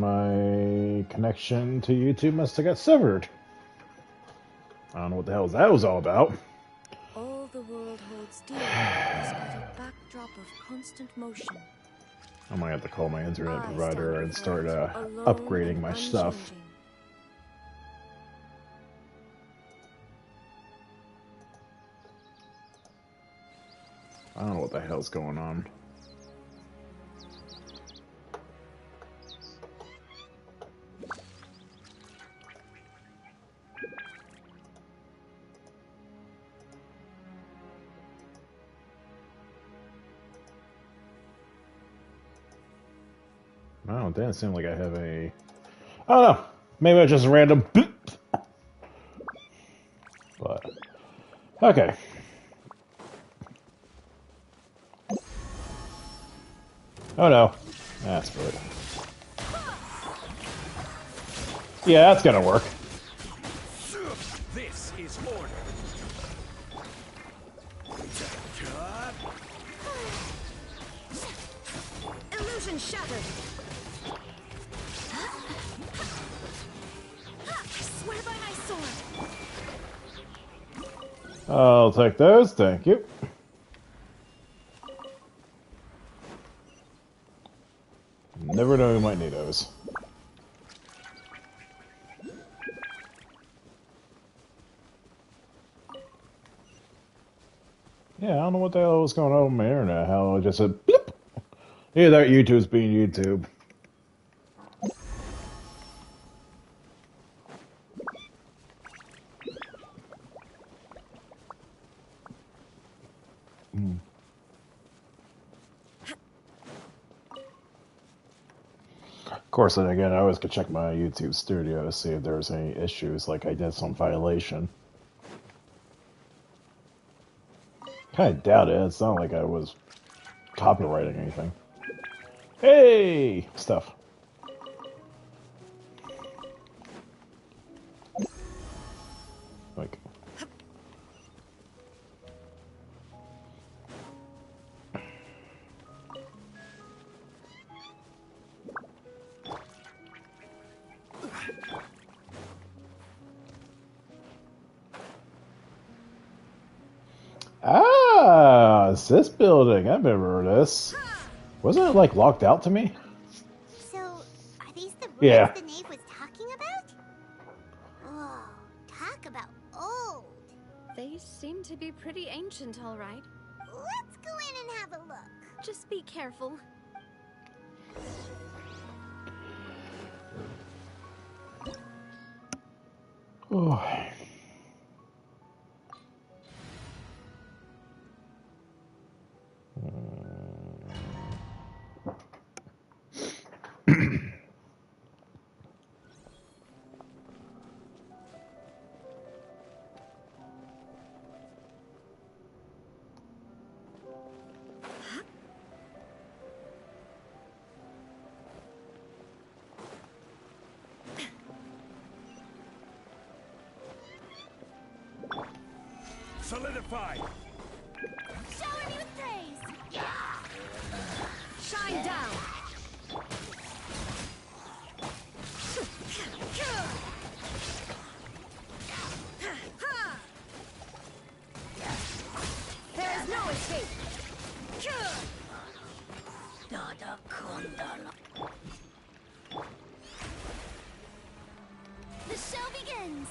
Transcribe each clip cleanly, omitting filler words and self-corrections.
my connection to YouTube must have got severed. I don't know what the hell that was all about. All the world holds dear is but a backdrop of constant motion. I might have to call my internet I provider stand and start before it, alone upgrading and my stuff. unchanging. I don't know what the hell's going on. Oh, it doesn't seem like I have a... I don't know. Maybe it's just random. But... Okay. Oh no. That's good. Yeah, that's gonna work. This is order. Illusion shattered. I swear by my sword. I'll take those, thank you. Never know who might need those. Yeah, I don't know what the hell was going on with my internet. How it just said, blip! Yeah, that YouTube's being YouTube. Of course, then again, I always could check my YouTube studio to see if there's any issues, like I did some violation. Kinda doubt it. It's not like I was copywriting anything. Hey! Stuff. Like... Ah, it's this building. I remember this. Wasn't it like locked out to me? So, are these the ruins Yeah. the knave was talking about? Whoa, talk about old. They seem to be pretty ancient, all right. Let's go in and have a look. Just be careful. Oh. Solidify. Shower me with praise. Shine down. There is no escape. The show begins.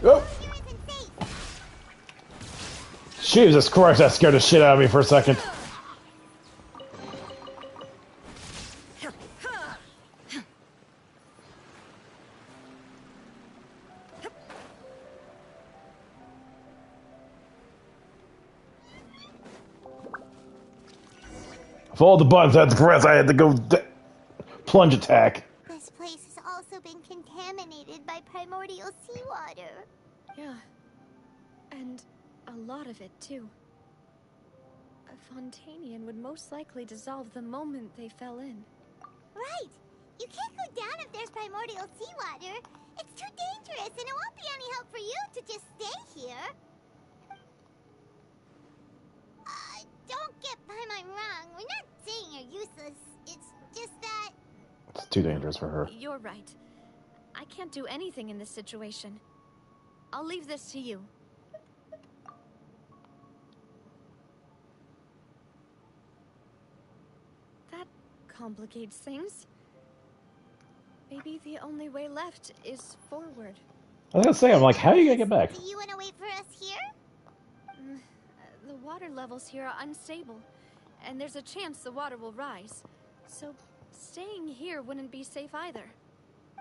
Oh! Here isn't safe. Jesus Christ, that scared the shit out of me for a second. Of all the buttons I had to press, I had to go plunge attack. This place has also been contaminated by primordial seawater. Yeah. And a lot of it, too. A Fontainian would most likely dissolve the moment they fell in. Right. You can't go down if there's primordial seawater. It's too dangerous, and it won't be any help for you to just stay too dangerous for her. You're right. I can't do anything in this situation. I'll leave this to you. That complicates things. Maybe the only way left is forward. I was gonna say, I'm like, how are you gonna get back? Do you want to wait for us here? The water levels here are unstable, and there's a chance the water will rise. So staying here wouldn't be safe either.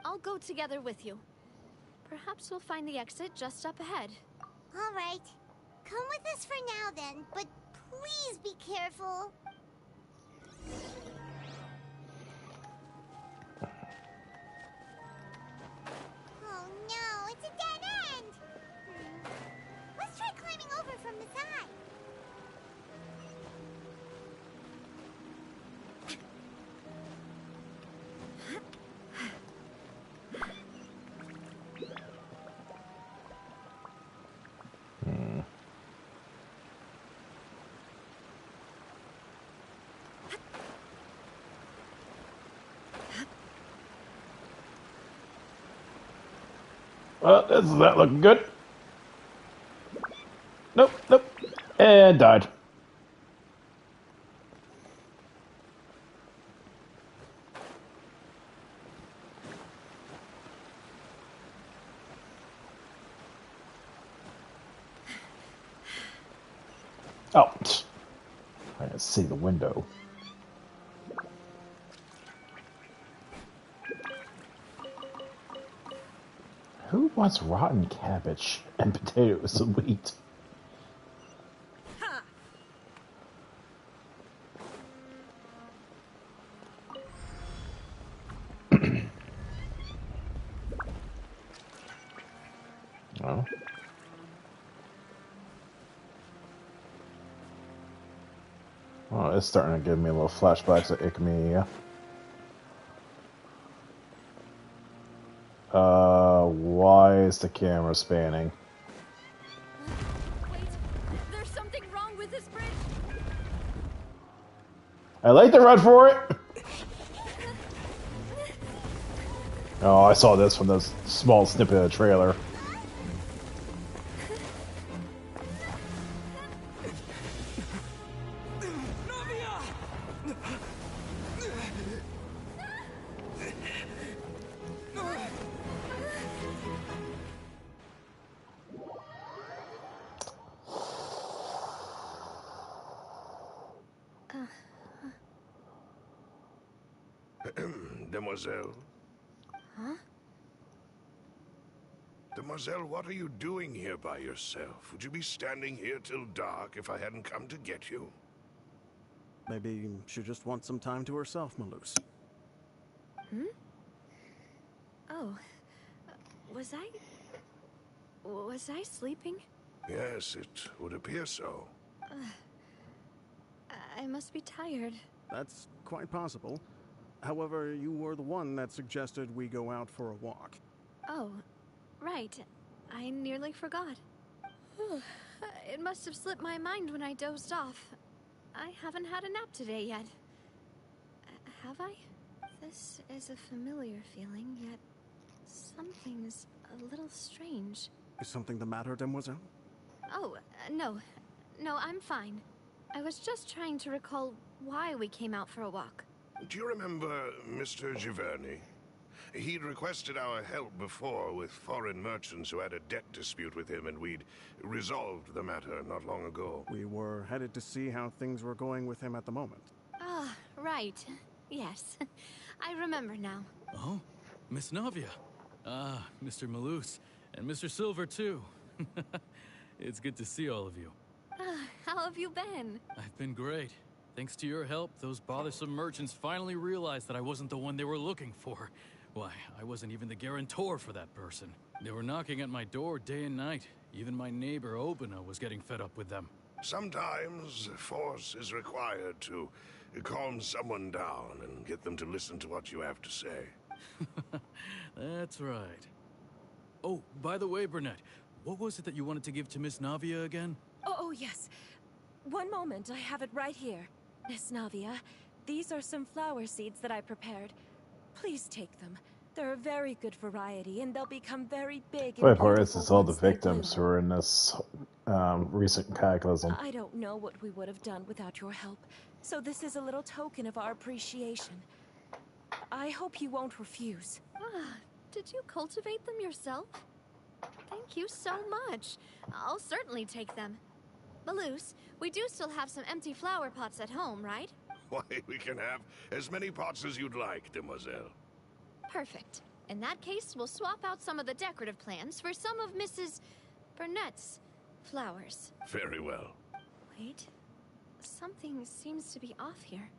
I'll go together with you. Perhaps we'll find the exit just up ahead. All right. Come with us for now then, but please be careful. Oh no, it's a dead end! Let's try climbing over from the side. Is that looking good? Nope, nope. And died. Oh, I didn't see the window. Who wants rotten cabbage and potatoes and wheat? Oh. Oh, it's starting to give me a little flashbacks of Ikmi. Why is the camera spanning? Wait, there's something wrong with this bridge. I like to run for it! Oh, I saw this from this small snippet of the trailer. Demoiselle? Huh? Demoiselle, what are you doing here by yourself? Would you be standing here till dark if I hadn't come to get you? Maybe she just wants some time to herself, Malus. Hmm? Oh. Was I sleeping? Yes, it would appear so. I must be tired. That's quite possible. However, you were the one that suggested we go out for a walk. Oh, right. I nearly forgot. It must have slipped my mind when I dozed off. I haven't had a nap today yet. Have I? This is a familiar feeling, yet something's a little strange. Is something the matter, Demoiselle? Oh, no. No, I'm fine. I was just trying to recall why we came out for a walk. Do you remember Mr. Giverny? He'd requested our help before with foreign merchants who had a debt dispute with him, and we'd resolved the matter not long ago. We were headed to see how things were going with him at the moment. Ah, right. Yes. I remember now. Oh, Miss Navia. Ah, Mr. Malus. And Mr. Silver, too. It's good to see all of you. How have you been? I've been great. Thanks to your help, those bothersome merchants finally realized that I wasn't the one they were looking for. Why, I wasn't even the guarantor for that person. They were knocking at my door day and night. Even my neighbor, Obina, was getting fed up with them. Sometimes force is required to calm someone down and get them to listen to what you have to say. That's right. Oh, by the way, Burnett, what was it that you wanted to give to Miss Navia again? Oh, yes. One moment, I have it right here. Miss Navia, these are some flower seeds that I prepared. Please take them. They're a very good variety, and they'll become very big The and funny part is, beautiful it's all the once they victims who bloom. are in this recent cataclysm. I don't know what we would have done without your help, so this is a little token of our appreciation. I hope you won't refuse. Did you cultivate them yourself? Thank you so much. I'll certainly take them. Maloose, we do still have some empty flower pots at home, right? Why, we can have as many pots as you'd like, demoiselle. Perfect. In that case, we'll swap out some of the decorative plants for some of Mrs. Burnett's flowers. Very well. Wait. Something seems to be off here.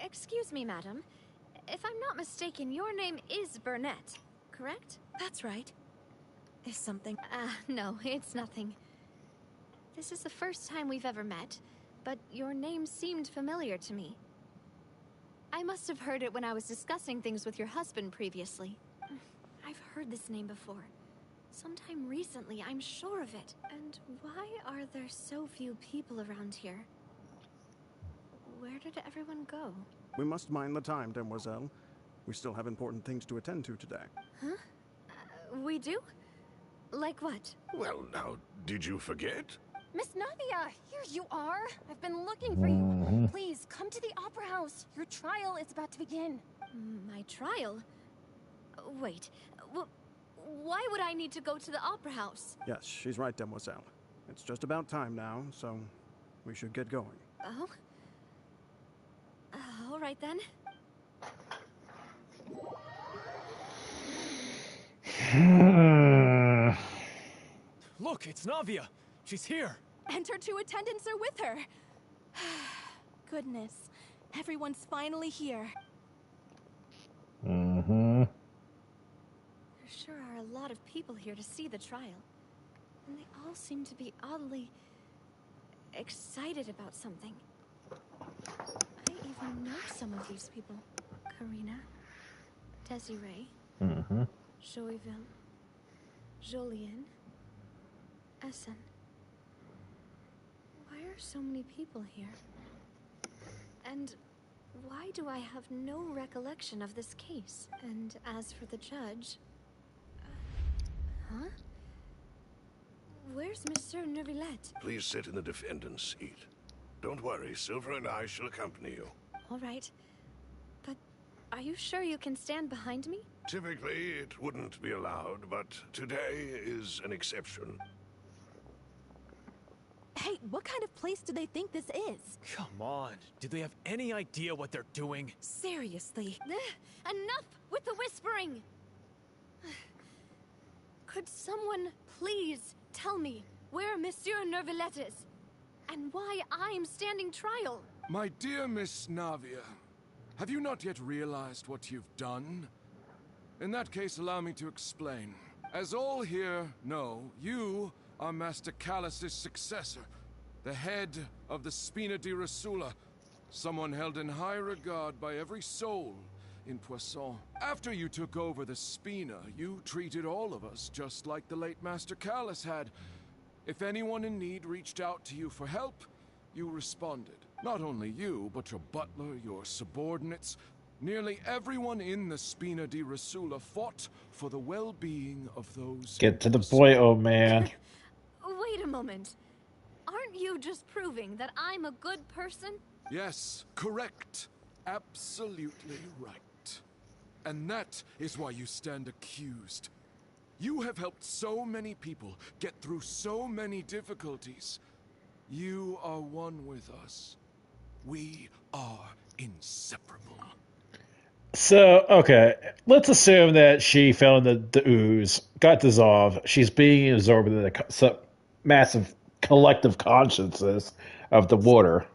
Excuse me, madam. If I'm not mistaken, your name is Burnett, correct? That's right. Is something... No, it's nothing. This is the first time we've ever met, but your name seemed familiar to me. I must have heard it when I was discussing things with your husband previously. I've heard this name before. Sometime recently, I'm sure of it. And why are there so few people around here? Where did everyone go? We must mind the time, demoiselle. We still have important things to attend to today. Huh? We do? Like what? Well, now, did you forget? Miss Navia, here you are. I've been looking for you. Please, come to the Opera House. Your trial is about to begin. My trial? Wait, why would I need to go to the Opera House? Yes, she's right, demoiselle. It's just about time now, so we should get going. Oh? All right then. Look, it's Navia. She's here. And her two attendants are with her. Goodness, everyone's finally here. Mm-hmm. There sure are a lot of people here to see the trial. And they all seem to be oddly excited about something. I even know some of these people. Karina, Desiree, Joyville, Jolien, Essen. Why are so many people here? And why do I have no recollection of this case? And as for the judge... huh? Where's Monsieur Neuvillette? Please sit in the defendant's seat. Don't worry, Silver and I shall accompany you. All right. But are you sure you can stand behind me? Typically, it wouldn't be allowed, but today is an exception. Hey, what kind of place do they think this is? Come on. Do they have any idea what they're doing? Seriously. Enough with the whispering! Could someone please tell me where Monsieur Neuvillette is? And why I'm standing trial? My dear Miss Navia, have you not yet realized what you've done? In that case, allow me to explain. As all here know, you are Master Callus's successor, the head of the Spina di Rosula, someone held in high regard by every soul in Poisson. After you took over the Spina, you treated all of us just like the late Master Callus had. If anyone in need reached out to you for help, you responded. Not only you, but your butler, your subordinates, nearly everyone in the Spina di Rosula fought for the well-being of those... Get to the point, oh man. Wait a moment. Aren't you just proving that I'm a good person? Yes, correct. Absolutely right. And that is why you stand accused. You have helped so many people get through so many difficulties. You are one with us. We are inseparable. So, okay, let's assume that she fell in the ooze, got dissolved. She's being absorbed in the massive collective consciousness of the water.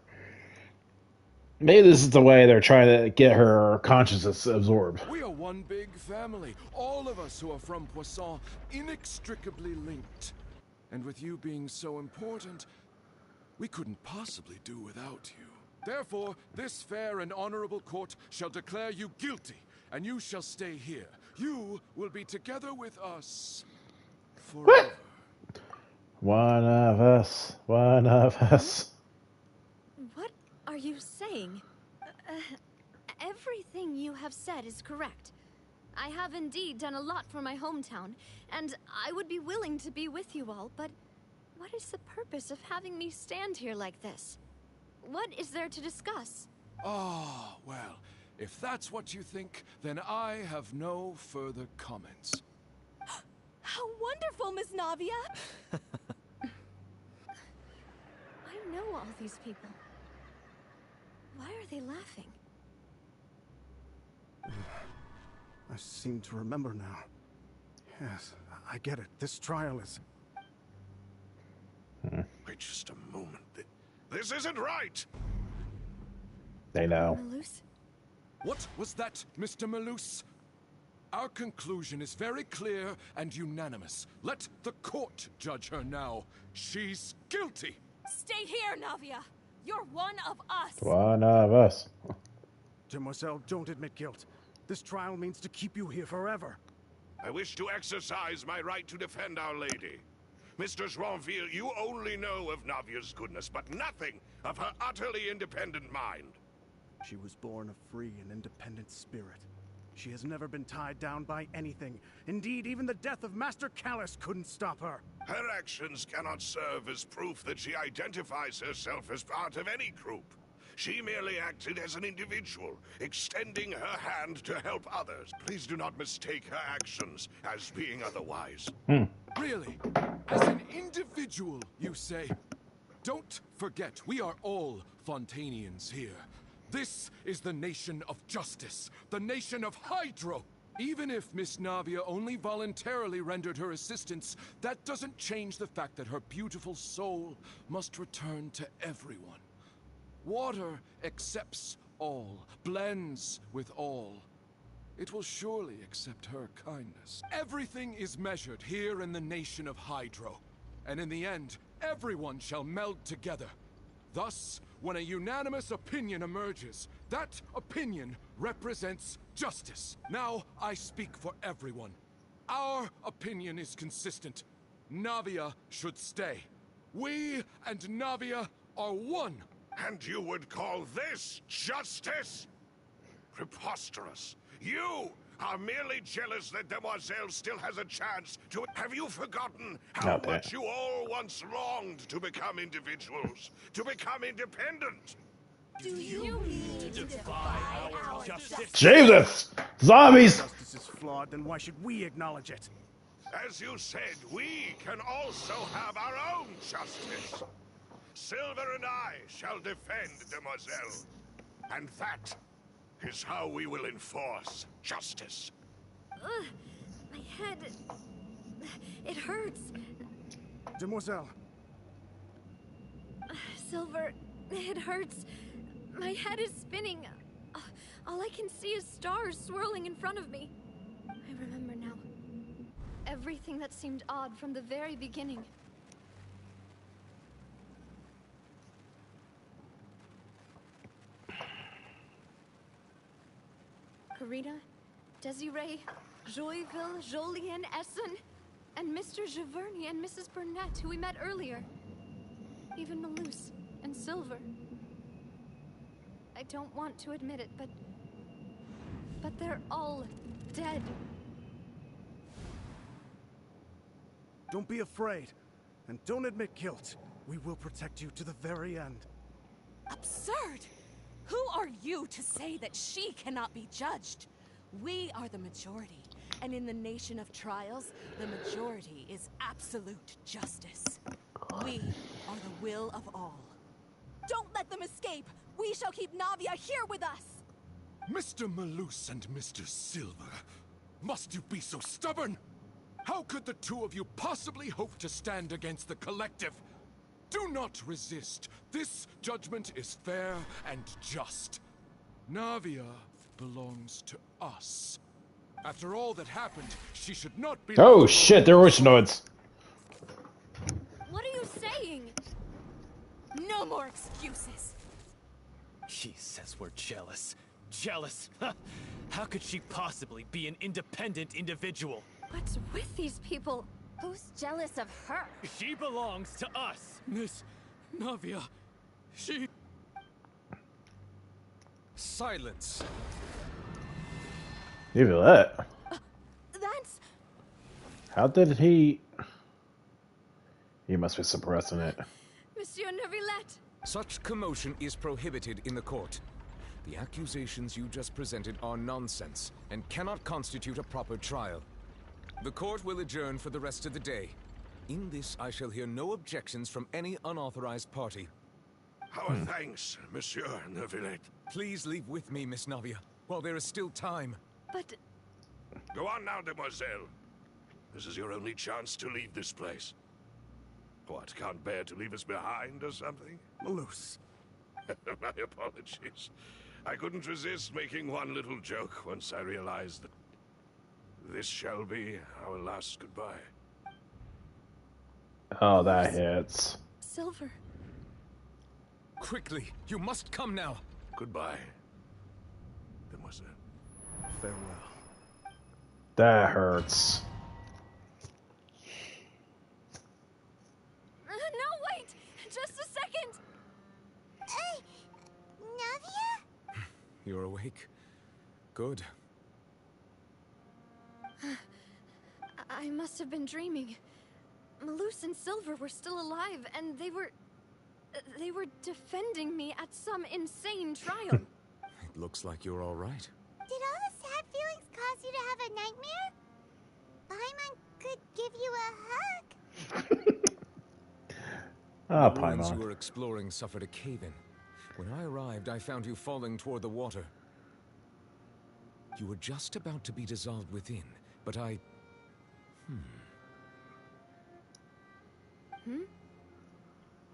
Maybe this is the way they're trying to get her consciousness absorbed. We are one big family. All of us who are from Poisson, inextricably linked. And with you being so important, we couldn't possibly do without you. Therefore, this fair and honorable court shall declare you guilty, and you shall stay here. You will be together with us forever. One of us, one of us. What are you saying? Everything you have said is correct. I have indeed done a lot for my hometown, and I would be willing to be with you all, but what is the purpose of having me stand here like this? What is there to discuss? Ah, well, if that's what you think, then I have no further comments. How wonderful, Miss Navia! I know all these people. Why are they laughing? I seem to remember now. Yes, I get it. This trial is... Wait just a moment. This isn't right! They know. Malus? What was that, Mr. Malus? Our conclusion is very clear and unanimous. Let the court judge her now. She's guilty! Stay here, Navia! You're one of us! One of us. Demoiselle, don't admit guilt. This trial means to keep you here forever. I wish to exercise my right to defend Our Lady. Mr. Joinville, you only know of Navia's goodness, but nothing of her utterly independent mind. She was born a free and independent spirit. She has never been tied down by anything. Indeed, even the death of Master Callus couldn't stop her. Her actions cannot serve as proof that she identifies herself as part of any group. She merely acted as an individual, extending her hand to help others. Please do not mistake her actions as being otherwise. Really? As an individual, you say? Don't forget, we are all Fontainians here. This is the nation of justice, the nation of Hydro. Even if Miss Navia only voluntarily rendered her assistance, that doesn't change the fact that her beautiful soul must return to everyone. Water accepts all, blends with all. It will surely accept her kindness. Everything is measured here in the nation of Hydro. And in the end, everyone shall meld together. Thus, when a unanimous opinion emerges, that opinion represents justice. Now, I speak for everyone. Our opinion is consistent. Navia should stay. We and Navia are one. And you would call this justice? Preposterous. You are merely jealous that Demoiselle still has a chance to... Have you forgotten how much you all once longed to become individuals? To become independent? Do you mean to defy our justice? Jesus! Zombies! Justice is flawed, then why should we acknowledge it? As you said, we can also have our own justice. Silver and I shall defend Demoiselle. And that is how we will enforce justice. My head... It hurts. Demoiselle. Silver, it hurts. My head is spinning. All I can see is stars swirling in front of me. I remember now. Everything that seemed odd from the very beginning. Karina, Desiree, Joyville, Jolien, Essen, and Mr. Giverny and Mrs. Burnett, who we met earlier. Even Malus and Silver. I don't want to admit it, but they're all dead. Don't be afraid, and don't admit guilt. We will protect you to the very end. Absurd! Who are you to say that she cannot be judged? We are the majority, and in the nation of trials, the majority is absolute justice. We are the will of all. Don't let them escape! We shall keep Navia here with us! Mr. Malus and Mr. Silver, must you be so stubborn? How could the two of you possibly hope to stand against the collective? Do not resist. This judgment is fair and just. Navia belongs to us. After all that happened, she should not be... Oh shit, there were nodes. What are you saying? No more excuses! She says we're jealous. Jealous? How could she possibly be an independent individual? What's with these people? Who's jealous of her? She belongs to us. Miss Navia, she... Silence. Even that. How did he... He must be suppressing it. Monsieur Neuvillette! Such commotion is prohibited in the court. The accusations you just presented are nonsense and cannot constitute a proper trial. The court will adjourn for the rest of the day. In this, I shall hear no objections from any unauthorized party. Our thanks, Monsieur Neuvillette. Please leave with me, Miss Navia, while there is still time. But... Go on now, demoiselle. This is your only chance to leave this place. What, can't bear to leave us behind or something? Malus. My apologies. I couldn't resist making one little joke once I realized that this shall be our last goodbye. Oh, that hits. Silver. Quickly, you must come now. Goodbye, demoiselle. Farewell. That hurts. No, wait! Just a second! Navia? You're awake. Good. I must have been dreaming. Malus and Silver were still alive, and they were defending me at some insane trial. It looks like you're all right. Did all the sad feelings cause you to have a nightmare? Paimon could give you a hug. Ah, The ruins you Paimon. were exploring suffered a cave-in. When I arrived, I found you falling toward the water. You were just about to be dissolved within, but I...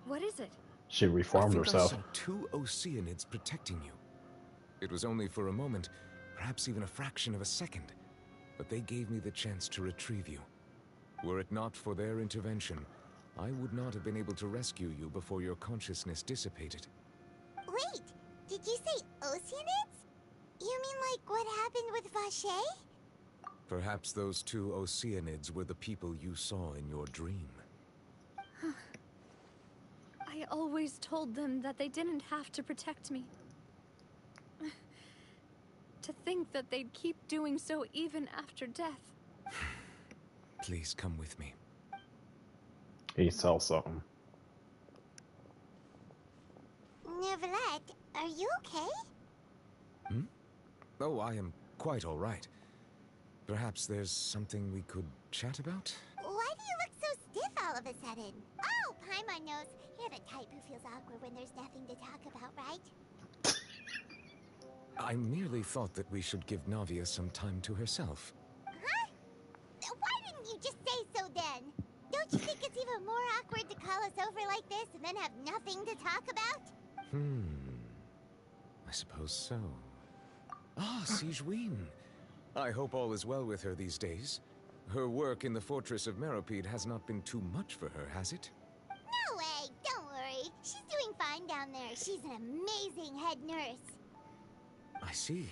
What is it? She I reformed think herself. I saw 2 Oceanids protecting you. It was only for a moment, perhaps even a fraction of a second, but they gave me the chance to retrieve you. Were it not for their intervention, I would not have been able to rescue you before your consciousness dissipated. Wait, did you say Oceanids? You mean like what happened with Vache? Perhaps those 2 Oceanids were the people you saw in your dream. I always told them that they didn't have to protect me. To think that they'd keep doing so even after death. Please come with me. He sells something. Neuvillette, are you okay? Oh, I am quite all right. Perhaps there's something we could chat about? Why do you look so stiff all of a sudden? Oh, Paimon knows. You're the type who feels awkward when there's nothing to talk about, right? I merely thought that we should give Navia some time to herself. Huh? Why didn't you just say so then? Don't you think it's even more awkward to call us over like this and then have nothing to talk about? I suppose so. Ah, Sigewinne. I hope all is well with her these days. Her work in the Fortress of Meropide has not been too much for her, has it? No way, don't worry. She's doing fine down there. She's an amazing head nurse. I see.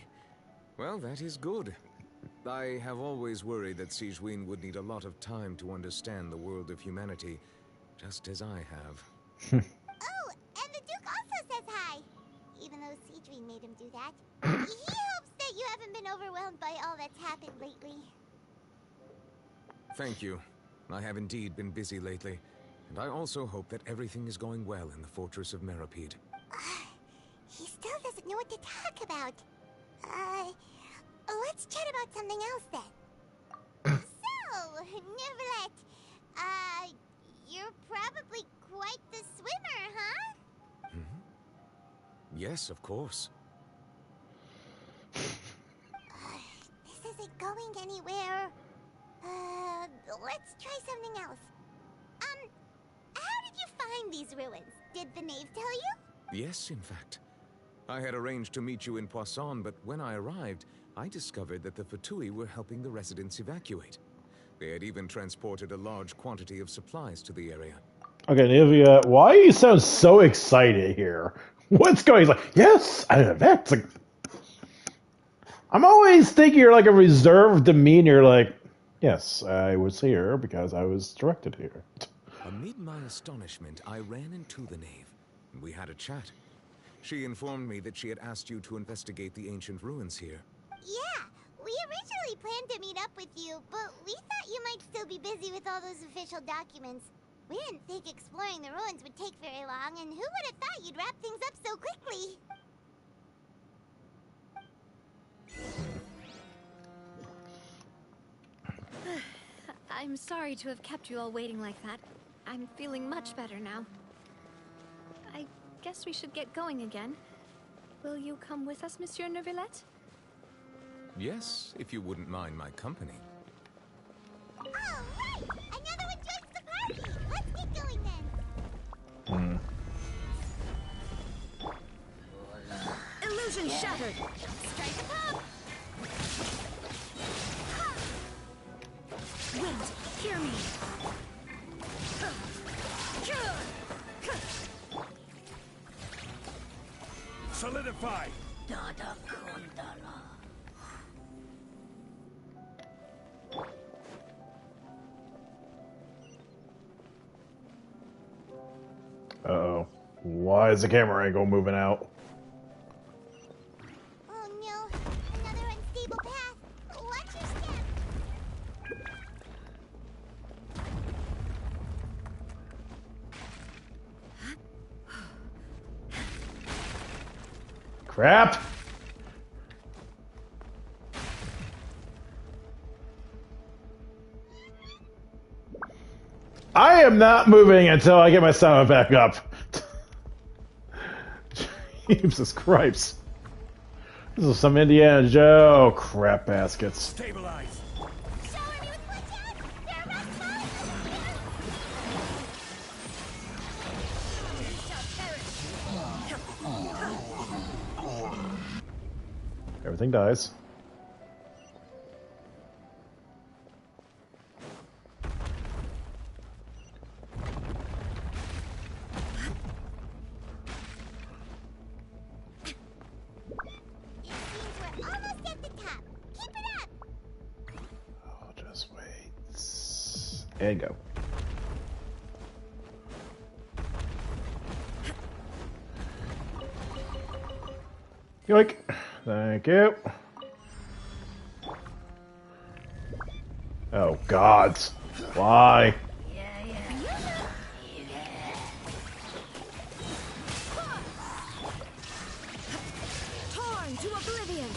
Well, that is good. I have always worried that Sigewinne would need a lot of time to understand the world of humanity, just as I have. Oh, and the Duke also says hi. Even though Sigewinne made him do that. He hopes that you haven't been overwhelmed by all that's happened lately. Thank you. I have indeed been busy lately, and I also hope that everything is going well in the Fortress of Meropide. He still doesn't know what to talk about. Let's chat about something else then. So, Neuvillette, you're probably quite the swimmer, huh? Yes, of course. This isn't going anywhere. Let's try something else. How did you find these ruins? Did the knave tell you? Yes, in fact. I had arranged to meet you in Poisson, but when I arrived, I discovered that the Fatui were helping the residents evacuate. They had even transported a large quantity of supplies to the area. Okay, Nivea, why you sound so excited here? What's going on? He's like, yes, that's like... I'm always thinking you're like a reserved demeanor, like, yes, I was here because I was directed here. Amid my astonishment, I ran into the knave, and we had a chat. She informed me that she had asked you to investigate the ancient ruins here. Yeah, we originally planned to meet up with you, but we thought you might still be busy with all those official documents. We didn't think exploring the ruins would take very long, and who would have thought you'd wrap things up so quickly? I'm sorry to have kept you all waiting like that. I'm feeling much better now. I guess we should get going again. Will you come with us, Monsieur Neuvillette? Yes, if you wouldn't mind my company. All right! Another one joins the party! Let's get going then! Illusion shattered! Strike a pop! Wait, hear me! Solidify! Uh-oh. Why is the camera angle moving out? Oh no, another unstable path. Watch your step. Crap! I am not moving until I get my stomach back up. Jesus Christ. This is some Indiana Joe crap baskets. Stabilize! Shower me with watch out! There are Everything dies. And go. Yoink. Thank you. Oh, gods. Why? Torn to oblivion!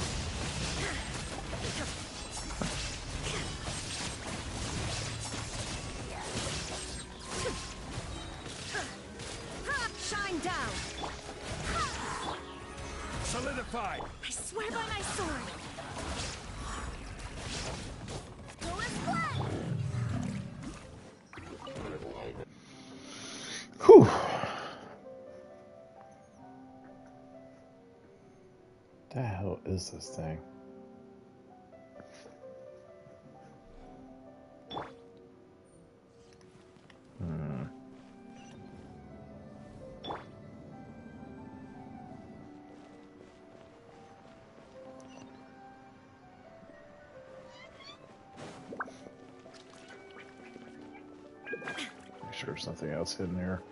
Shine down! Solidify! I swear by my sword! Whew. The hell is this thing? Sure, there's something else hidden here.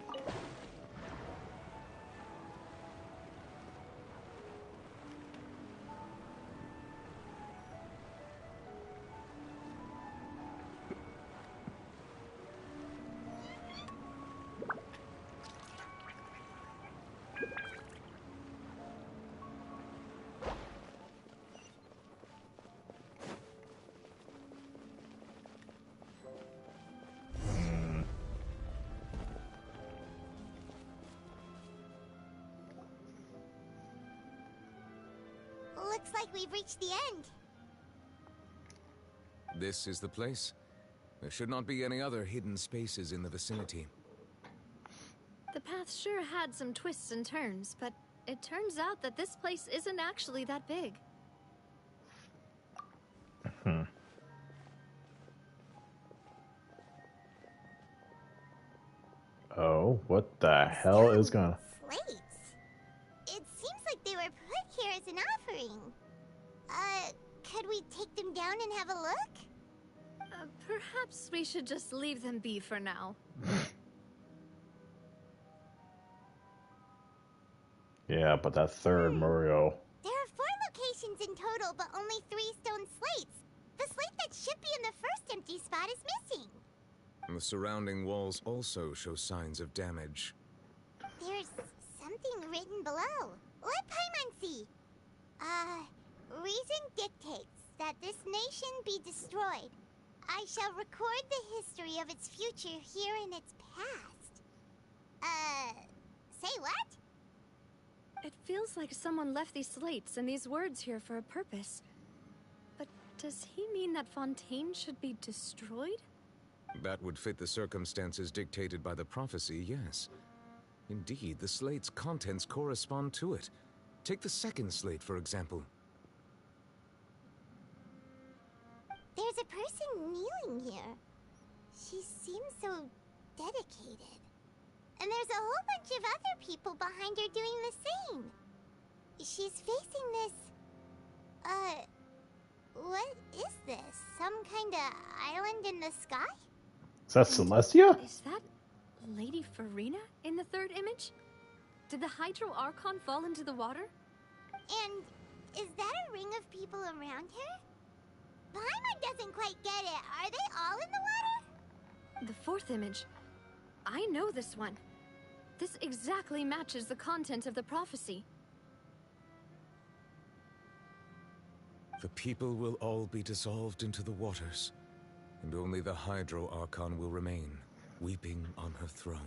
Looks like we've reached the end. This is the place. There should not be any other hidden spaces in the vicinity. The path sure had some twists and turns, but it turns out that this place isn't actually that big. Oh, what the hell is going on? Slates. It seems like they were put here as an offering. Could we take them down and have a look? Perhaps we should just leave them be for now. Yeah, but that third Muriel. There are 4 locations in total portal, but only 3 stone slates. The slate that should be in the first empty spot is missing. The surrounding walls also show signs of damage. There's something written below. Let Paimon see. Reason dictates that this nation be destroyed. I shall record the history of its future here in its past. Say what? It feels like someone left these slates and these words here for a purpose. But does he mean that Fontaine should be destroyed? That would fit the circumstances dictated by the prophecy, yes. Indeed, the slate's contents correspond to it. Take the second slate, for example. There's a person kneeling here. She seems so dedicated. And there's a whole bunch of other people behind her doing the same. She's facing this... what is this? Some kind of island in the sky? Is that Celestia? Is that Lady Farina in the third image? Did the Hydro Archon fall into the water? And is that a ring of people around her? Paimon doesn't quite get it. Are they all in the water? The fourth image. I know this one. This exactly matches the content of the prophecy. The people will all be dissolved into the waters, and only the Hydro Archon will remain, weeping on her throne.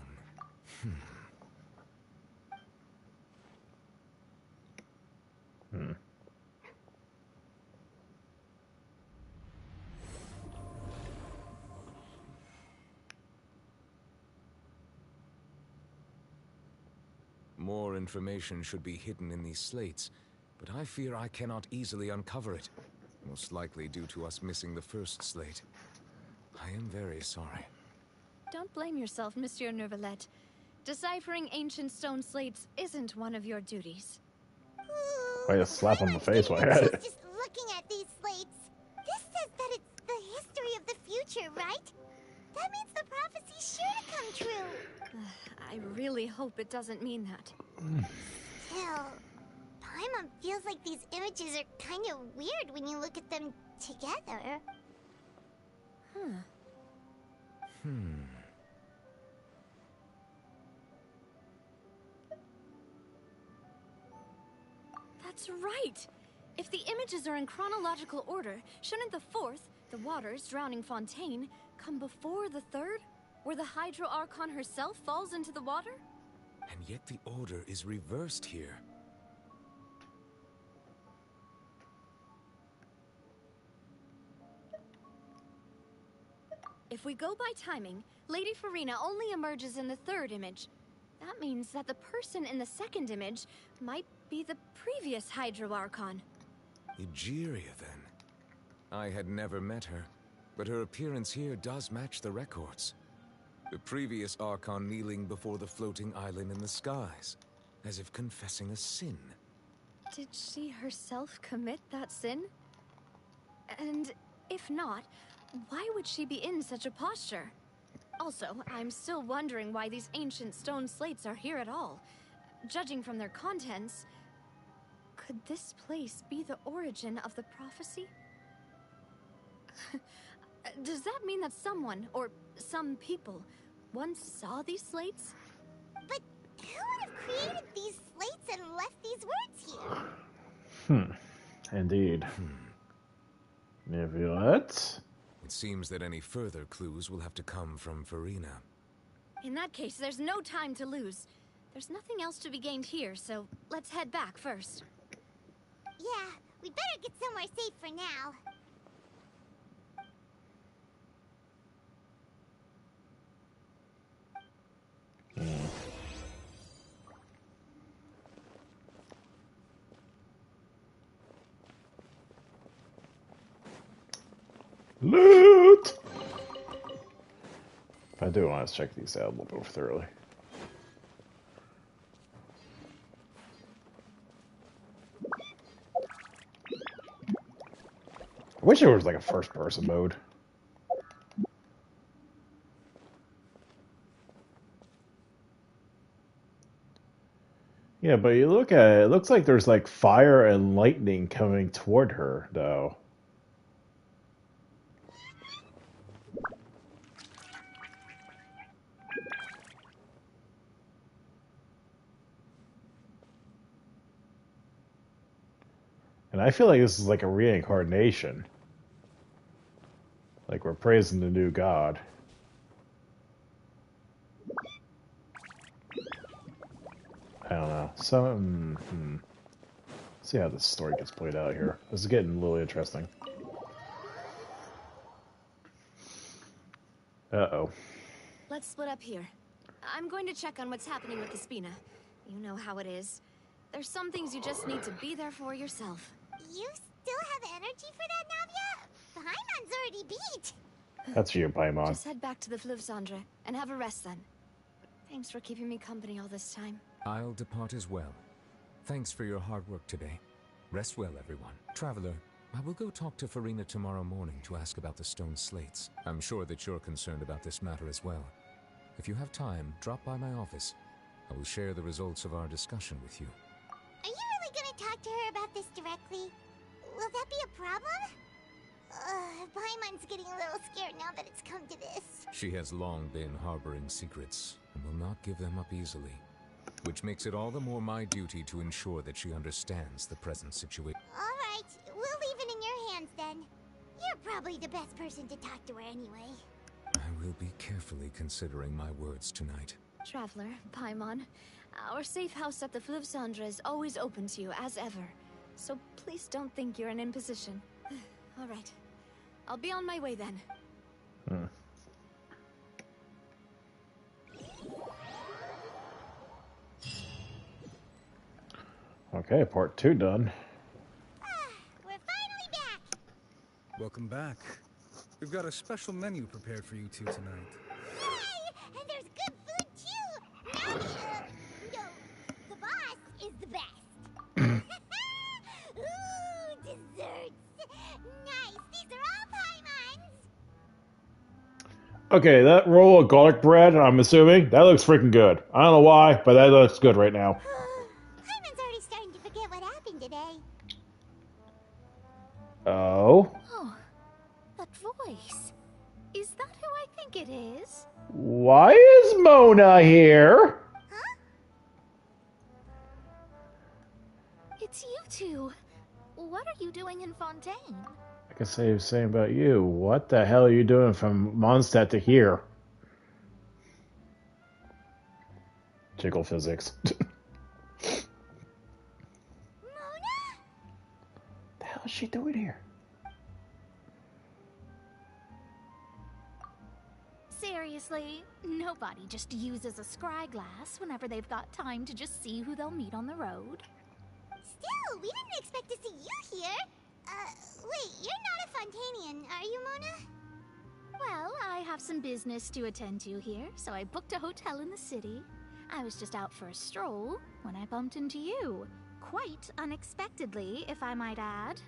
More information should be hidden in these slates, but I fear I cannot easily uncover it, most likely due to us missing the first slate. I am very sorry. Don't blame yourself, Monsieur Neuvillette. Deciphering ancient stone slates isn't one of your duties. I just slap on the face while I had it. Just looking at these slates. This says that it's the history of the future, right? That means the prophecy's sure to come true. I really hope it doesn't mean that. Still, Paimon feels like these images are kind of weird when you look at them together. That's right! If the images are in chronological order, shouldn't the fourth, the waters drowning Fontaine, come before the third, where the Hydro Archon herself falls into the water? And yet the order is reversed here. If we go by timing, Lady Farina only emerges in the third image. That means that the person in the second image might be the previous Hydro Archon. Egeria, then. I had never met her, but her appearance here does match the records. The previous Archon kneeling before the floating island in the skies, as if confessing a sin. Did she herself commit that sin? And if not, why would she be in such a posture? Also, I'm still wondering why these ancient stone slates are here at all. Judging from their contents, could this place be the origin of the prophecy? Does that mean that someone, or some people, once saw these slates? But who would have created these slates and left these words here? Indeed. Neuvillette? It seems that any further clues will have to come from Farina. In that case, there's no time to lose. There's nothing else to be gained here, so let's head back first. Yeah, we better get somewhere safe for now. Loot! I do want to check these out a little bit more thoroughly. I wish there was like a first-person mode. Yeah, but you look at it, it looks like there's like fire and lightning coming toward her, though. And I feel like this is like a reincarnation. Like we're praising the new god. I don't know. So, see how this story gets played out here. This is getting a little interesting. Uh-oh. Let's split up here. I'm going to check on what's happening with the Spina. You know how it is. There's some things you just need to be there for yourself. You still have energy for that, Navia? Paimon's already beat. That's you, Paimon. Just head back to the Fluvsandre and have a rest then. Thanks for keeping me company all this time. I'll depart as well. Thanks for your hard work today. Rest well, everyone. Traveler, I will go talk to Farina tomorrow morning to ask about the stone slates. I'm sure that you're concerned about this matter as well. If you have time, drop by my office. I will share the results of our discussion with you. Are you really gonna talk to her about this directly? Will that be a problem? Paimon's getting a little scared now that it's come to this. She has long been harboring secrets and will not give them up easily. Which makes it all the more my duty to ensure that she understands the present situation. Alright, we'll leave it in your hands then. You're probably the best person to talk to her anyway. I will be carefully considering my words tonight. Traveler, Paimon, our safe house at the Fluvsandre is always open to you as ever. So please don't think you're an imposition. Alright. I'll be on my way then. Okay, part 2 done. We're finally back! Welcome back. We've got a special menu prepared for you two tonight. Yay! And there's good food too! No, the boss is the best. Ooh, desserts! Nice! These are all Paimon's! Okay, that roll of garlic bread, I'm assuming, that looks freaking good. I don't know why, but that looks good right now. Paimon's already starting to forget what happened today. Oh? Oh, that voice. Is that who I think it is? Why is Mona here? Huh? It's you two. What are you doing in Fontaine? I can say the same about you. What the hell are you doing from Mondstadt to here? Jiggle physics. Mona? The hell is she doing here? Seriously, nobody just uses a scry glass whenever they've got time to just see who they'll meet on the road. Still, we didn't expect to see you here. Wait, you're not a Fontanian, are you, Mona? Well, I have some business to attend to here, so I booked a hotel in the city. I was just out for a stroll when I bumped into you. Quite unexpectedly, if I might add.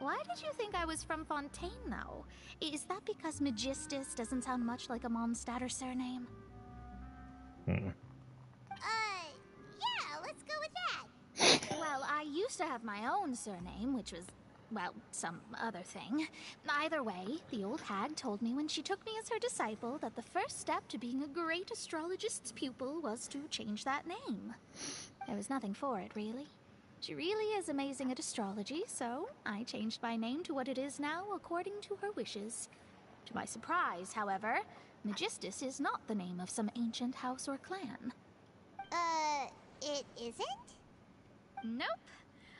Why did you think I was from Fontaine, though? Is that because Magistus doesn't sound much like a Mondstadter surname? Yeah, let's go with that. Well, I used to have my own surname, which was, well, some other thing. Either way, the old hag told me when she took me as her disciple that the first step to being a great astrologist's pupil was to change that name. There was nothing for it, really. She really is amazing at astrology, so I changed my name to what it is now according to her wishes. To my surprise, however, Magistus is not the name of some ancient house or clan. It isn't? Nope.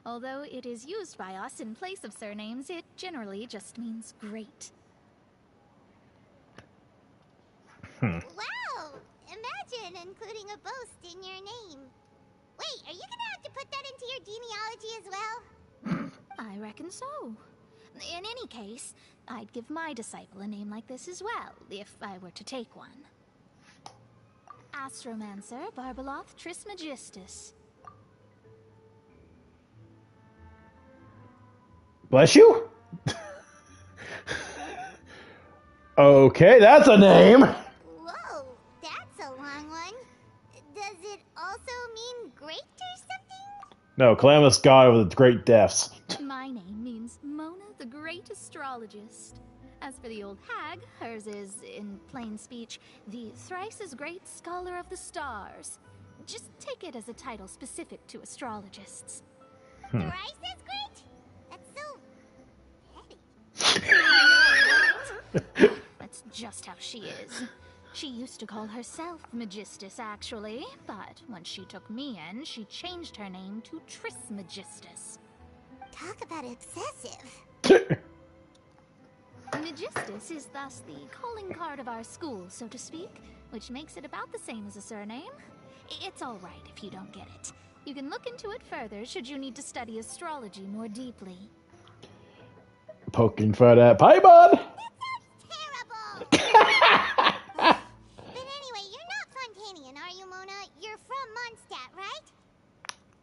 Although it is used by us in place of surnames, it generally just means great. Wow! Imagine including a boast in your name. Wait, are you gonna have to put that into your genealogy as well? I reckon so. In any case, I'd give my disciple a name like this as well, if I were to take one. Astromancer Barbeloth Trismegistus. Bless you? Okay, that's a name! Whoa, that's a long one. Does it also mean great or something? No, calamitous god with great deaths. My name means Mona the Great Astrologist. As for the old hag, hers is, in plain speech, the thrice-as-great Scholar of the Stars. Just take it as a title specific to astrologists. Thrice as great? That's so petty. That's just how she is. She used to call herself Magistus, actually, but when she took me in, she changed her name to Trismegistus. Talk about excessive. Magistus is thus the calling card of our school, so to speak, which makes it about the same as a surname. It's all right if you don't get it. You can look into it further should you need to study astrology more deeply. Poking fun at Paimon! That sounds terrible! But anyway, you're not Fontainian, are you, Mona? You're from Mondstadt, right?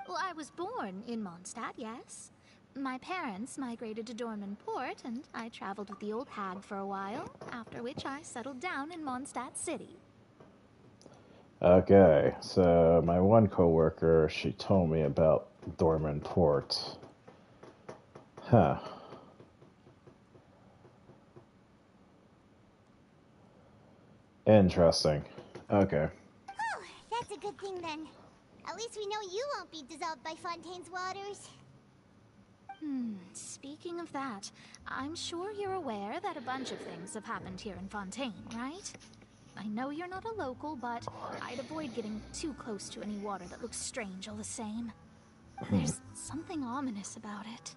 Well, I was born in Mondstadt, yes. My parents migrated to Dorman Port, and I traveled with the old hag for a while, after which I settled down in Mondstadt City. Okay, so my one coworker, she told me about Dorman Port. Huh. Interesting. Okay. Oh, that's a good thing then. At least we know you won't be dissolved by Fontaine's waters. Speaking of that, I'm sure you're aware that a bunch of things have happened here in Fontaine, right? I know you're not a local, but I'd avoid getting too close to any water that looks strange all the same. There's something ominous about it.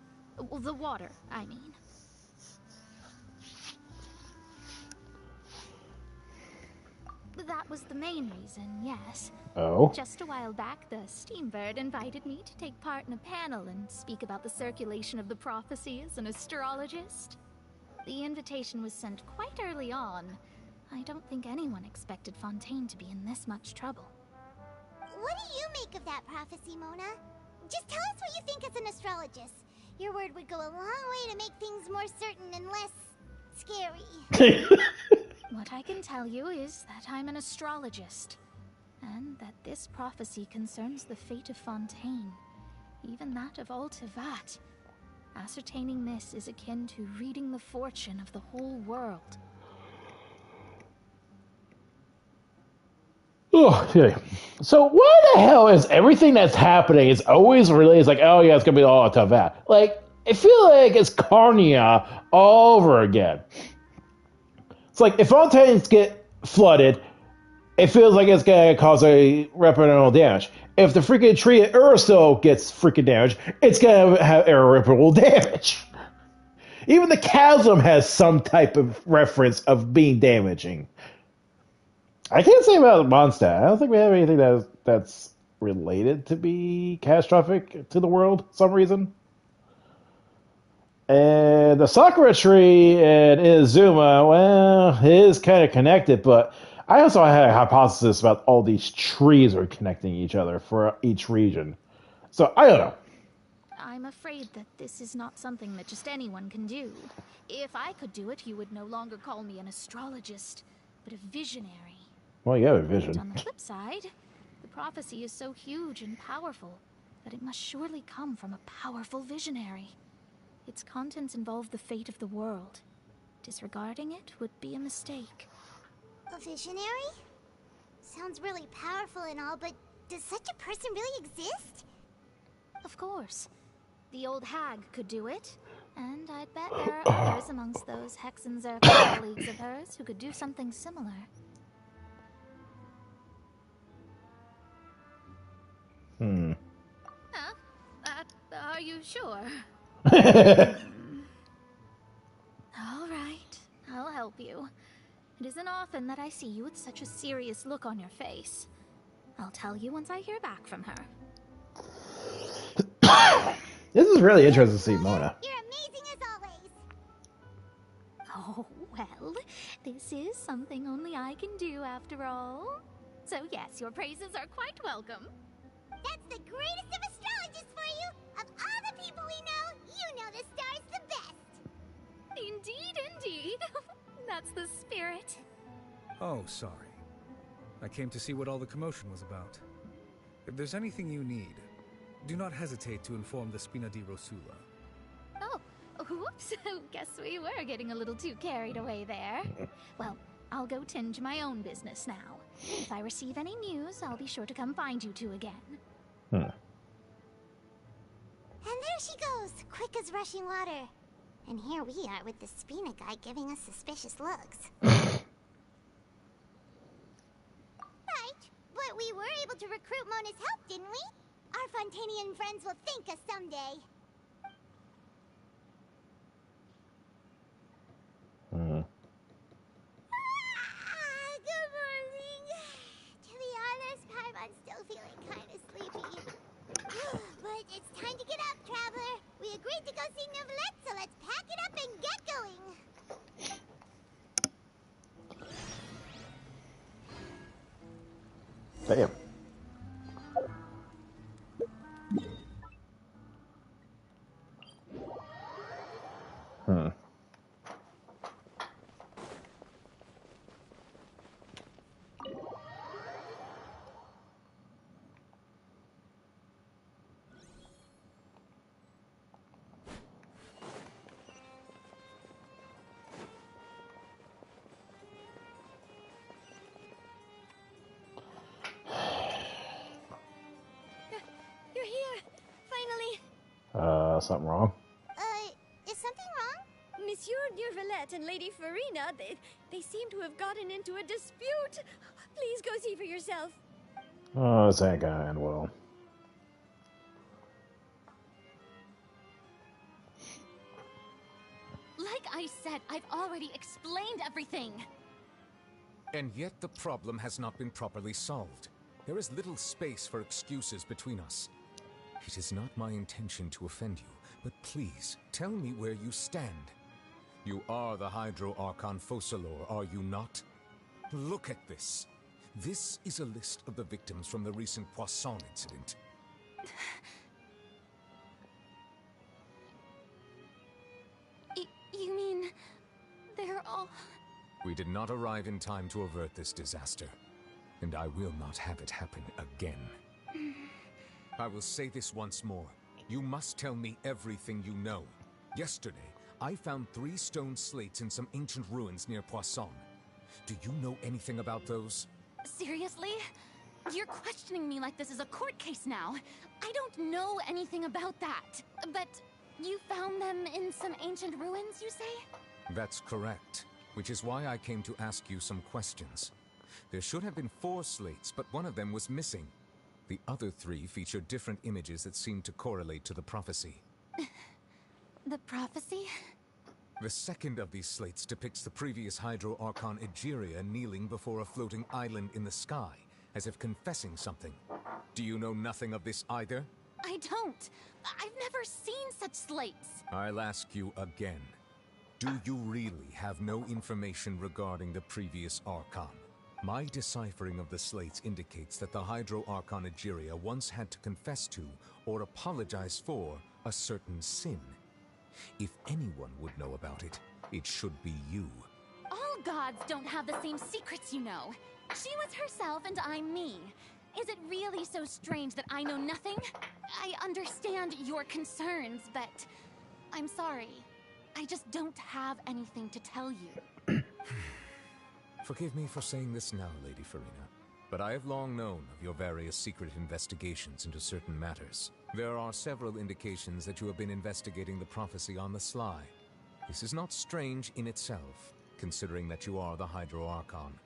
Well, the water, I mean. That was the main reason, yes. Oh? Just a while back, the Steambird invited me to take part in a panel and speak about the circulation of the prophecy as an astrologist. The invitation was sent quite early on. I don't think anyone expected Fontaine to be in this much trouble. What do you make of that prophecy, Mona? Just tell us what you think as an astrologist. Your word would go a long way to make things more certain and less scary. What I can tell you is that I'm an astrologist, and that this prophecy concerns the fate of Fontaine, even that of all Tevat. Ascertaining this is akin to reading the fortune of the whole world. Oh, yeah. So why the hell is everything that's happening is always related? It's like, oh yeah, it's gonna be all Tevat. Like, I feel like it's Carnia all over again. It's like, if Fontaines get flooded, it feels like it's going to cause a irreparable damage. If the freaking tree at Urso gets freaking damaged, it's going to have irreparable damage. Even the chasm has some type of reference of being damaging. I can't say about Mondstadt. I don't think we have anything that's related to be catastrophic to the world for some reason. And the Sakura tree and Inazuma, well, it is kind of connected, but I also had a hypothesis about all these trees are connecting each other for each region. So, I don't know. I'm afraid that this is not something that just anyone can do. If I could do it, you would no longer call me an astrologist, but a visionary. Well, you have a vision. But on the flip side, the prophecy is so huge and powerful that it must surely come from a powerful visionary. Its contents involve the fate of the world. Disregarding it would be a mistake. A visionary? Sounds really powerful and all, but does such a person really exist? Of course. The old hag could do it. And I'd bet there are others amongst those Hexenzer colleagues of hers who could do something similar. Huh? Are you sure? All right, I'll help you. It isn't often that I see you with such a serious look on your face. I'll tell you once I hear back from her. This is really interesting to see Mona. You're amazing as always. Oh, well, this is something only I can do after all. So yes, your praises are quite welcome. That's the greatest of astrologists for you! Of all the people we know, you know the star's the best! Indeed, indeed. That's the spirit. Oh, sorry. I came to see what all the commotion was about. If there's anything you need, do not hesitate to inform the Spina di Rosula. Oh, whoops. Guess we were getting a little too carried away there. Well, I'll go tend to my own business now. If I receive any news, I'll be sure to come find you two again. And there she goes, quick as rushing water. And here we are with the Spina guy giving us suspicious looks. Right, but we were able to recruit Mona's help, didn't we? Our Fontanian friends will thank us someday. Good morning. To be honest, Paimon's still feeling kind of sleepy. But it's time to get up, Traveler. We agreed to go see Neuvillette, so let's pack it up and get going. Damn. You're here! Finally! Something wrong? Is something wrong? Monsieur Neuvillette and Lady Farina, they seem to have gotten into a dispute. Please go see for yourself. Oh, this ain't gonna end well. Like I said, I've already explained everything. And yet the problem has not been properly solved. There is little space for excuses between us. It is not my intention to offend you, but please, tell me where you stand. You are the Hydro Archon Focalor, are you not? Look at this. This is a list of the victims from the recent Poisson incident. You mean... they're all... We did not arrive in time to avert this disaster, and I will not have it happen again. I will say this once more. You must tell me everything you know. Yesterday, I found 3 stone slates in some ancient ruins near Poisson. Do you know anything about those? Seriously? You're questioning me like this is a court case now. I don't know anything about that. But you found them in some ancient ruins, you say? That's correct, which is why I came to ask you some questions. There should have been 4 slates, but one of them was missing. The other 3 feature different images that seem to correlate to the prophecy. The prophecy? The second of these slates depicts the previous Hydro Archon Egeria kneeling before a floating island in the sky, as if confessing something. Do you know nothing of this either? I don't. I've never seen such slates. I'll ask you again. Do you really have no information regarding the previous Archon? My deciphering of the slates indicates that the Hydro Archon Egeria once had to confess to, or apologize for, a certain sin. If anyone would know about it, it should be you. All gods don't have the same secrets, you know. She was herself and I'm me. Is it really so strange that I know nothing? I understand your concerns, but I'm sorry. I just don't have anything to tell you. Forgive me for saying this now, Lady Farina, but I have long known of your various secret investigations into certain matters. There are several indications that you have been investigating the prophecy on the sly. This is not strange in itself, considering that you are the Hydro Archon.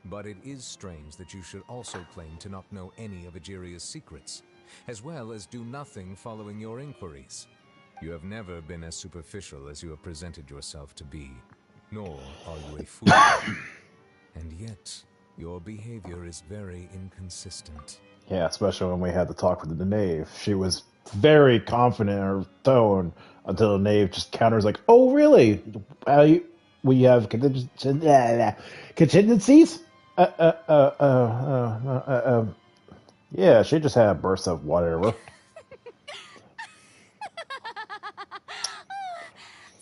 But it is strange that you should also claim to not know any of Egeria's secrets, as well as do nothing following your inquiries. You have never been as superficial as you have presented yourself to be, nor are you a fool. And yet, your behavior is very inconsistent. Yeah, especially when we had to talk with the knave. She was very confident in her tone until the knave just counters like, "Oh, really? We have contingencies?" Yeah, she just had a burst of whatever.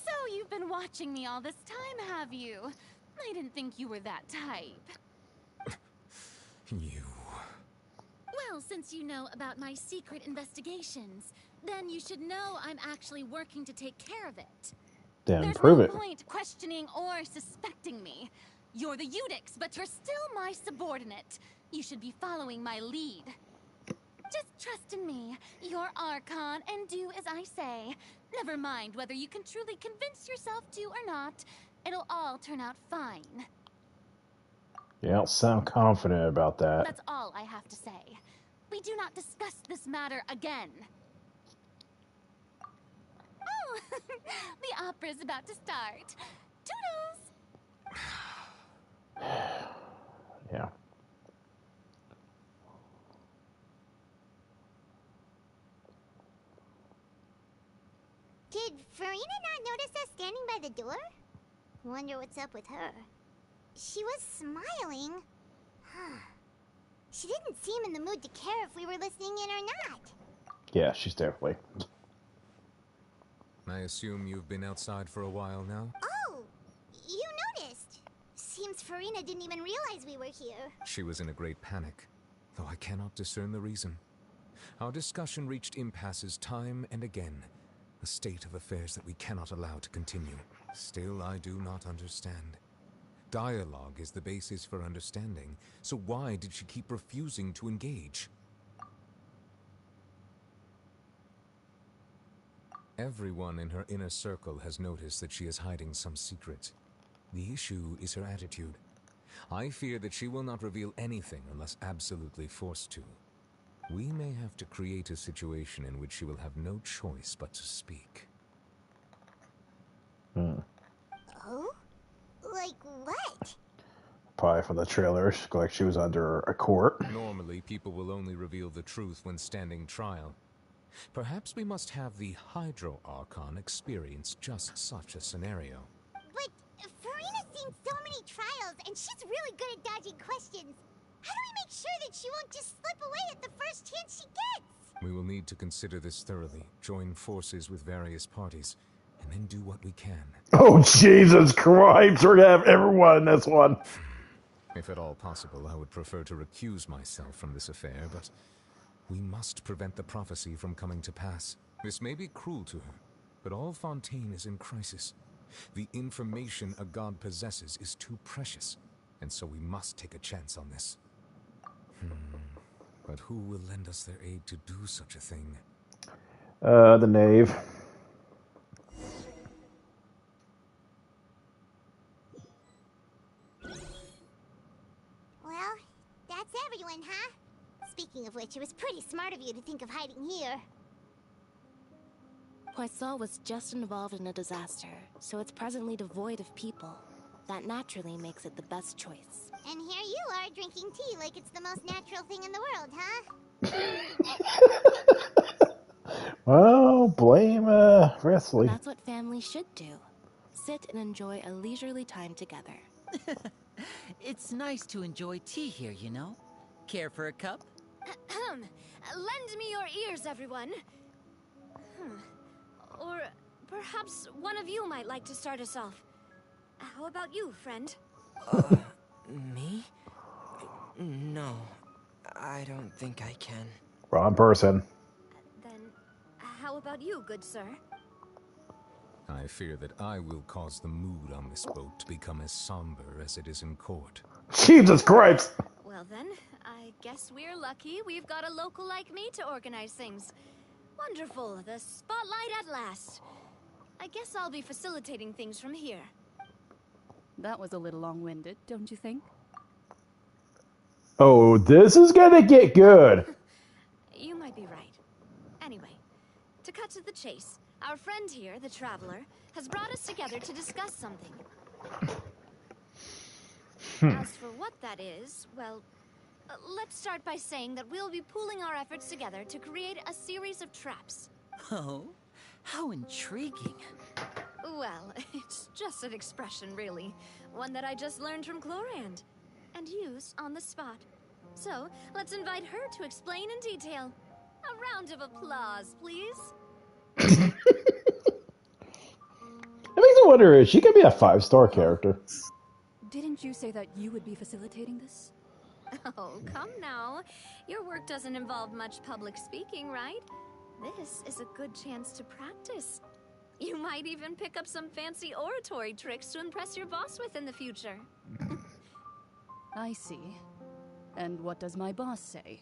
So you've been watching me all this time, have you? I didn't think you were that type. You... Well, since you know about my secret investigations, then you should know I'm actually working to take care of it. Then There's prove no it. point questioning or suspecting me. You're the Eudix, but you're still my subordinate. You should be following my lead. Just trust in me, your Archon, and do as I say. Never mind whether you can truly convince yourself to or not. It'll all turn out fine. You don't sound confident about that. That's all I have to say. We do not discuss this matter again. Oh, the opera's about to start. Toodles! Yeah. Did Farina not notice us standing by the door? Wonder what's up with her. She was smiling. She didn't seem in the mood to care if we were listening in or not. Yeah, she's definitely. I assume you've been outside for a while now? Oh, you noticed. Seems Farina didn't even realize we were here. She was in a great panic, though I cannot discern the reason. Our discussion reached impasses time and again, a state of affairs that we cannot allow to continue. Still, I do not understand. Dialogue is the basis for understanding, so why did she keep refusing to engage? Everyone in her inner circle has noticed that she is hiding some secret. The issue is her attitude. I fear that she will not reveal anything unless absolutely forced to. We may have to create a situation in which she will have no choice but to speak. Oh? Like what? Probably from the trailers, like she was under a court. Normally, people will only reveal the truth when standing trial. Perhaps we must have the Hydro Archon experience just such a scenario. But Farina's seen so many trials, and she's really good at dodging questions. How do we make sure that she won't just slip away at the first chance she gets? We will need to consider this thoroughly, join forces with various parties, and then do what we can. Oh, Jesus Christ! We're gonna have everyone in this one. If at all possible, I would prefer to recuse myself from this affair, but we must prevent the prophecy from coming to pass. This may be cruel to her, but all Fontaine is in crisis. The information a god possesses is too precious, and so we must take a chance on this. But who will lend us their aid to do such a thing? The knave. Well, that's everyone, huh? Speaking of which, it was pretty smart of you to think of hiding here. Poisson was just involved in a disaster, so it's presently devoid of people. That naturally makes it the best choice. And here you are drinking tea like it's the most natural thing in the world, huh? Well, blame Wesley. That's what families should do. Sit and enjoy a leisurely time together. It's nice to enjoy tea here, you know? Care for a cup? Lend me your ears, everyone. Or perhaps one of you might like to start us off. How about you, friend? Me? No, I don't think I can. Wrong person. Then, how about you, good sir? I fear that I will cause the mood on this boat to become as somber as it is in court. Jesus Christ! Well then, I guess we're lucky we've got a local like me to organize things. Wonderful, the spotlight at last. I guess I'll be facilitating things from here. That was a little long-winded, don't you think? Oh, this is gonna get good. You might be right. Anyway, to cut to the chase, our friend here, the Traveler, has brought us together to discuss something. As for what that is, well, let's start by saying that we'll be pooling our efforts together to create a series of traps. Oh, how intriguing. Well, it's just an expression, really. One that I just learned from Chlorand, and used on the spot. So, let's invite her to explain in detail. A round of applause, please. It makes me wonder, is she gonna be a 5-star character? Didn't you say that you would be facilitating this? Oh, come now. Your work doesn't involve much public speaking, right? This is a good chance to practice. You might even pick up some fancy oratory tricks to impress your boss with in the future. I see. And what does my boss say?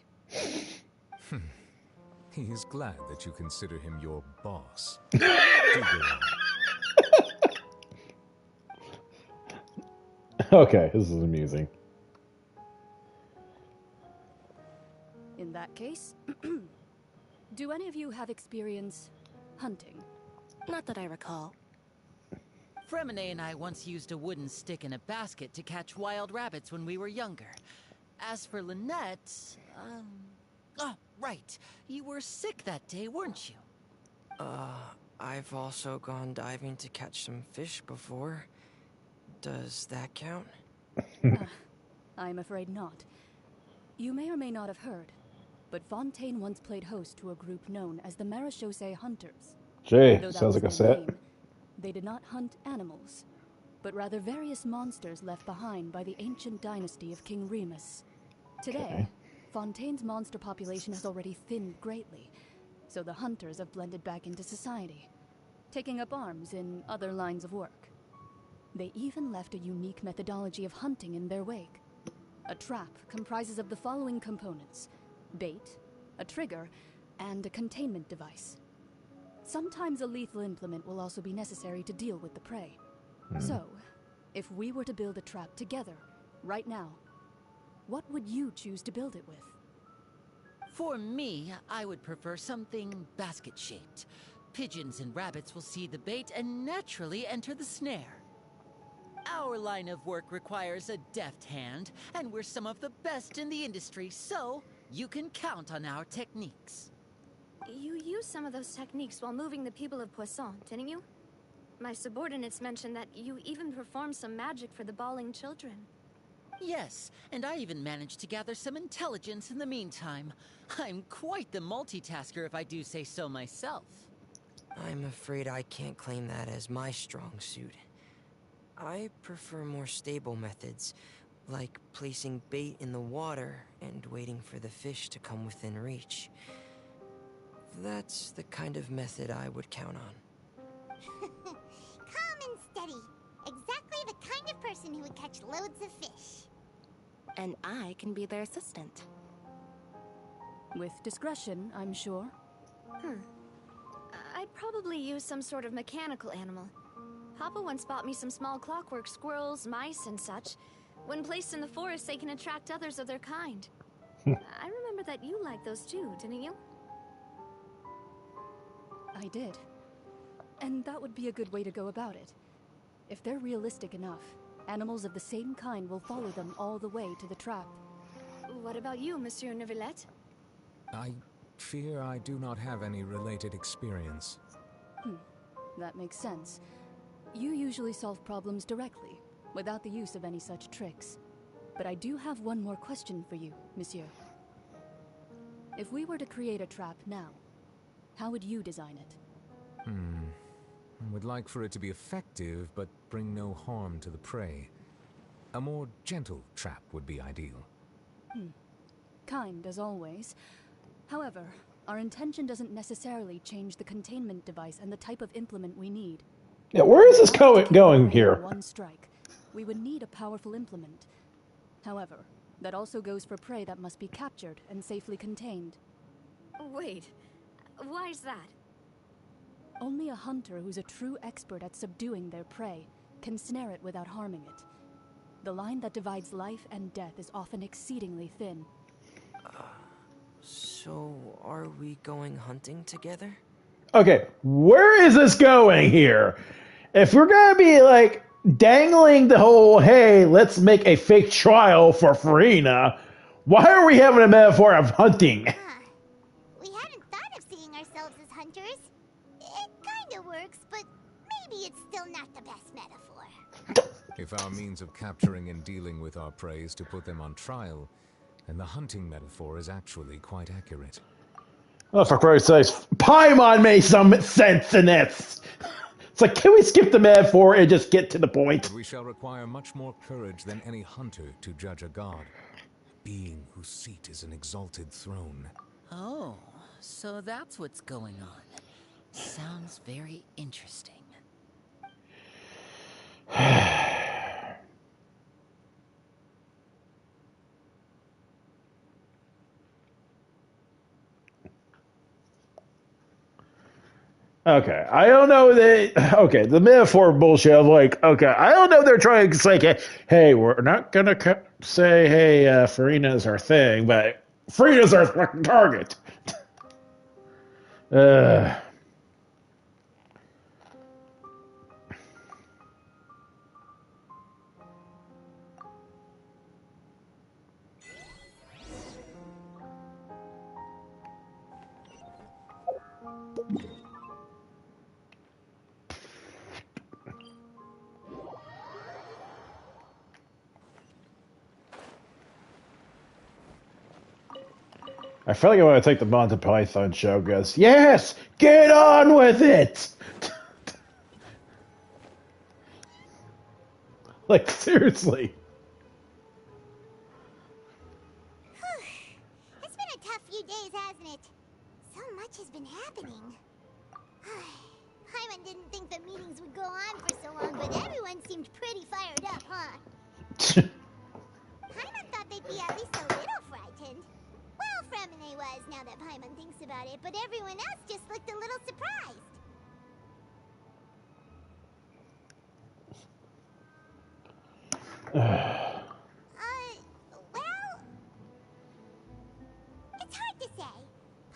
He's glad that you consider him your boss. Do go on. Okay, this is amusing. In that case, do any of you have experience hunting? Not that I recall. Fremine and I once used a wooden stick in a basket to catch wild rabbits when we were younger. As for Lynette, oh, right. You were sick that day, weren't you? I've also gone diving to catch some fish before. Does that count? I'm afraid not. You may or may not have heard, but Fontaine once played host to a group known as the Marechaussee Hunters. Jay, Though that sounds was like a their set. name, they did not hunt animals, but rather various monsters left behind by the ancient dynasty of King Remus. Today, Okay. Fontaine's monster population has already thinned greatly, so the hunters have blended back into society, taking up arms in other lines of work. They even left a unique methodology of hunting in their wake. A trap comprises of the following components: bait, a trigger, and a containment device. Sometimes a lethal implement will also be necessary to deal with the prey. So, if we were to build a trap together, right now, what would you choose to build it with? For me, I would prefer something basket-shaped. Pigeons and rabbits will see the bait and naturally enter the snare. Our line of work requires a deft hand, and we're some of the best in the industry, so you can count on our techniques. You used some of those techniques while moving the people of Poisson, didn't you? My subordinates mentioned that you even performed some magic for the bawling children. Yes, and I even managed to gather some intelligence in the meantime. I'm quite the multitasker if I do say so myself. I'm afraid I can't claim that as my strong suit. I prefer more stable methods, like placing bait in the water and waiting for the fish to come within reach. That's the kind of method I would count on. Calm and steady. Exactly the kind of person who would catch loads of fish. And I can be their assistant. With discretion, I'm sure. I'd probably use some sort of mechanical animal. Papa once bought me some small clockwork squirrels, mice, and such. When placed in the forest, they can attract others of their kind. I remember that you liked those too, didn't you? I did. And that would be a good way to go about it. If they're realistic enough, animals of the same kind will follow them all the way to the trap. What about you, Monsieur Neuvillette? I fear I do not have any related experience. That makes sense. You usually solve problems directly, without the use of any such tricks. But I do have one more question for you, Monsieur. If we were to create a trap now, how would you design it? I would like for it to be effective, but bring no harm to the prey. A more gentle trap would be ideal. Kind, as always. However, our intention doesn't necessarily change the containment device and the type of implement we need. Yeah, where is this going here? One strike. We would need a powerful implement. However, that also goes for prey that must be captured and safely contained. Wait, why is that? Only a hunter who's a true expert at subduing their prey can snare it without harming it. The line that divides life and death is often exceedingly thin. So, are we going hunting together? Okay, where is this going here? If we're gonna be like dangling the whole, hey, let's make a fake trial for Farina, why are we having a metaphor of hunting? We hadn't thought of seeing ourselves as hunters. It kinda works, but maybe it's still not the best metaphor. If our means of capturing and dealing with our prey is to put them on trial, then the hunting metaphor is actually quite accurate. Oh, for Christ's sakes, Paimon made some sense in this. It's like, can we skip the metaphor and just get to the point? But we shall require much more courage than any hunter to judge a god. being whose seat is an exalted throne. Oh, so that's what's going on. Sounds very interesting. Okay, I don't know that. Okay, the metaphor bullshit of like, okay, I don't know if they're trying to say, hey, we're not gonna say, hey, Farina's our thing, but Farina's our fucking target. Uh, I feel like I want to take the Monty Python show. Goes, yes, get on with it. Like seriously. It's been a tough few days, hasn't it? So much has been happening. Hyman didn't think the meetings would go on for so long, but everyone seemed pretty fired up, huh? Hyman thought they'd be at least a little frightened. Well, Fremine was, now that Paimon thinks about it, but everyone else just looked a little surprised. Well... It's hard to say.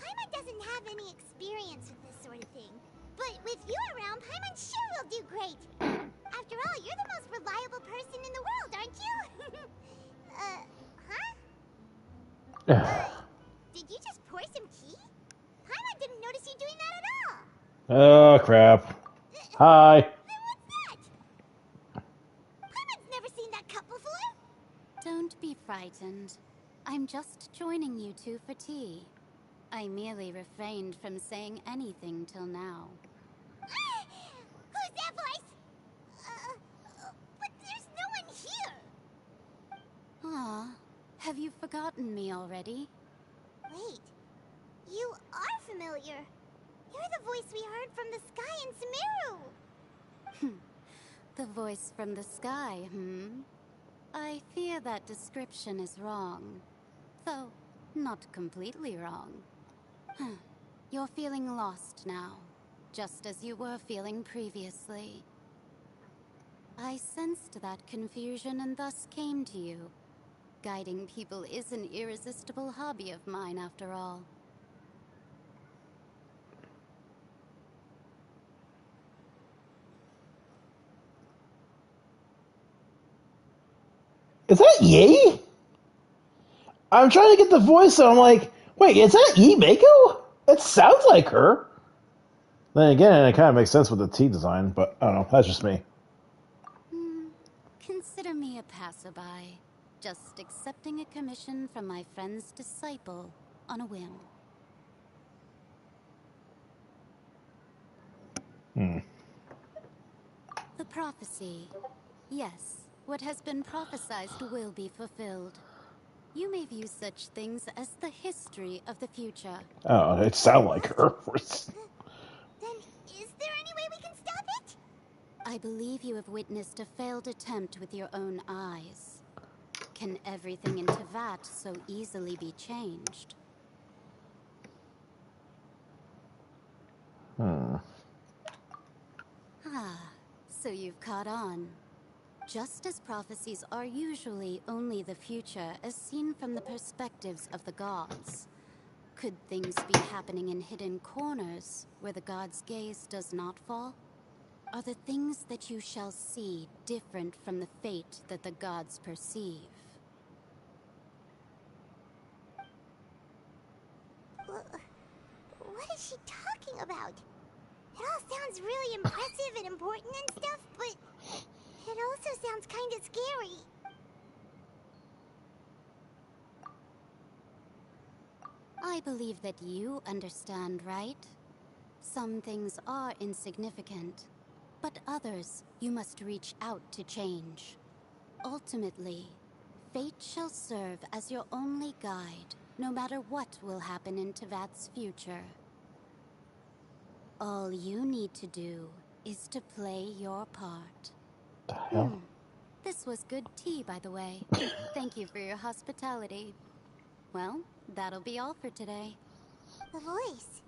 Paimon doesn't have any experience with this sort of thing. But with you around, Paimon sure will do great. After all, you're the most reliable person in the world, aren't you? Did you just pour some tea? Paimon didn't notice you doing that at all. Oh crap. Hi. Paimon's never seen that cup before. Don't be frightened. I'm just joining you two for tea. I merely refrained from saying anything till now. Who's that voice? But there's no one here. Ah, have you forgotten me already? Wait, you are familiar. You're the voice we heard from the sky in Sumeru. The voice from the sky, I fear that description is wrong. Though, not completely wrong. You're feeling lost now, just as you were feeling previously. I sensed that confusion and thus came to you. Guiding people is an irresistible hobby of mine, after all. Is that Yi? I'm trying to get the voice, so I'm like, wait, is that Yi Mako? It sounds like her. Then again, it kind of makes sense with the T design, but I don't know. That's just me. Consider me a passerby, just accepting a commission from my friend's disciple on a whim. The prophecy. Yes, what has been prophesized will be fulfilled. You may view such things as the history of the future. Oh, it sounds like her. Then is there any way we can stop it? I believe you have witnessed a failed attempt with your own eyes. Can everything in Tevat so easily be changed? So you've caught on. Just as prophecies are usually only the future as seen from the perspectives of the gods, could things be happening in hidden corners where the gods' gaze does not fall? Are the things that you shall see different from the fate that the gods perceive? What is she talking about? It all sounds really impressive and important and stuff, but it also sounds kind of scary. I believe that you understand, right? Some things are insignificant, but others you must reach out to change. Ultimately, Fate shall serve as your only guide, no matter what will happen in Tevat's future. All you need to do is to play your part. The hell? This was good tea, by the way. Thank you for your hospitality. Well, that'll be all for today. The voice.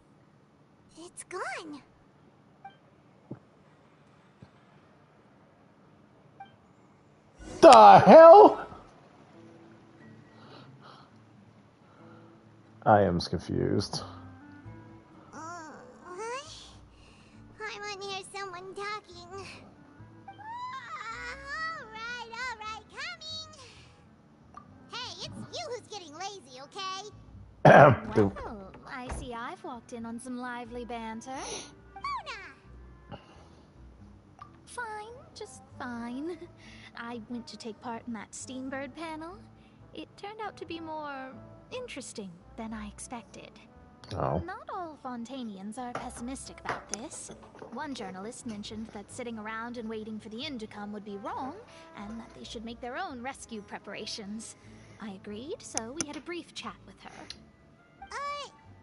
It's gone. The hell? I am confused. I want to hear someone talking. Alright, coming. Hey, it's you who's getting lazy, okay? Well, I see I've walked in on some lively banter. Fine, just fine. I went to take part in that Steambird panel. It turned out to be more interesting than I expected. Oh. Not all Fontainians are pessimistic about this. One journalist mentioned that sitting around and waiting for the end to come would be wrong, and that they should make their own rescue preparations. I agreed, so we had a brief chat with her.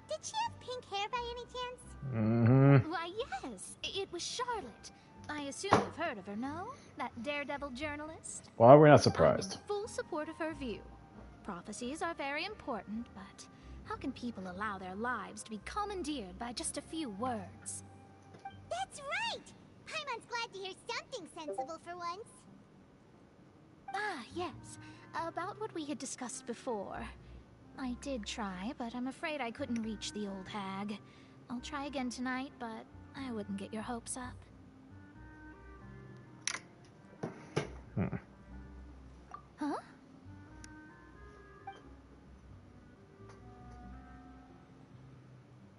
Did she have pink hair by any chance? Mm-hmm. Why, yes, it was Charlotte. I assume you've heard of her, no? That daredevil journalist? Well, we're not surprised. I'm in full support of her view. Prophecies are very important, but how can people allow their lives to be commandeered by just a few words? That's right! Paimon's glad to hear something sensible for once. Ah, yes. About what we had discussed before. I did try, but I'm afraid I couldn't reach the old hag. I'll try again tonight, but I wouldn't get your hopes up. Huh?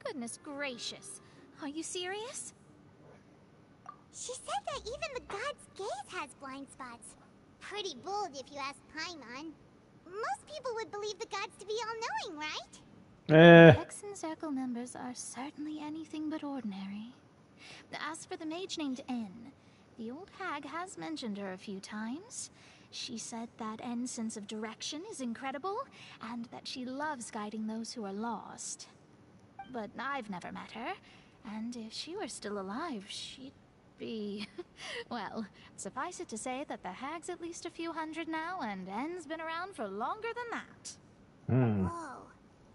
Goodness gracious. Are you serious? She said that even the god's gaze has blind spots. Pretty bold if you ask Paimon. Most people would believe the gods to be all-knowing, right? Hexen Circle members are certainly anything but ordinary. As for the mage named N, the old hag has mentioned her a few times. She said that N's sense of direction is incredible, and that she loves guiding those who are lost. But I've never met her, and if she were still alive, she'd be... Well, suffice it to say that the hag's at least a few hundred now, and N's been around for longer than that. Whoa.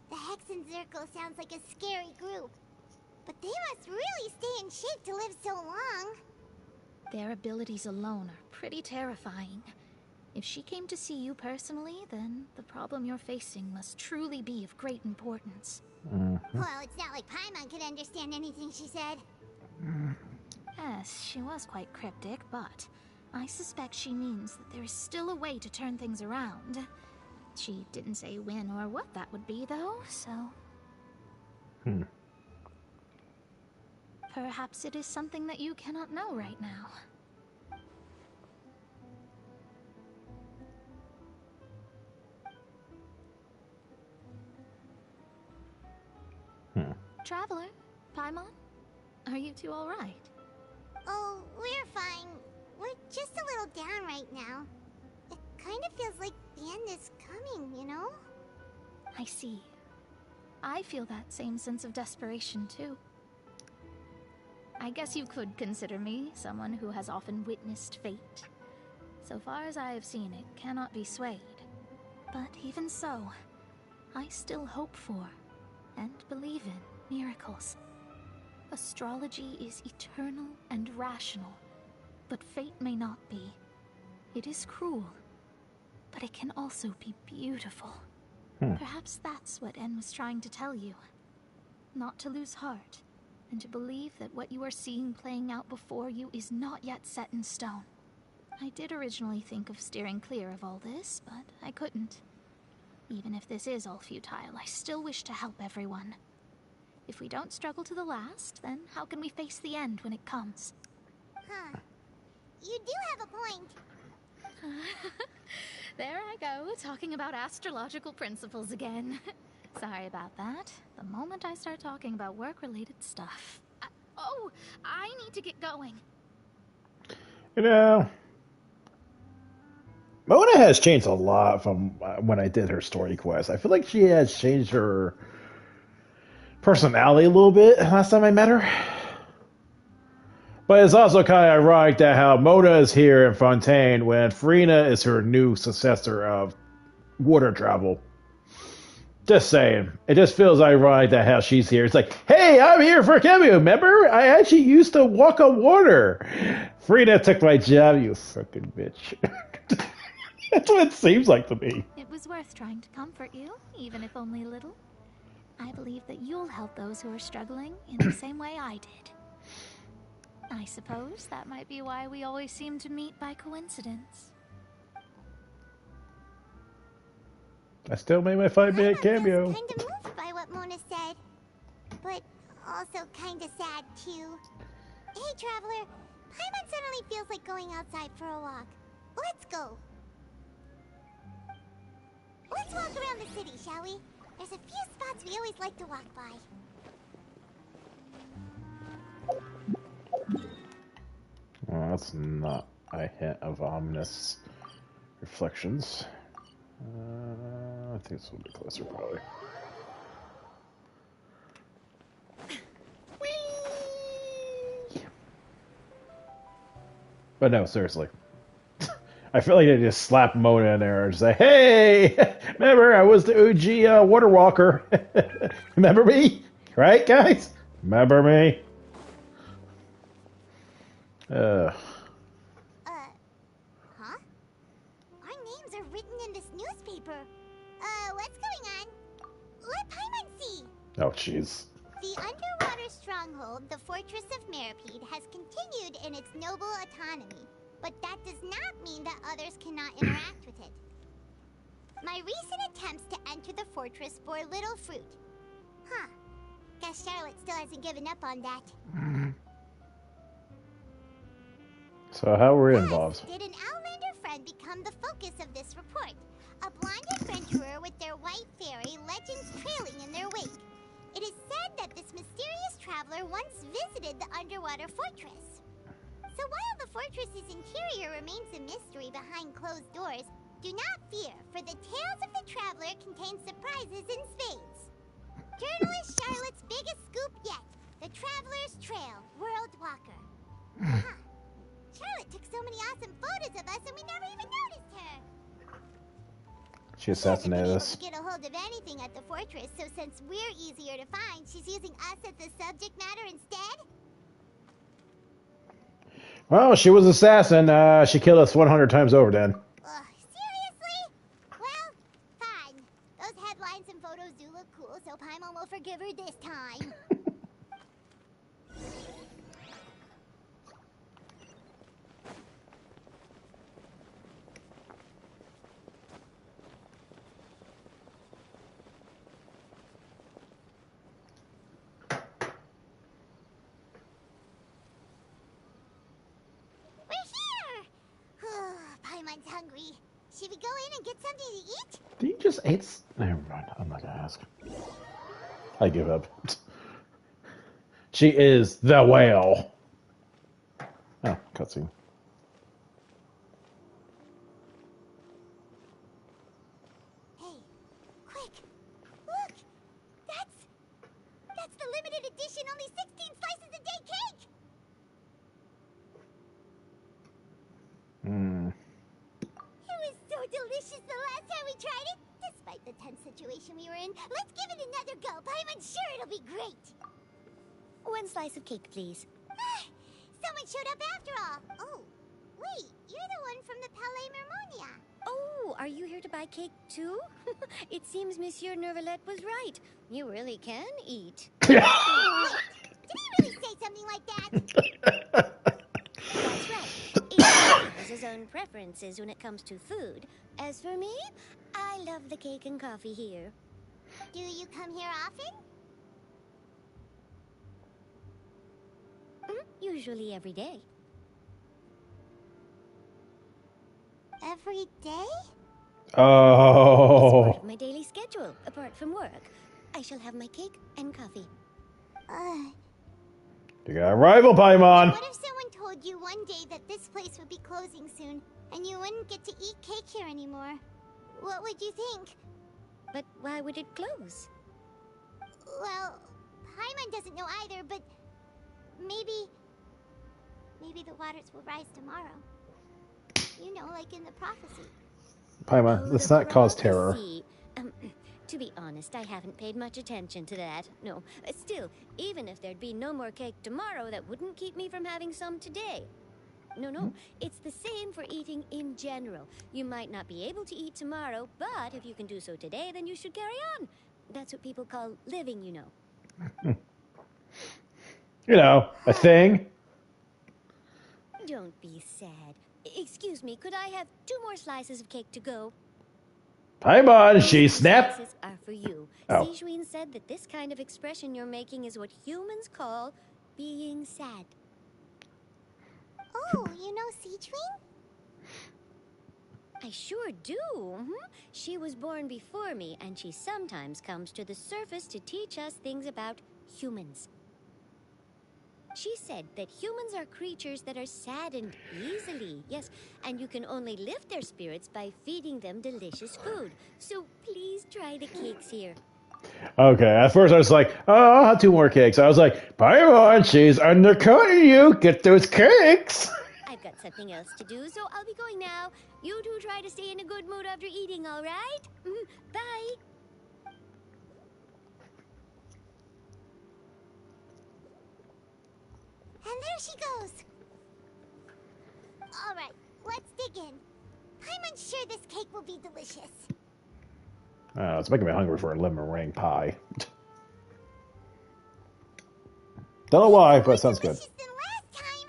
The Hexen Circle sounds like a scary group. But they must really stay in shape to live so long. Their abilities alone are pretty terrifying. If she came to see you personally, then the problem you're facing must truly be of great importance. Well, it's not like Paimon could understand anything she said. Yes, she was quite cryptic, but I suspect she means that there is still a way to turn things around. She didn't say when or what that would be, though, so... Perhaps it is something that you cannot know right now. Traveler, Paimon, are you two all right? Oh, we're fine. We're just a little down right now. It kind of feels like the end is coming, you know? I see. I feel that same sense of desperation, too. I guess you could consider me someone who has often witnessed fate. So far as I have seen, it cannot be swayed. But even so, I still hope for, and believe in, miracles. Astrology is eternal and rational, but fate may not be. It is cruel, but it can also be beautiful. Perhaps that's what En was trying to tell you. Not to lose heart, and to believe that what you are seeing playing out before you is not yet set in stone. I did originally think of steering clear of all this, but I couldn't. Even if this is all futile, I still wish to help everyone. If we don't struggle to the last, then how can we face the end when it comes? Huh. You do have a point. There I go, talking about astrological principles again. Sorry about that. The moment I start talking about work-related stuff... I need to get going. You know, Mona has changed a lot from when I did her story quest. I feel like she has changed her personality a little bit last time I met her. But it's also kind of ironic that how Mona is here in Fontaine when Farina is her new successor of water travel. Just saying. It just feels ironic that how she's here. It's like, hey, I'm here for cameo. Remember? I actually used to walk on water. Farina took my job, you fucking bitch. That's what it seems like to me. It was worth trying to comfort you, even if only a little. I believe that you'll help those who are struggling in the same way I did. I suppose that might be why we always seem to meet by coincidence. I still made my 5-minute cameo. Kind of moved by what Mona said, but also kind of sad too. Hey, traveler, Paimon suddenly feels like going outside for a walk. Let's go. Let's walk around the city, shall we? There's a few spots we always like to walk by. Oh, that's not a hint of ominous reflections. I think this will be closer, probably. Whee! But no, seriously. I feel like they just slap Mona in there and say, hey, remember, I was the OG water walker. Remember me? Right, guys? Remember me? Huh? Our names are written in this newspaper. What's going on? Let Paimon see. Oh, jeez. The underwater stronghold, the Fortress of Meripede, has continued in its noble autonomy, but that does not mean that others cannot interact with it. My recent attempts to enter the fortress bore little fruit. Huh. Guess Charlotte still hasn't given up on that. So how were we involved? Did an Outlander friend become the focus of this report? A blonde adventurer with their white fairy legends trailing in their wake. It is said that this mysterious traveler once visited the underwater fortress. So while the fortress's interior remains a mystery behind closed doors, do not fear, for the tales of the traveler contain surprises in spades. Journalist Charlotte's biggest scoop yet, the Traveler's Trail, World Walker. Huh. Charlotte took so many awesome photos of us and we never even noticed her. She assassinated To us. get a hold of anything at the fortress, so since we're easier to find, she's using us as the subject matter instead? Well, she was an assassin. She killed us 100 times over then. Seriously? Well, fine. Those headlines and photos do look cool, so Paimon will forgive her this time. Paimon's hungry. Should we go in and get something to eat? Did you just ate? Never mind. I'm not gonna ask. I give up. She is the whale. Oh, cutscene. Hey, quick! Look! That's the limited edition only 16 slices a day cake! It was so delicious the last time we tried it. Despite the tense situation we were in, let's give it another go. Paimon's sure it'll be great. One slice of cake, please. Someone showed up after all. Oh, wait, you're the one from the Palais Mermonia. Oh, are you here to buy cake too? It seems Monsieur Nervalette was right. You really can eat. Wait, did he really say something like that? That's right. Each man has his own preferences when it comes to food. As for me, I love the cake and coffee here. Do you come here often? Usually every day. Every day? Oh. It's part of my daily schedule, apart from work. I shall have my cake and coffee. You got a rival, Paimon. What if someone told you one day that this place would be closing soon? and you wouldn't get to eat cake here anymore. What would you think? But why would it close? Well, Paimon doesn't know either, but maybe the waters will rise tomorrow. You know, like in the prophecy. Paimon, let's not cause terror. To be honest, I haven't paid much attention to that. No, still, even if there'd be no more cake tomorrow, that wouldn't keep me from having some today. No, it's the same for eating in general. You might not be able to eat tomorrow, but if you can do so today, then you should carry on. That's what people call living, you know. You know, a thing. Don't be sad. Excuse me, could I have 2 more slices of cake to go? Paimon, she snapped. Slices are for you. Oh. Sijuin said that this kind of expression you're making is what humans call being sad. Oh, you know Sijuin? I sure do. She was born before me, and she sometimes comes to the surface to teach us things about humans. She said that humans are creatures that are saddened easily, yes, and you can only lift their spirits by feeding them delicious food. So please try the cakes here. Okay, at first I was like, oh, I'll have 2 more cakes. I was like, Paimon, she's undercutting you. Get those cakes. I've got something else to do, so I'll be going now. You two try to stay in a good mood after eating, all right? Bye. And there she goes. All right, let's dig in. Paimon's sure this cake will be delicious. Oh, it's making me hungry for a lemon meringue pie. Don't know why, but it sounds good. Than last time,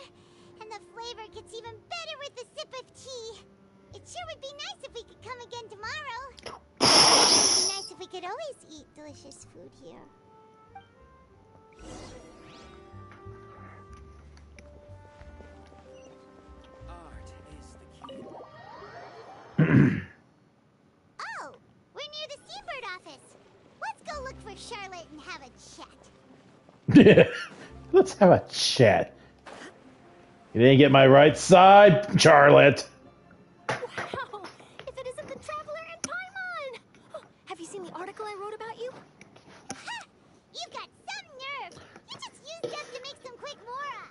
and the flavor gets even better with a sip of tea. It sure would be nice if we could come again tomorrow. It would be nice if we could always eat delicious food here. Oh, we're near the Seabird office. Let's go look for Charlotte and have a chat. Let's have a chat. You didn't get my right side, Charlotte. Wow! If it isn't the Traveler and Paimon! Oh, have you seen the article I wrote about you? Ha! You've got some nerve. You just used them to make some quick mora.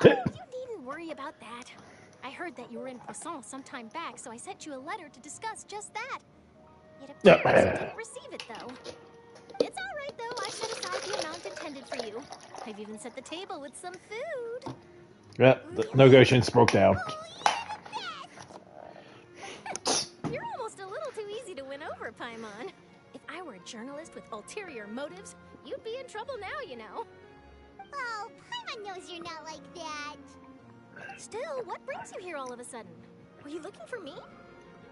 Oh, you needn't worry about that. I heard that you were in Poisson some time back, so I sent you a letter to discuss just that. It appears you didn't receive it, though. It's all right, though. I set aside the amount intended for you. I've even set the table with some food. Yep, the negotiations broke down. You're almost a little too easy to win over, Paimon. If I were a journalist with ulterior motives, you'd be in trouble now, you know. Oh, Paimon knows you're not like that. Still, what brings you here all of a sudden? Were you looking for me?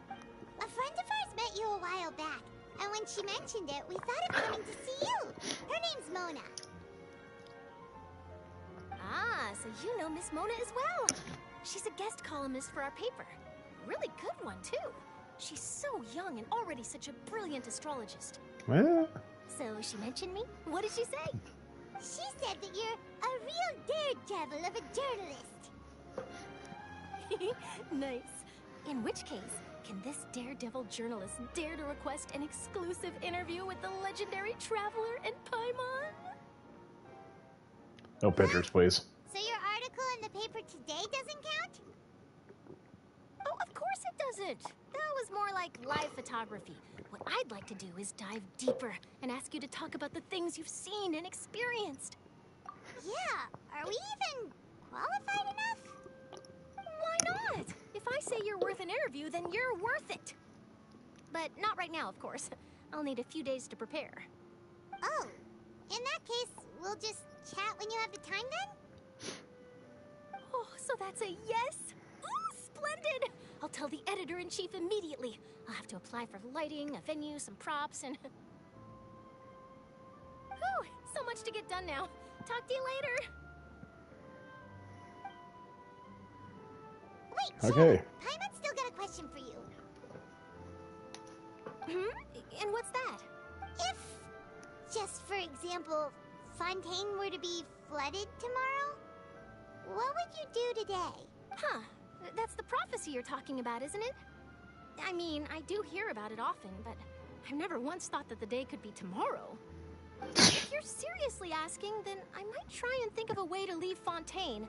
A friend of ours met you a while back, and when she mentioned it, we thought of coming to see you. Her name's Mona. Ah, so you know Miss Mona as well. She's a guest columnist for our paper. A really good one, too. She's so young and already such a brilliant astrologist. Well. So she mentioned me? What did she say? She said that you're a real daredevil of a journalist. Nice. In which case, can this daredevil journalist dare to request an exclusive interview with the legendary Traveler and Paimon? No pictures, please. So your article in the paper today doesn't count? Oh, of course it doesn't. That was more like live photography. What I'd like to do is dive deeper and ask you to talk about the things you've seen and experienced. Yeah, are we even qualified enough? Why not? If I say you're worth an interview, then you're worth it. But not right now, of course. I'll need a few days to prepare. Oh, in that case, we'll just chat when you have the time then? Oh, so that's a yes? Ooh, splendid! I'll tell the editor-in-chief immediately. I'll have to apply for lighting, a venue, some props, and... Whew, so much to get done now. Talk to you later. Wait, okay. Paimon's still got a question for you. And what's that? If, just for example, Fontaine were to be flooded tomorrow, what would you do today? Huh. That's the prophecy you're talking about, isn't it? I mean, I do hear about it often, but I've never once thought that the day could be tomorrow. If you're seriously asking, then I might try and think of a way to leave Fontaine.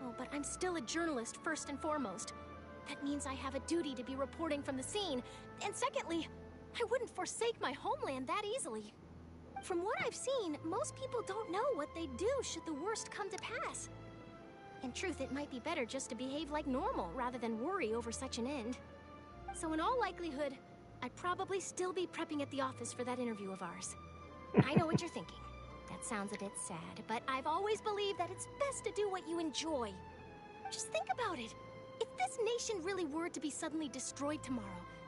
Oh, but I'm still a journalist first and foremost. That means I have a duty to be reporting from the scene. And secondly, I wouldn't forsake my homeland that easily. From what I've seen, most people don't know what they'd do should the worst come to pass. In truth, it might be better just to behave like normal rather than worry over such an end. So in all likelihood, I'd probably still be prepping at the office for that interview of ours. I know what you're thinking. That sounds a bit sad, but I've always believed that it's best to do what you enjoy. Just think about it. If this nation really were to be suddenly destroyed tomorrow,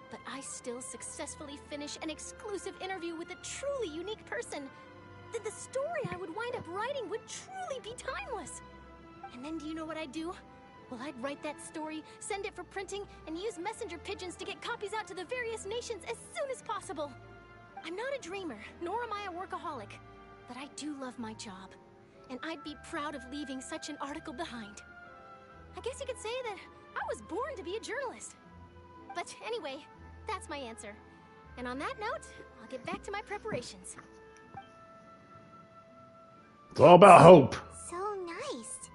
but I still successfully finish an exclusive interview with a truly unique person, then the story I would wind up writing would truly be timeless. And then do you know what I'd do? Well, I'd write that story, send it for printing, and use messenger pigeons to get copies out to the various nations as soon as possible. I'm not a dreamer, nor am I a workaholic, but I do love my job, and I'd be proud of leaving such an article behind. I guess you could say that I was born to be a journalist. But anyway, that's my answer. And on that note, I'll get back to my preparations. It's all about hope. So nice.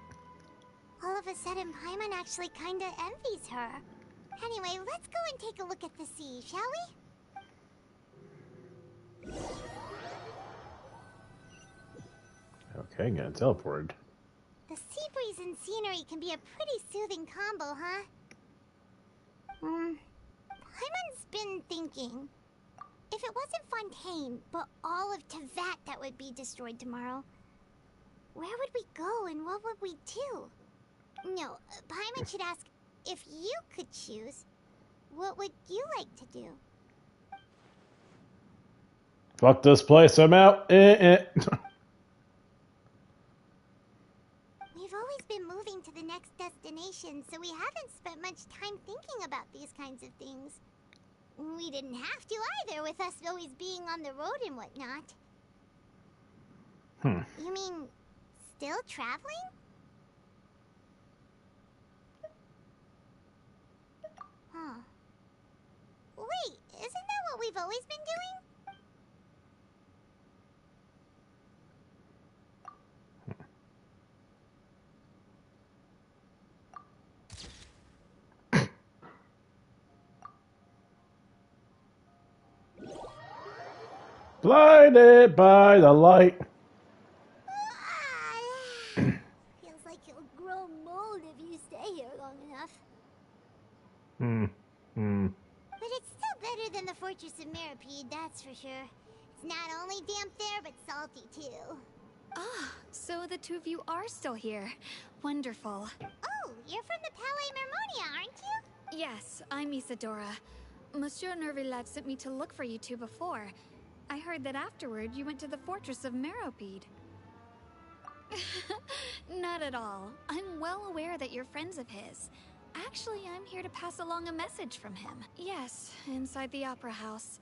All of a sudden, Paimon actually kinda envies her. Anyway, let's go and take a look at the sea, shall we? Okay, getting teleported. The sea breeze and scenery can be a pretty soothing combo, huh? Paimon's been thinking. If it wasn't Fontaine, but all of Tevat that would be destroyed tomorrow, where would we go and what would we do? No, Paimon should ask, if you could choose, what would you like to do? Fuck this place, I'm out. We've always been moving to the next destination, so we haven't spent much time thinking about these kinds of things. We didn't have to either, with us always being on the road and whatnot. You mean, still traveling? Huh. Wait, isn't that what we've always been doing? Blinded by the light. Feels like you'll grow mold if you stay here long enough. But it's still better than the Fortress of Meropide, that's for sure. It's not only damp there, but salty too. Ah, so the two of you are still here. Wonderful. Oh, you're from the Palais Mermonia, aren't you? Yes, I'm Isadora. Monsieur Nervillat sent me to look for you two before. I heard that afterward you went to the Fortress of Meropide. Not at all. I'm well aware that you're friends of his. Actually, I'm here to pass along a message from him. Yes, inside the Opera House.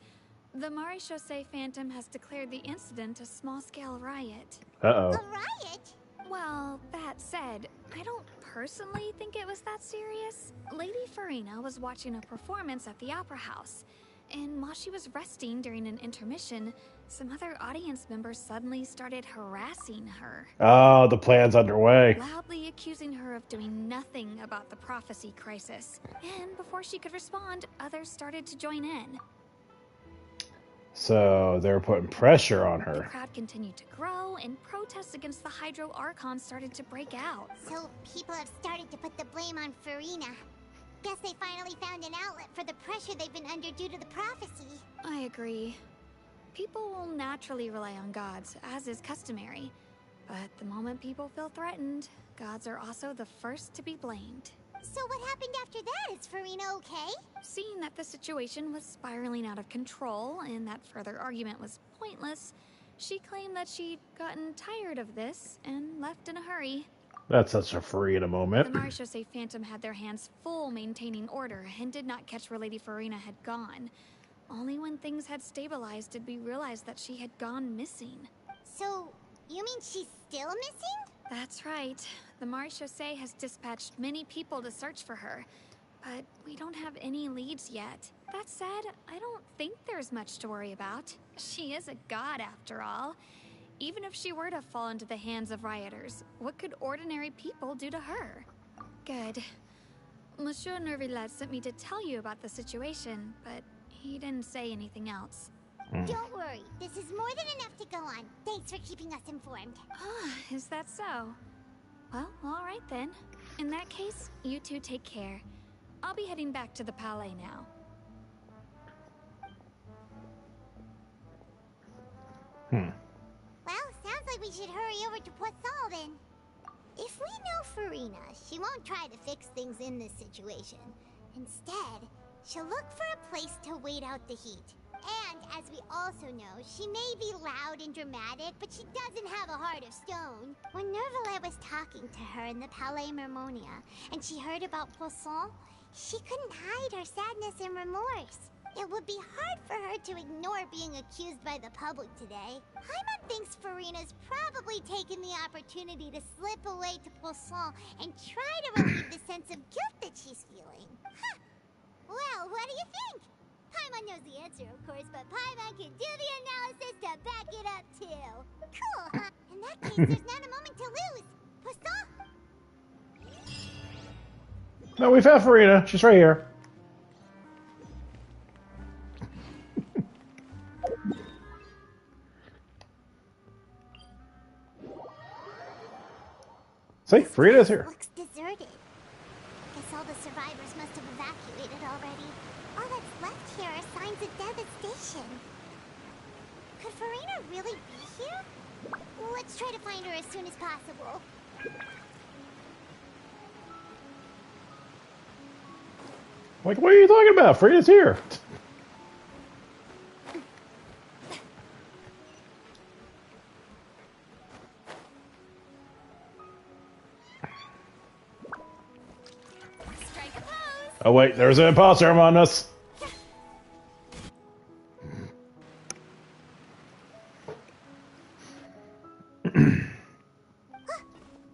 The Maréchaussée Phantom has declared the incident a small-scale riot. Uh-oh. A riot? Well, that said, I don't personally think it was that serious. Lady Farina was watching a performance at the Opera House, and while she was resting during an intermission, some other audience members suddenly started harassing her. Oh, the plan's underway. Loudly accusing her of doing nothing about the prophecy crisis. And before she could respond, others started to join in. So they were putting pressure on The her. crowd continued to grow, and protests against the Hydro Archon started to break out. So people have started to put the blame on Farina. Guess they finally found an outlet for the pressure they've been under due to the prophecy. I agree. People will naturally rely on gods, as is customary. But the moment people feel threatened, gods are also the first to be blamed. So what happened after that? Is Farina okay? Seeing that the situation was spiraling out of control and that further argument was pointless, she claimed that she'd gotten tired of this and left in a hurry. That's such a Farina moment. The Maréchaussée Phantom had their hands full maintaining order and did not catch where Lady Farina had gone. Only when things had stabilized did we realize that she had gone missing. So, You mean she's still missing? That's right. The Marechaussee has dispatched many people to search for her, but we don't have any leads yet. That said, I don't think there's much to worry about. She is a god after all. Even if she were to fall into the hands of rioters, what could ordinary people do to her? Good. Monsieur Neuvillette sent me to tell you about the situation, but he didn't say anything else. Don't worry, this is more than enough to go on. Thanks for keeping us informed. Ah, is that so? Well, all right then. In that case, you two take care. I'll be heading back to the Palais now. Well, sounds like we should hurry over to Poisson then. If we know Farina, she won't try to fix things in this situation. Instead, she'll look for a place to wait out the heat. And, as we also know, she may be loud and dramatic, but she doesn't have a heart of stone. When Neuvillette was talking to her in the Palais Mermonia, and she heard about Poisson, she couldn't hide her sadness and remorse. It would be hard for her to ignore being accused by the public today. Paimon thinks Farina's probably taken the opportunity to slip away to Poisson and try to relieve the sense of guilt that she's feeling. Huh. Well, what do you think? Paimon knows the answer, of course, but Paimon can do the analysis to back it up, too. Cool, huh? In that case, there's not a moment to lose. Poisson? No, we found Farina. She's right here. See, Farina's here. Looks deserted. Guess all the survivors must have evacuated already. All that's left here are signs of devastation. Could Farina really be here? Let's try to find her as soon as possible. Like, what are you talking about? Farina's here. Oh wait, there's an imposter among us.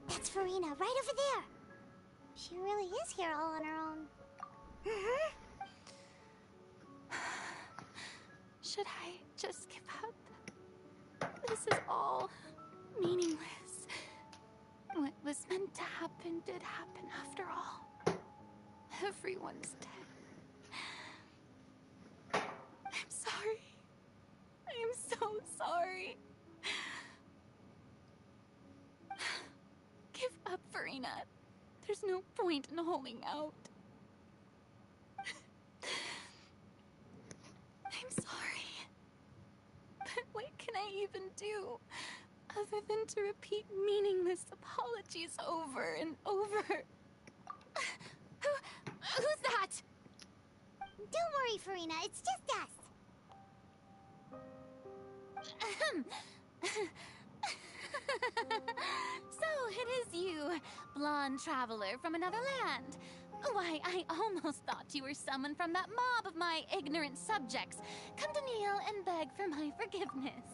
That's Farina, right over there. She really is here all on her own. Should I just give up? This is all meaningless. What was meant to happen did happen after all. Everyone's dead. I'm sorry. I am so sorry. Give up, Farina. There's no point in holding out. I'm sorry. But what can I even do other than to repeat meaningless apologies over and over? Who's that? Don't worry, Farina. It's just us. So it is you, blonde traveler from another land. Why, I almost thought you were someone from that mob of my ignorant subjects. Come to kneel and beg for my forgiveness.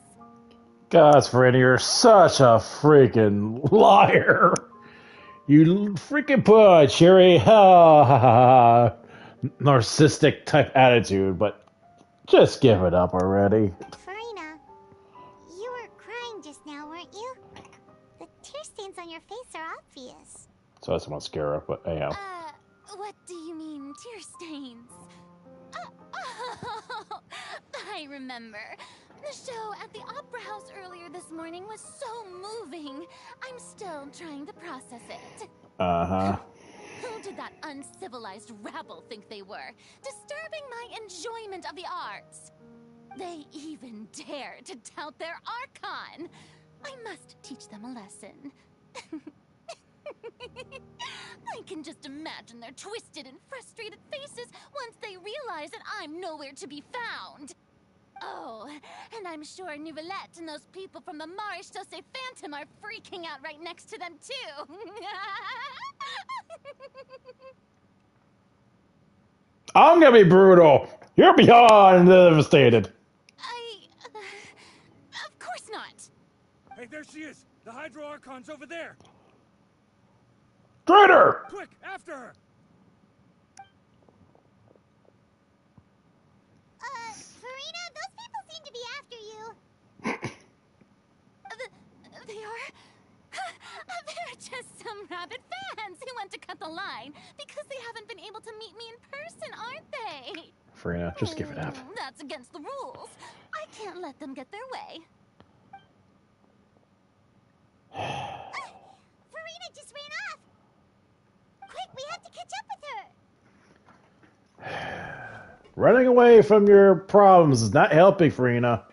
God, Farina, you're such a freaking liar. You freaking put on a cherry, narcissistic type attitude, but just give it up already. Farina, you were crying just now, weren't you? The tear stains on your face are obvious. So that's mascara, but anyhow. What do you mean, tear stains? Oh, I remember. The show at the Opera House earlier this morning was so moving. I'm still trying to process it. Uh-huh. Who did that uncivilized rabble think they were? Disturbing my enjoyment of the arts. They even dare to tout their Archon. I must teach them a lesson. I can just imagine their twisted and frustrated faces once they realize that I'm nowhere to be found. Oh, and I'm sure Neuvillette and those people from the Marechaussee Phantom are freaking out right next to them, too. I'm gonna be brutal. You're beyond devastated. Of course not. Hey, there she is! The Hydro Archon's over there! Traitor! Quick, after her! Farina, those people seem to be after you. They are? They're just some rabid fans who want to cut the line because they haven't been able to meet me in person, aren't they? Farina, just give it up. That's against the rules. I can't let them get their way. Farina just ran off. Quick, we have to catch up with her. Running away from your problems is not helping, Farina.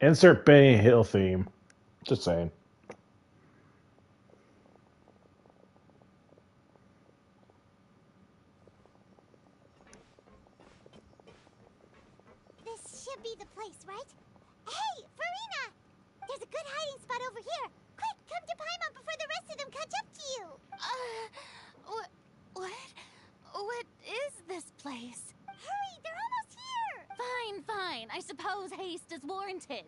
Insert Benny Hill theme. Just saying. This should be the place, right? Hey, Farina! There's a good hiding spot over here. Quick, come to Paimon before the rest of them catch up to you. What is this place? Hurry, they're almost here. Fine. I suppose haste is warranted.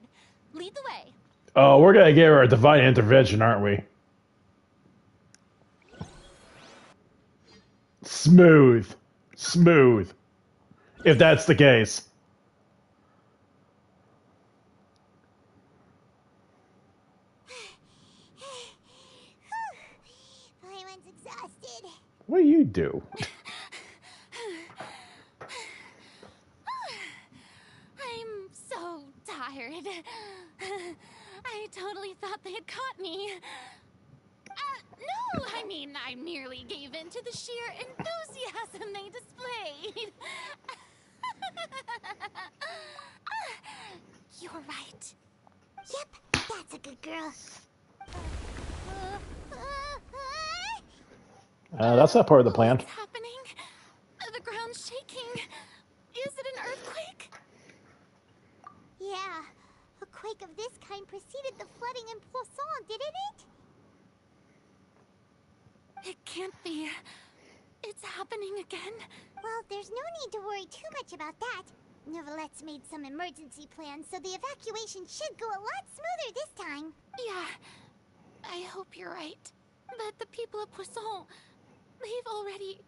Lead the way. Oh, we're gonna give her a divine intervention, aren't we? Smooth. If that's the case. Paimon's exhausted. What do you do? I'm so tired. I totally thought they had caught me. No, I mean, I merely gave in to the sheer enthusiasm they displayed. You're right. Yep, that's a good girl. That's not part of the plan. What's happening? The ground's shaking. Is it an earthquake? Yeah, a quake of this kind preceded the flooding in Poisson, didn't it? It can't be. It's happening again. Well, there's no need to worry too much about that. Neverlette's made some emergency plans, so the evacuation should go a lot smoother this time. Yeah, I hope you're right. But the people of Poisson, they've already...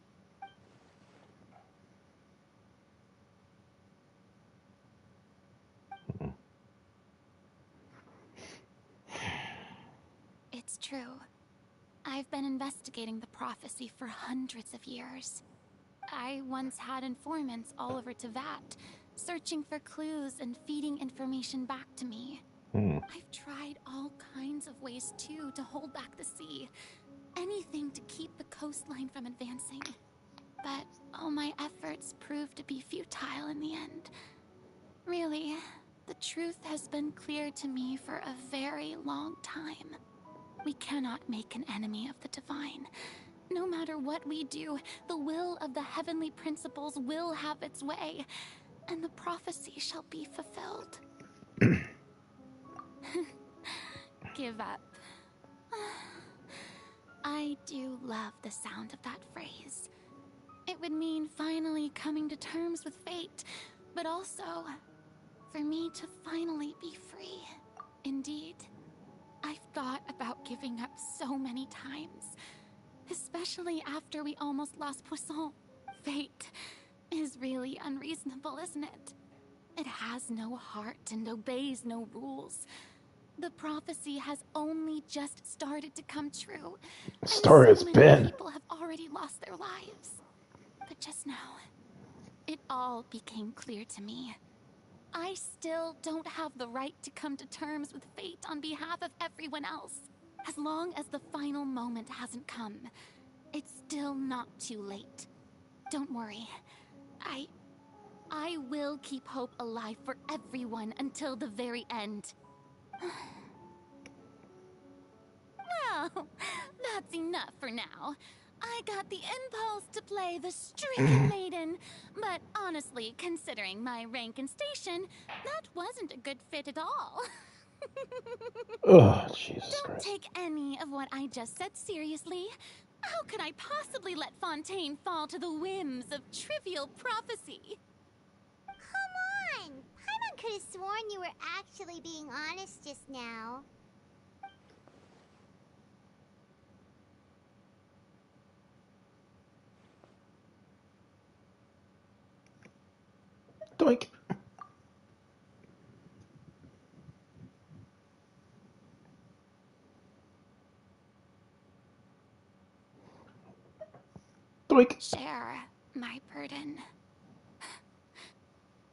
It's true. I've been investigating the prophecy for hundreds of years. I once had informants all over Tevat, searching for clues and feeding information back to me. I've tried all kinds of ways, too, to hold back the sea. Anything to keep the coastline from advancing. But all my efforts proved to be futile in the end. Really, the truth has been clear to me for a very long time. We cannot make an enemy of the divine. No matter what we do, the will of the heavenly principles will have its way, and the prophecy shall be fulfilled. Give up. I do love the sound of that phrase. It would mean finally coming to terms with fate, but also for me to finally be free. Indeed. I've thought about giving up so many times, especially after we almost lost Poisson. Fate is really unreasonable, isn't it? It has no heart and obeys no rules. The prophecy has only just started to come true. The story has many been. people have already lost their lives. But just now, it all became clear to me. I still don't have the right to come to terms with fate on behalf of everyone else. As long as the final moment hasn't come, it's still not too late. Don't worry. I will keep hope alive for everyone until the very end. Well, that's enough for now. I got the impulse to play the stricken maiden, but honestly, considering my rank and station, that wasn't a good fit at all. Oh, Jesus Don't Christ. take any of what I just said seriously. How could I possibly let Fontaine fall to the whims of trivial prophecy? Come on! Paimon could have sworn you were actually being honest just now. Doink. Doink. Share my burden.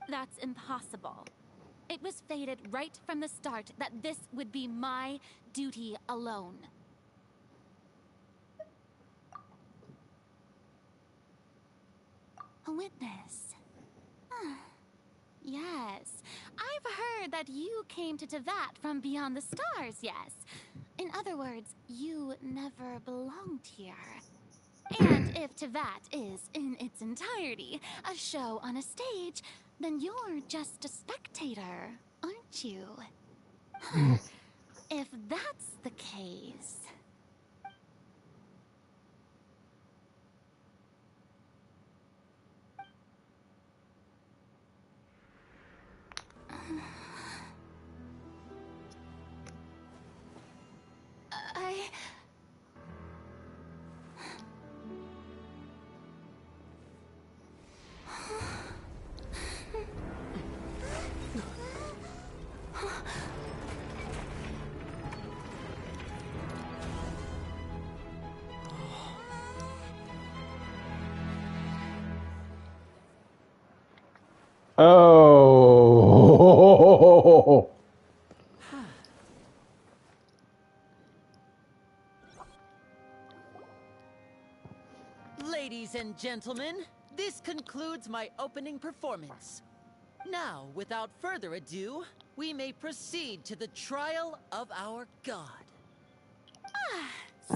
That's impossible. It was fated right from the start that this would be my duty alone. A witness. Yes, I've heard that you came to Tevat from beyond the stars, yes. In other words, you never belonged here. And if Tevat is, in its entirety, a show on a stage, then you're just a spectator, aren't you? If that's the case... I... Oh. Ladies and gentlemen, this concludes my opening performance. Now, without further ado, we may proceed to the trial of our god.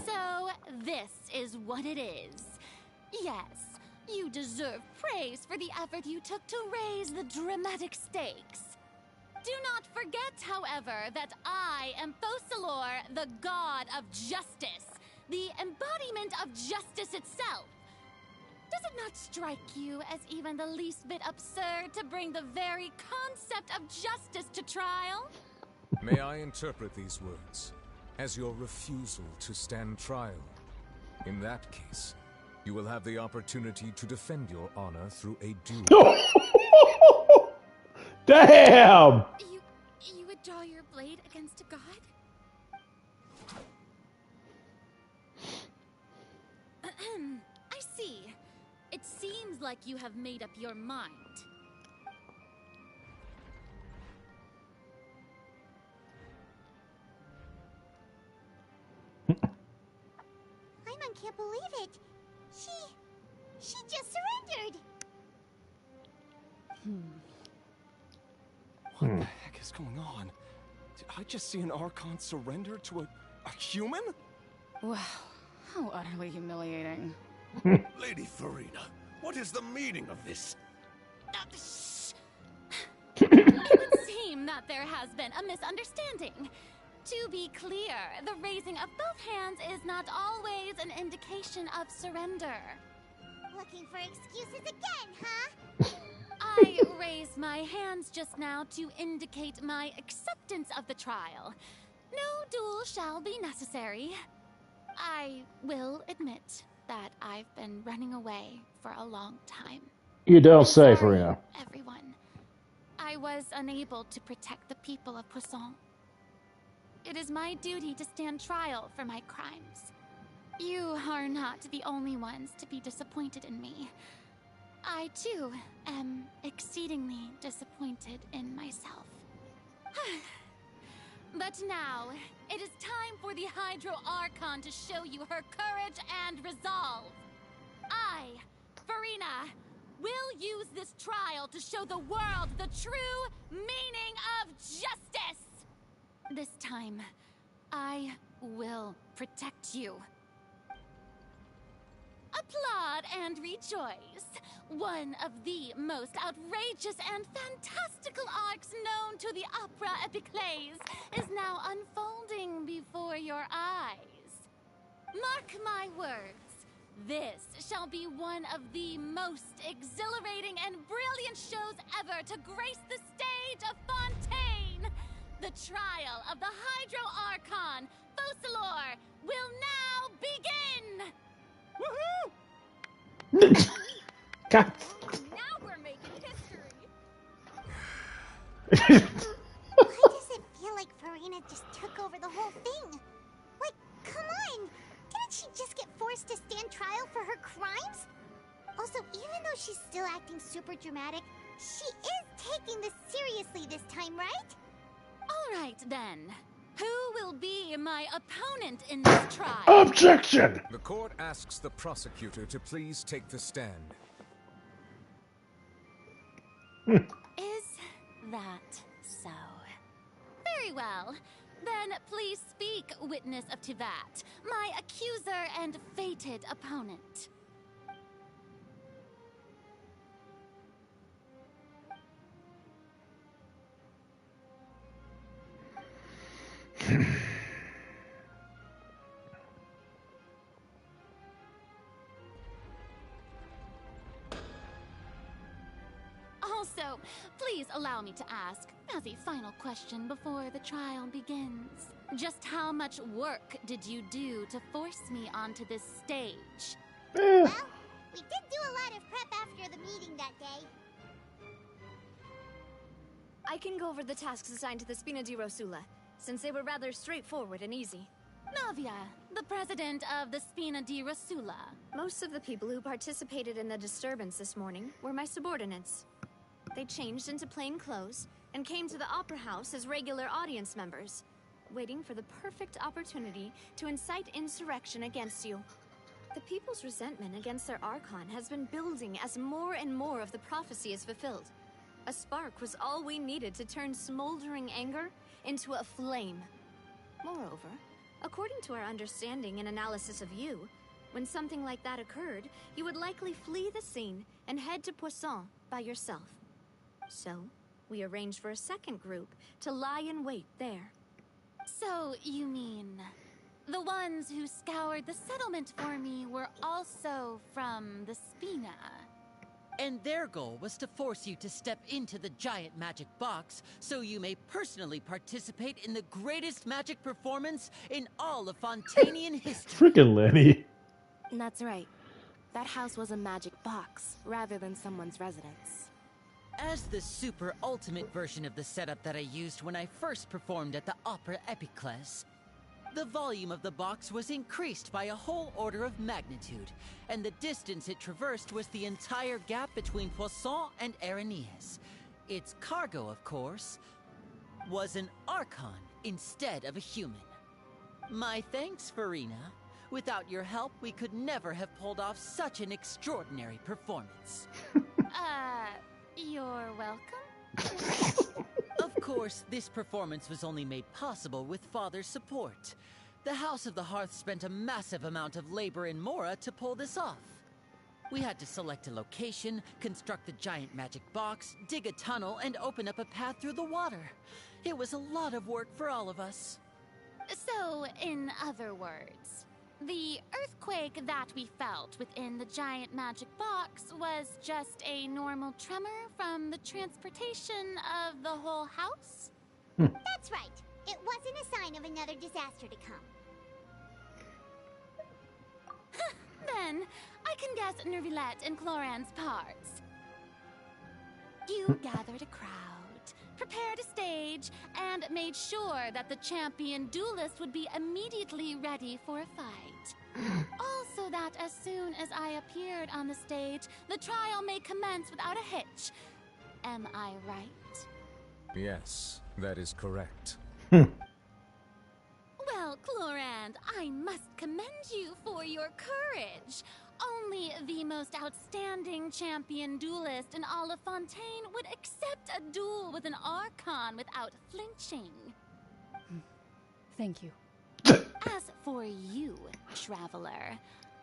So, this is what it is. Yes, you deserve praise for the effort you took to raise the dramatic stakes. Do not forget, however, that I am Fosalor, the god of justice, the embodiment of justice itself. Does it not strike you as even the least bit absurd to bring the very concept of justice to trial? May I interpret these words as your refusal to stand trial? In that case, you will have the opportunity to defend your honor through a duel. Damn! You would draw your blade against a god? I see. It seems like you have made up your mind. Paimon can't believe it. She just surrendered. What the heck is going on? Did I just see an Archon surrender to a human? Wow, how utterly humiliating. Lady Farina, what is the meaning of this? It would seem that there has been a misunderstanding. To be clear, the raising of both hands is not always an indication of surrender. Looking for excuses again, huh? I raised my hands just now to indicate my acceptance of the trial. No duel shall be necessary. I will admit that I've been running away for a long time. You don't I'm say, sorry, Farina. everyone. I was unable to protect the people of Poisson. It is my duty to stand trial for my crimes. You are not the only ones to be disappointed in me. I, too, am exceedingly disappointed in myself. But now, it is time for the Hydro Archon to show you her courage and resolve. I, Farina, will use this trial to show the world the true meaning of justice! This time, I will protect you. applaud and rejoice. One of the most outrageous and fantastical arcs known to the opera epiclese is now unfolding before your eyes. Mark my words, this shall be one of the most exhilarating and brilliant shows ever to grace the stage of Fontaine. The trial of the Hydro Archon, Focalor, will now begin! Woohoo! God. Now we're making history. Why does it feel like Farina just took over the whole thing? Like, come on! Didn't she just get forced to stand trial for her crimes? Also, even though she's still acting super dramatic, she is taking this seriously this time, right? All right, then. Who will be my opponent in this trial? Objection! The court asks the prosecutor to please take the stand. Is that so? Very well. Then please speak, witness of Tivat, my accuser and fated opponent. Also, please allow me to ask, as a final question before the trial begins, just how much work did you do to force me onto this stage? Well, we did do a lot of prep after the meeting that day. I can go over the tasks assigned to the Spina di Rosula, since they were rather straightforward and easy. Navia, the president of the Spina di Rosula. Most of the people who participated in the disturbance this morning were my subordinates. They changed into plain clothes and came to the Opera House as regular audience members, waiting for the perfect opportunity to incite insurrection against you. The people's resentment against their Archon has been building as more and more of the prophecy is fulfilled. A spark was all we needed to turn smoldering anger into a flame. Moreover, according to our understanding and analysis of you, when something like that occurred, you would likely flee the scene and head to Poisson by yourself. So, we arranged for a second group to lie in wait there. So, you mean, the ones who scoured the settlement for me were also from the Spina? And their goal was to force you to step into the giant magic box so you may personally participate in the greatest magic performance in all of Fontainian history. Freaking Lenny. That's right. That house was a magic box, rather than someone's residence. As the super ultimate version of the setup that I used when I first performed at the Opera Epiclese, the volume of the box was increased by a whole order of magnitude, and the distance it traversed was the entire gap between Poisson and Areneas. Its cargo, of course, was an Archon instead of a human. My thanks, Farina. Without your help, we could never have pulled off such an extraordinary performance. You're welcome? Of course, this performance was only made possible with Father's support. The House of the Hearth spent a massive amount of labor in Mora to pull this off. We had to select a location, construct the giant magic box, dig a tunnel, and open up a path through the water. It was a lot of work for all of us. So, in other words, the earthquake that we felt within the giant magic box was just a normal tremor from the transportation of the whole house? That's right. It wasn't a sign of another disaster to come. Then, I can guess Nervilette and Cloran's parts. You gathered a crowd, prepared a stage, and made sure that the champion duelist would be immediately ready for a fight. Also that as soon as I appeared on the stage, the trial may commence without a hitch. Am I right? Yes, that is correct. Well, Clorand, I must commend you for your courage. Only the most outstanding champion duelist in all of Fontaine would accept a duel with an Archon without flinching. Thank you. As for you, Traveler,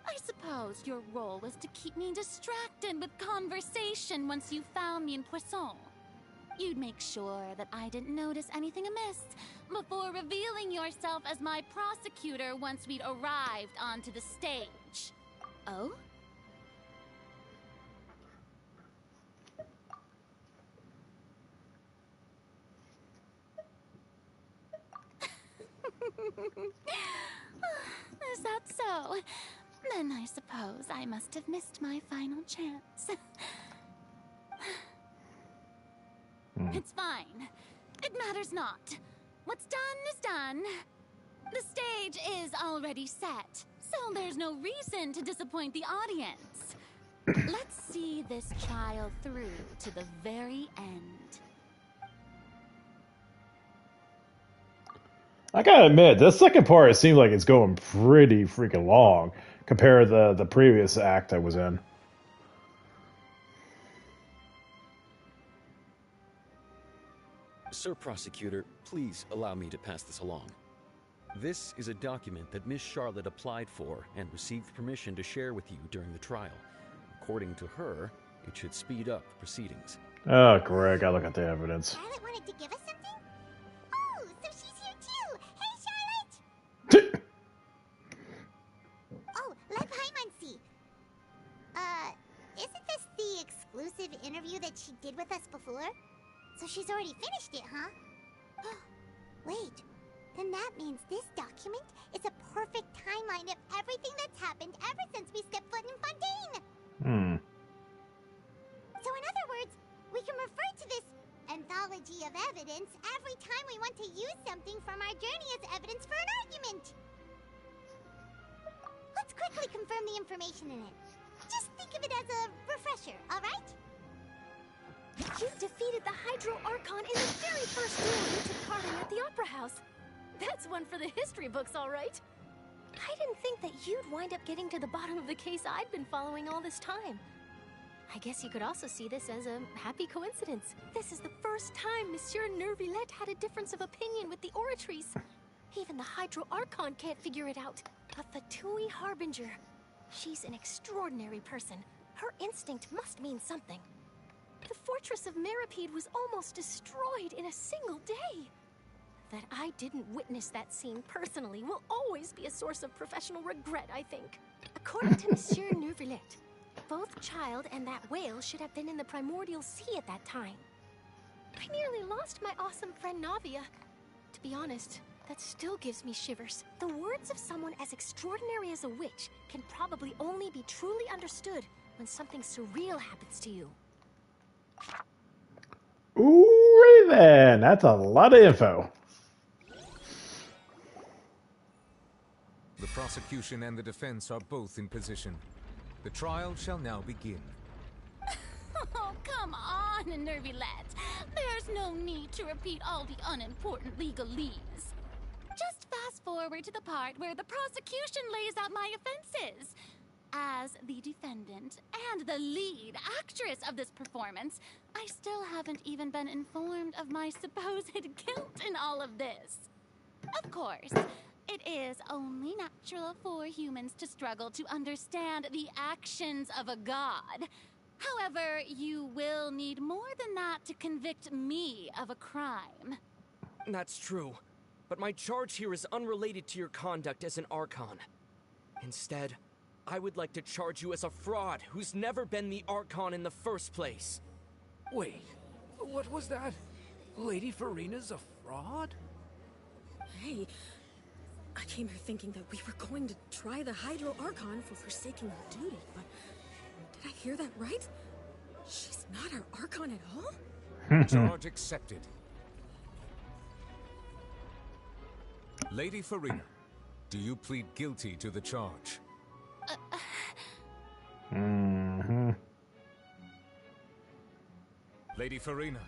I suppose your role was to keep me distracted with conversation once you found me in Poisson. You'd make sure that I didn't notice anything amiss before revealing yourself as my prosecutor once we'd arrived onto the stage. Oh? Is that so? Then I suppose I must have missed my final chance. It's fine. It matters not. What's done is done. The stage is already set, so there's no reason to disappoint the audience. Let's see this trial through to the very end. I gotta admit, this second part, it seems like it's going pretty freaking long compared to the previous act I was in. Sir Prosecutor, please allow me to pass this along. This is a document that Miss Charlotte applied for and received permission to share with you during the trial. According to her, it should speed up proceedings. Oh, Greg, I look at the evidence. Charlotte wanted to give us something? Oh, so she's here too! Hey, Charlotte! Oh, Lev Hymancy. Isn't this the exclusive interview that she did with us before? So she's already finished it, huh? Wait, then that means this document is a perfect timeline of everything that's happened ever since we stepped foot in Fontaine. So in other words, we can refer to this anthology of evidence every time we want to use something from our journey as evidence for an argument. Let's quickly confirm the information in it. Just think of it as a refresher, alright? You defeated the Hydro Archon in the very first duel you took part in at the Opera House. That's one for the history books, all right. I didn't think that you'd wind up getting to the bottom of the case I'd been following all this time. I guess you could also see this as a happy coincidence. This is the first time Monsieur Neuvillette had a difference of opinion with the Oratrice. Even the Hydro Archon can't figure it out. A Fatui Harbinger. She's an extraordinary person. Her instinct must mean something. The fortress of Meripede was almost destroyed in a single day. That I didn't witness that scene personally will always be a source of professional regret, I think. According to Monsieur Neuvillette, both Child and that whale should have been in the primordial sea at that time. I nearly lost my awesome friend Navia. To be honest, that still gives me shivers. The words of someone as extraordinary as a witch can probably only be truly understood when something surreal happens to you. Ooh, then. That's a lot of info. The prosecution and the defense are both in position. The trial shall now begin. Oh, come on, Neuvillette. There's no need to repeat all the unimportant legalese. Just fast forward to the part where the prosecution lays out my offenses. As the defendant and the lead actress of this performance, I still haven't even been informed of my supposed guilt in all of this. Of course, it is only natural for humans to struggle to understand the actions of a god. However, you will need more than that to convict me of a crime. That's true, but my charge here is unrelated to your conduct as an Archon. Instead, I would like to charge you as a fraud who's never been the Archon in the first place. Wait, what was that? Lady Farina's a fraud? Hey, I came here thinking that we were going to try the Hydro Archon for forsaking her duty, but did I hear that right? She's not our Archon at all? Charge accepted. Lady Farina, do you plead guilty to the charge? Lady Farina.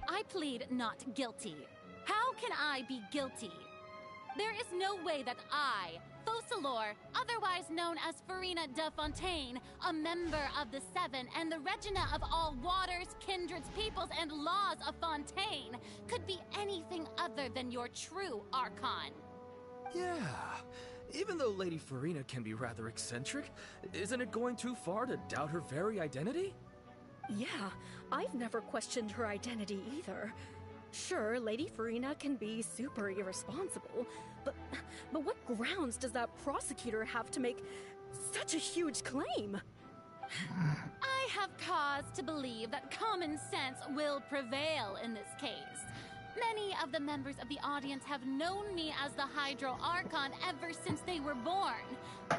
I plead not guilty. How can I be guilty? There is no way that I, Focalor, otherwise known as Farina de Fontaine, a member of the Seven and the Regina of all waters, kindreds, peoples, and laws of Fontaine, could be anything other than your true Archon. Yeah, Even though Lady Farina can be rather eccentric, isn't it going too far to doubt her very identity? Yeah, I've never questioned her identity either. Sure, Lady Farina can be super irresponsible, but what grounds does that prosecutor have to make such a huge claim? I have cause to believe that common sense will prevail in this case. Many of the members of the audience have known me as the Hydro Archon ever since they were born.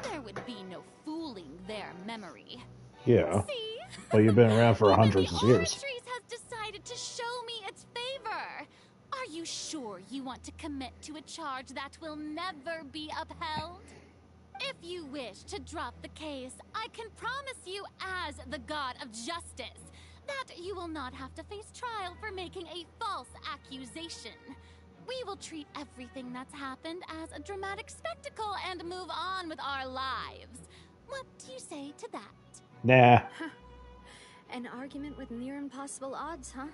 There would be no fooling their memory. Yeah. See? Well, you've been around for hundreds of years. Oratrice has decided to show me its favor. Are you sure you want to commit to a charge that will never be upheld? If you wish to drop the case, I can promise you as the God of Justice that you will not have to face trial for making a false accusation. We will treat everything that's happened as a dramatic spectacle and move on with our lives. What do you say to that? Nah. An argument with near impossible odds, huh?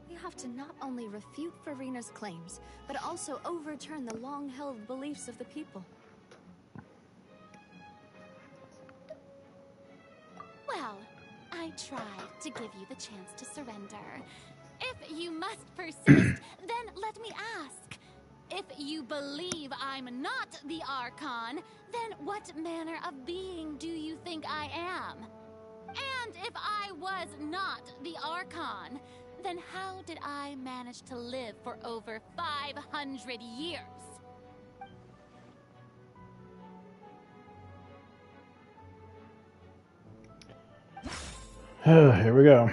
We have to not only refute Farina's claims, but also overturn the long-held beliefs of the people. Well, I tried to give you the chance to surrender. If you must persist, then let me ask. If you believe I'm not the Archon, then what manner of being do you think I am? And if I was not the Archon, then how did I manage to live for over 500 years? Here we go.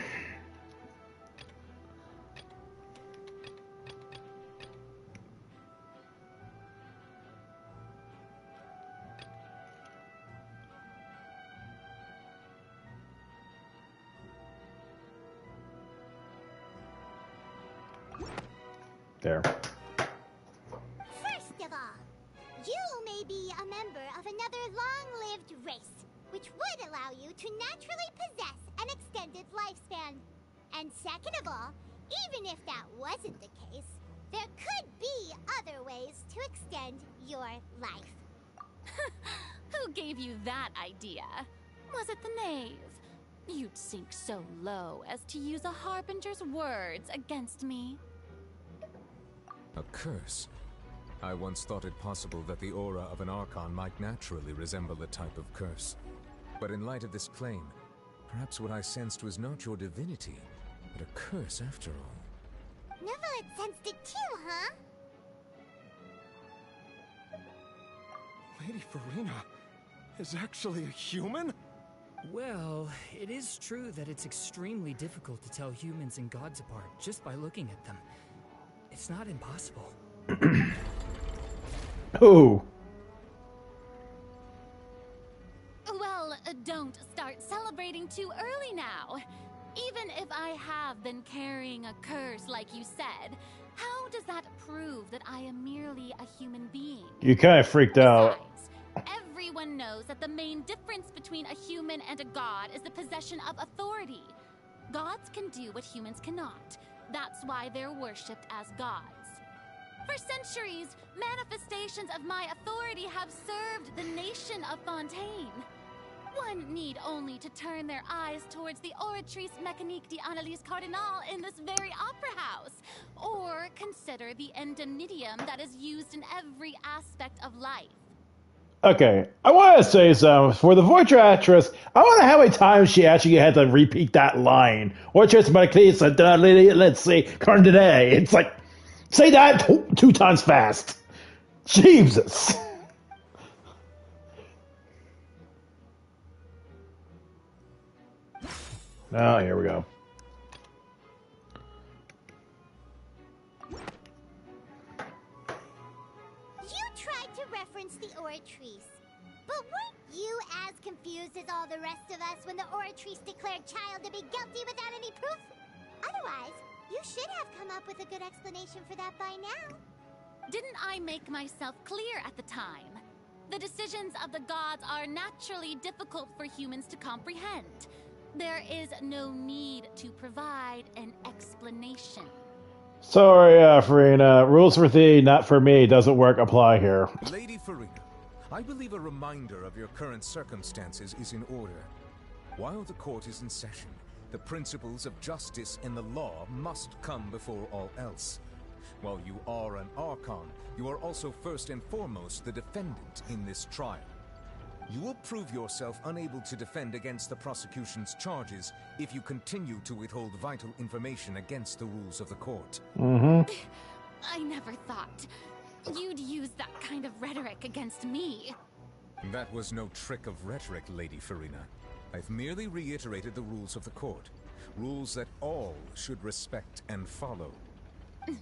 There. First of all, you may be a member of another long-lived race, which would allow you to naturally possess an extended lifespan. And second of all, even if that wasn't the case, there could be other ways to extend your life. Who gave you that idea? Was it the knave? You'd sink so low as to use a harbinger's words against me. A curse? I once thought it possible that the aura of an Archon might naturally resemble a type of curse. But in light of this claim, perhaps what I sensed was not your divinity, but a curse after all. Neverlet sensed it too, huh? Lady Farina is actually a human? Well, it is true that it's extremely difficult to tell humans and gods apart just by looking at them. It's not impossible. Oh. Well, don't start celebrating too early now. Even if I have been carrying a curse like you said, how does that prove that I am merely a human being? You kind of freaked out. Everyone knows that the main difference between a human and a god is the possession of authority. Gods can do what humans cannot. That's why they're worshipped as gods. For centuries, manifestations of my authority have served the nation of Fontaine. One need only to turn their eyes towards the Oratrice Mécanique d'Analyse Cardinal in this very opera house, or consider the endemnitium that is used in every aspect of life. Okay, I want to say something. For the voice actress, I wonder how many times she actually had to repeat that line. Or just my case, let's see, Cardinal. It's like, say that two times fast. Jesus. Oh, here we go. You tried to reference the Oratrice, but weren't you as confused as all the rest of us when the Oratrice declared Child to be guilty without any proof? Otherwise, you should have come up with a good explanation for that by now. Didn't I make myself clear at the time? The decisions of the gods are naturally difficult for humans to comprehend. There is no need to provide an explanation. Sorry, Farina. Rules for thee, not for me. Doesn't work. Apply here. Lady Farina, I believe a reminder of your current circumstances is in order. While the court is in session, the principles of justice and the law must come before all else. While you are an Archon, you are also first and foremost the defendant in this trial. You will prove yourself unable to defend against the prosecution's charges if you continue to withhold vital information against the rules of the court. I never thought you'd use that kind of rhetoric against me. That was no trick of rhetoric, Lady Farina. I've merely reiterated the rules of the court. Rules that all should respect and follow. So,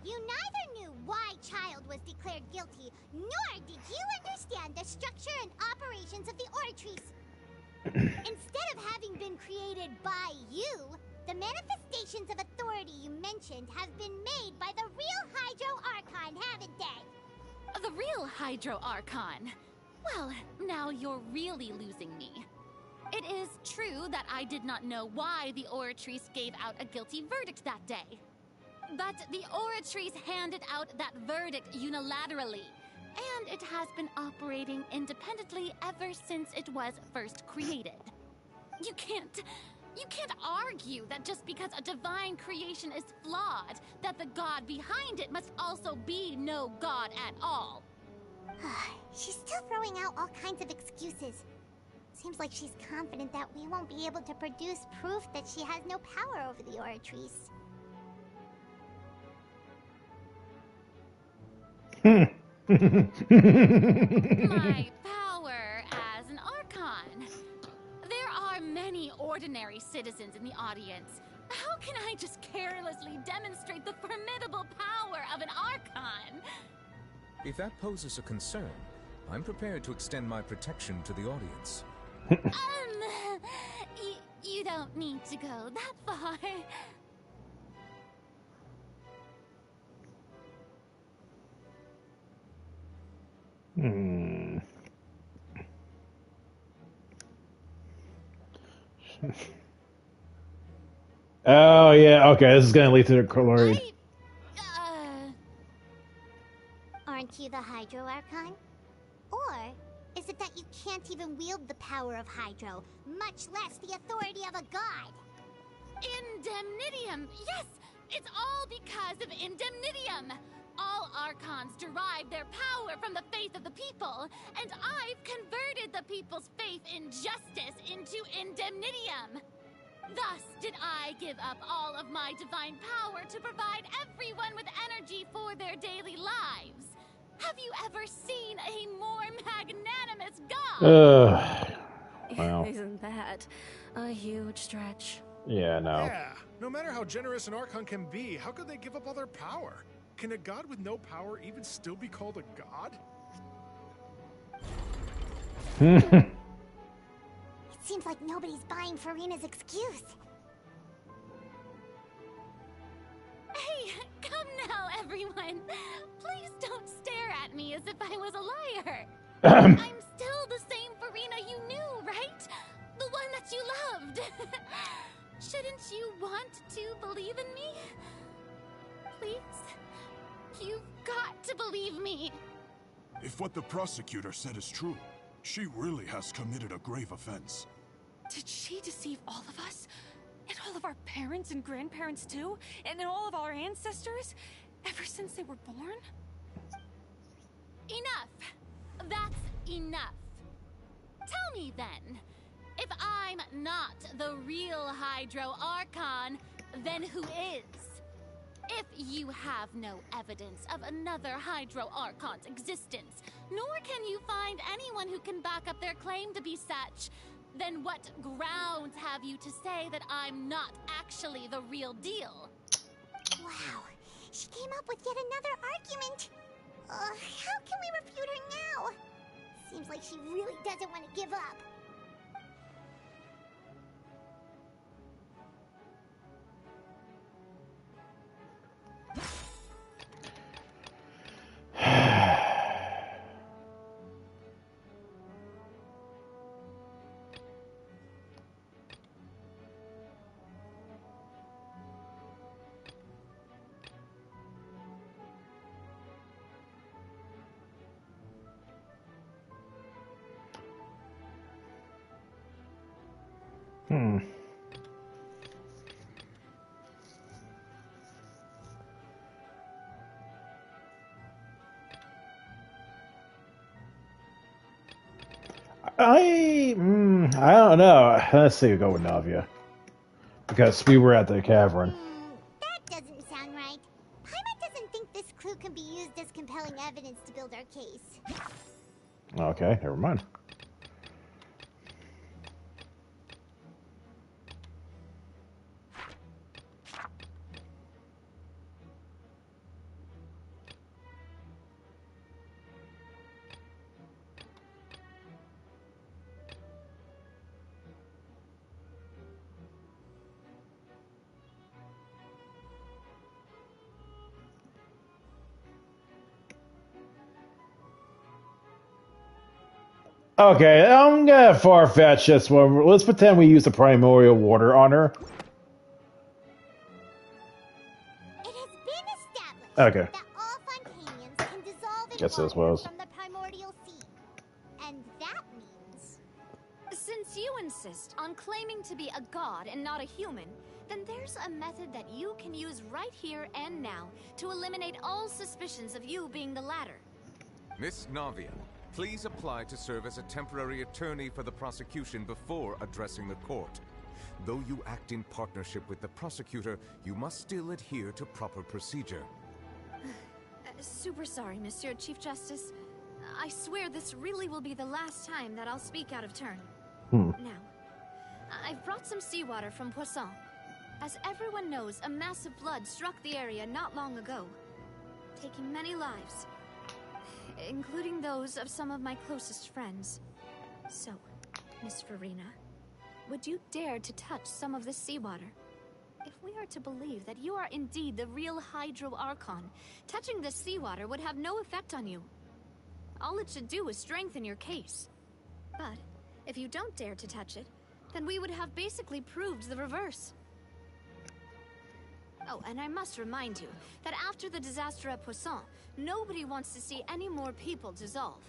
you neither knew why Child was declared guilty, nor did you understand the structure and operations of the Oratrice. Instead of having been created by you, the manifestations of authority you mentioned have been made by the real Hydro Archon, haven't they? The real Hydro Archon? Well, now you're really losing me. It is true that I did not know why the Oratrice gave out a guilty verdict that day. But the Oratrice handed out that verdict unilaterally, and it has been operating independently ever since it was first created. You can't argue that just because a divine creation is flawed, that the god behind it must also be no god at all. She's still throwing out all kinds of excuses. Seems like she's confident that we won't be able to produce proof that she has no power over the Oratrice. My power as an Archon. There are many ordinary citizens in the audience. How can I just carelessly demonstrate the formidable power of an Archon? If that poses a concern, I'm prepared to extend my protection to the audience. You don't need to go that far. Oh, yeah, okay, this is gonna lead to the Coloried. Aren't you the Hydro Archon? Or is it that you can't even wield the power of Hydro, much less the authority of a god? Indemnitium! Yes! It's all because of Indemnitium! All Archons derive their power from the faith of the people, and I've converted the people's faith in justice into Indemnitium! Thus did I give up all of my divine power to provide everyone with energy for their daily lives. Have you ever seen a more magnanimous god? Wow. Isn't that a huge stretch? Yeah, no. Yeah, no matter how generous an Archon can be, how could they give up all their power? Can a god with no power even still be called a god? It seems like nobody's buying Farina's excuse. Hey, come now, everyone. Please don't stare at me as if I was a liar. I'm still the same Farina you knew, right? The one that you loved. Shouldn't you want to believe in me? Please? You've got to believe me. If what the prosecutor said is true, she really has committed a grave offense. Did she deceive all of us? And all of our parents and grandparents too? And all of our ancestors? Ever since they were born? Enough. That's enough. Tell me then, if I'm not the real Hydro Archon, then who is? If you have no evidence of another Hydro Archon's existence, nor can you find anyone who can back up their claim to be such, then what grounds have you to say that I'm not actually the real deal? Wow, she came up with yet another argument. How can we refute her now? Seems like she really doesn't want to give up. Hmm. I don't know. Let's see. Go with Navia because we were at the cavern. That doesn't sound right. Paimon doesn't think this clue can be used as compelling evidence to build our case. Okay, never mind. Okay, I'm gonna far-fetch this one. Let's pretend we use the primordial water on her. It has been established Okay. that all Fontainians can dissolve in Guess this water was. from the primordial sea. And that means... Since you insist on claiming to be a god and not a human, then there's a method that you can use right here and now to eliminate all suspicions of you being the latter. Miss Navia, please apply to serve as a temporary attorney for the prosecution before addressing the court. Though you act in partnership with the prosecutor, you must still adhere to proper procedure. Super sorry, Monsieur Chief Justice. I swear this really will be the last time that I'll speak out of turn. Now, I've brought some seawater from Poisson. As everyone knows, a massive flood struck the area not long ago, taking many lives, including those of some of my closest friends. So, Miss Farina, would you dare to touch some of this seawater? If we are to believe that you are indeed the real Hydro Archon, touching this seawater would have no effect on you. All it should do is strengthen your case. But if you don't dare to touch it, then we would have basically proved the reverse. Oh, and I must remind you that after the disaster at Poisson, nobody wants to see any more people dissolve.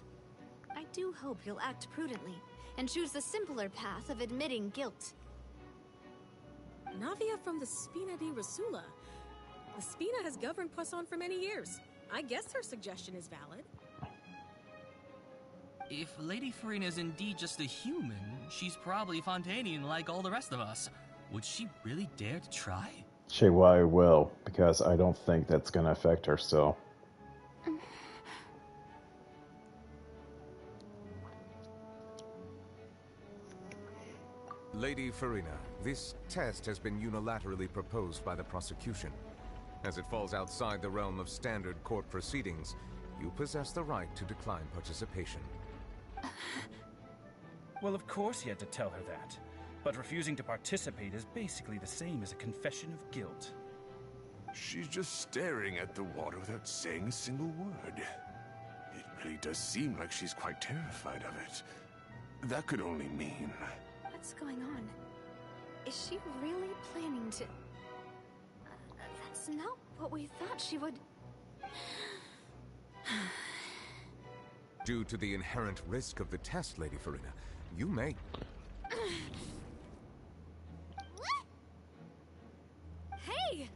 I do hope you'll act prudently and choose the simpler path of admitting guilt. Navia from the Spina di Rasula. The Spina has governed Poisson for many years. I guess her suggestion is valid. If Lady Farina is indeed just a human, she's probably Fontainian like all the rest of us. Would she really dare to try? Say why I will, because I don't think that's gonna affect her still. Lady Farina, this test has been unilaterally proposed by the prosecution. As it falls outside the realm of standard court proceedings, you possess the right to decline participation. Well, of course he had to tell her that. But refusing to participate is basically the same as a confession of guilt. She's just staring at the water without saying a single word. It really does seem like she's quite terrified of it. That could only mean... What's going on? Is she really planning to... that's not what we thought she would... Due to the inherent risk of the test, Lady Farina, you may... Hey!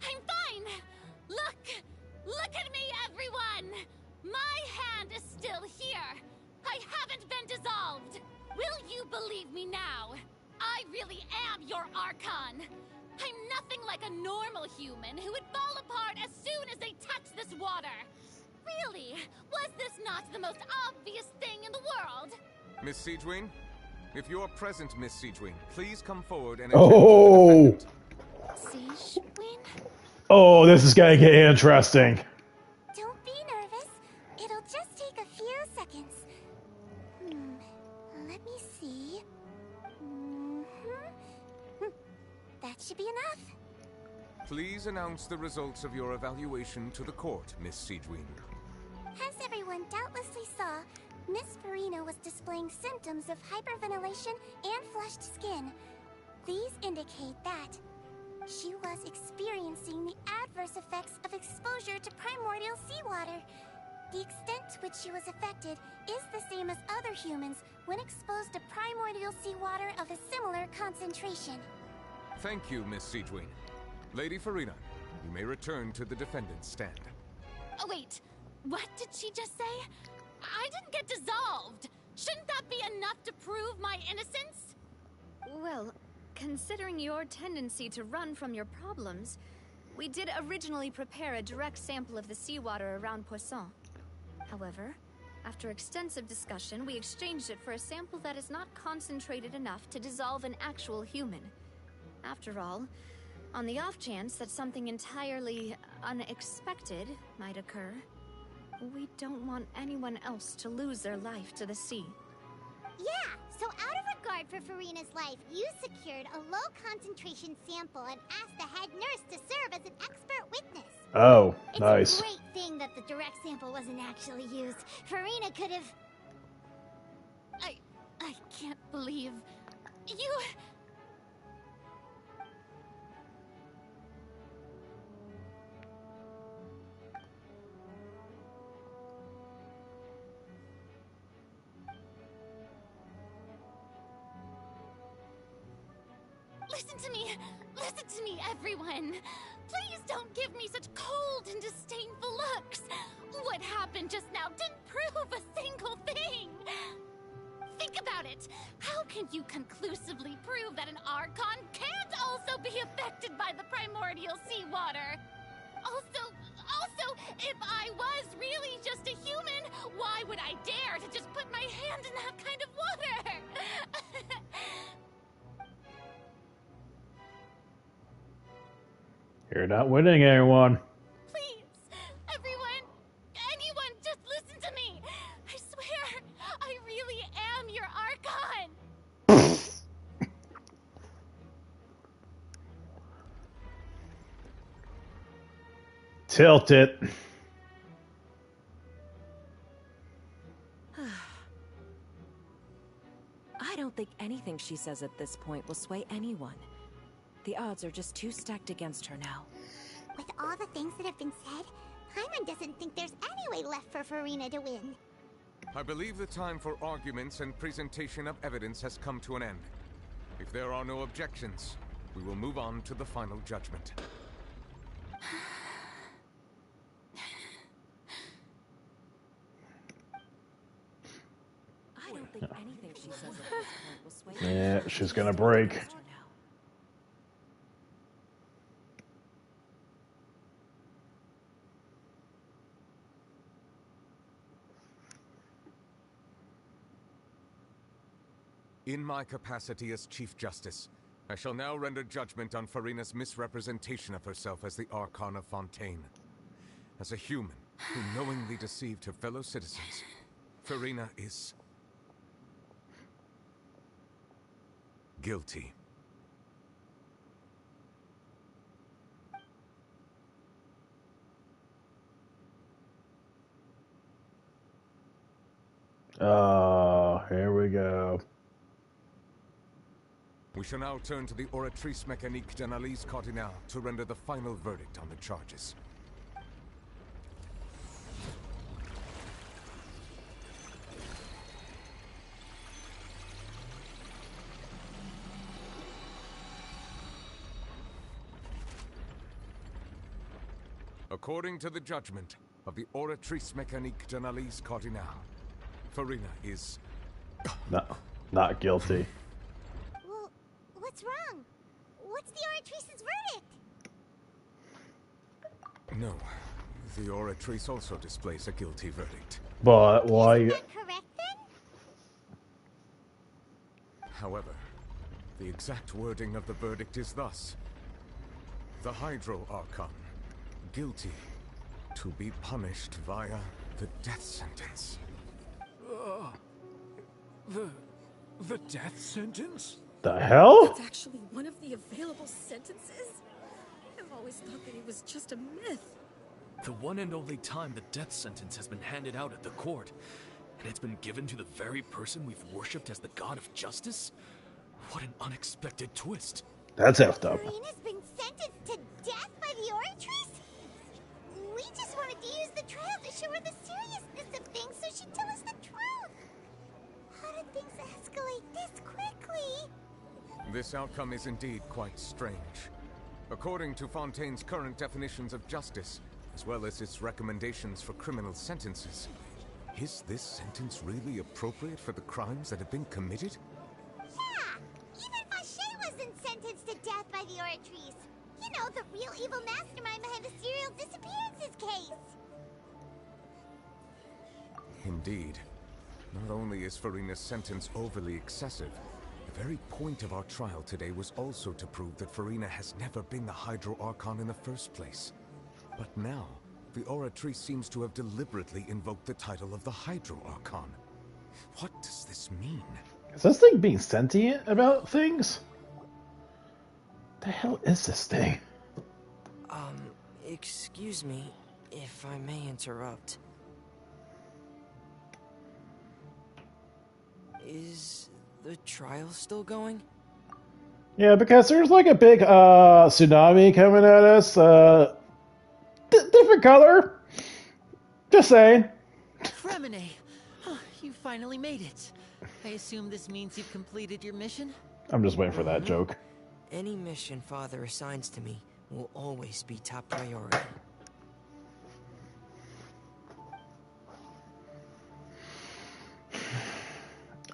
I'm fine! Look at me, everyone! My hand is still here! I haven't been dissolved! Will you believe me now? I really am your Archon! I'm nothing like a normal human who would fall apart as soon as they touch this water! Really? Was this not the most obvious thing in the world? Miss Siegewin? If you're present, Miss Siegewin, please come forward and Oh! attend to the defendant. Siegewin? Oh, this is gonna get interesting. Don't be nervous. It'll just take a few seconds. Let me see. That should be enough. Please announce the results of your evaluation to the court, Miss Siegewin. As everyone doubtlessly saw, Miss Farina was displaying symptoms of hyperventilation and flushed skin. These indicate that she was experiencing the adverse effects of exposure to primordial seawater. The extent to which she was affected is the same as other humans when exposed to primordial seawater of a similar concentration. Thank you, Miss Siegewing. Lady Farina, you may return to the defendant's stand. Oh, wait. What did she just say? I didn't get dissolved. Shouldn't that be enough to prove my innocence? Well, considering your tendency to run from your problems, we did originally prepare a direct sample of the seawater around Poisson. However, after extensive discussion, we exchanged it for a sample that is not concentrated enough to dissolve an actual human. After all, on the off chance that something entirely unexpected might occur, we don't want anyone else to lose their life to the sea. Yeah, so out of regard for Farina's life, you secured a low-concentration sample and asked the head nurse to serve as an expert witness. Oh, nice. It's a great thing that the direct sample wasn't actually used. Farina could have... I can't believe... You... Listen to me, everyone. Please don't give me such cold and disdainful looks. What happened just now didn't prove a single thing. Think about it. How can you conclusively prove that an Archon can't also be affected by the primordial seawater? Also, if I was really just a human, why would I dare to just put my hand in that kind of water? You're not winning, everyone. Please, everyone, anyone, just listen to me. I swear, I really am your Archon. Tilt it. I don't think anything she says at this point will sway anyone. The odds are just too stacked against her now. With all the things that have been said, Paimon doesn't think there's any way left for Farina to win. I believe the time for arguments and presentation of evidence has come to an end. If there are no objections, we will move on to the final judgment. I don't think anything she says at this point will sway Yeah, she's gonna break. In my capacity as Chief Justice, I shall now render judgment on Farina's misrepresentation of herself as the Archon of Fontaine. As a human who knowingly deceived her fellow citizens, Farina is... guilty. Oh, here we go. We shall now turn to the Oratrice Mécanique d'Analyse Cardinale to render the final verdict on the charges. According to the judgment of the Oratrice Mécanique d'Analyse Cardinale, Farina is... No, not guilty. Well, what's wrong? What's the Oratrice's verdict? No. The Oratrice also displays a guilty verdict. But why... Correct then? However, the exact wording of the verdict is thus. The Hydro Archon, guilty to be punished via the death sentence. The death sentence? The hell? It's actually one of the available sentences? I've always thought that it was just a myth. The one and only time the death sentence has been handed out at the court, and it's been given to the very person we've worshipped as the god of justice? What an unexpected twist. That's effed up. Farina's been sentenced to death by the Oratrice? This outcome is indeed quite strange. According to Fontaine's current definitions of justice, as well as its recommendations for criminal sentences, is this sentence really appropriate for the crimes that have been committed? Yeah! Even Fauché wasn't sentenced to death by the Oratrice. You know, the real evil mastermind behind the serial disappearances case. Indeed. Not only is Farina's sentence overly excessive, the very point of our trial today was also to prove that Farina has never been the Hydro Archon in the first place. But now, the Oratrice seems to have deliberately invoked the title of the Hydro Archon. What does this mean? Is this thing being sentient about things? The hell is this thing? Excuse me, if I may interrupt. Is the trial still going? Yeah, because there's like a big tsunami coming at us. Different color. Just saying. Fremine, you finally made it. I assume this means you've completed your mission? I'm just waiting for that joke. Any mission Father assigns to me will always be top priority.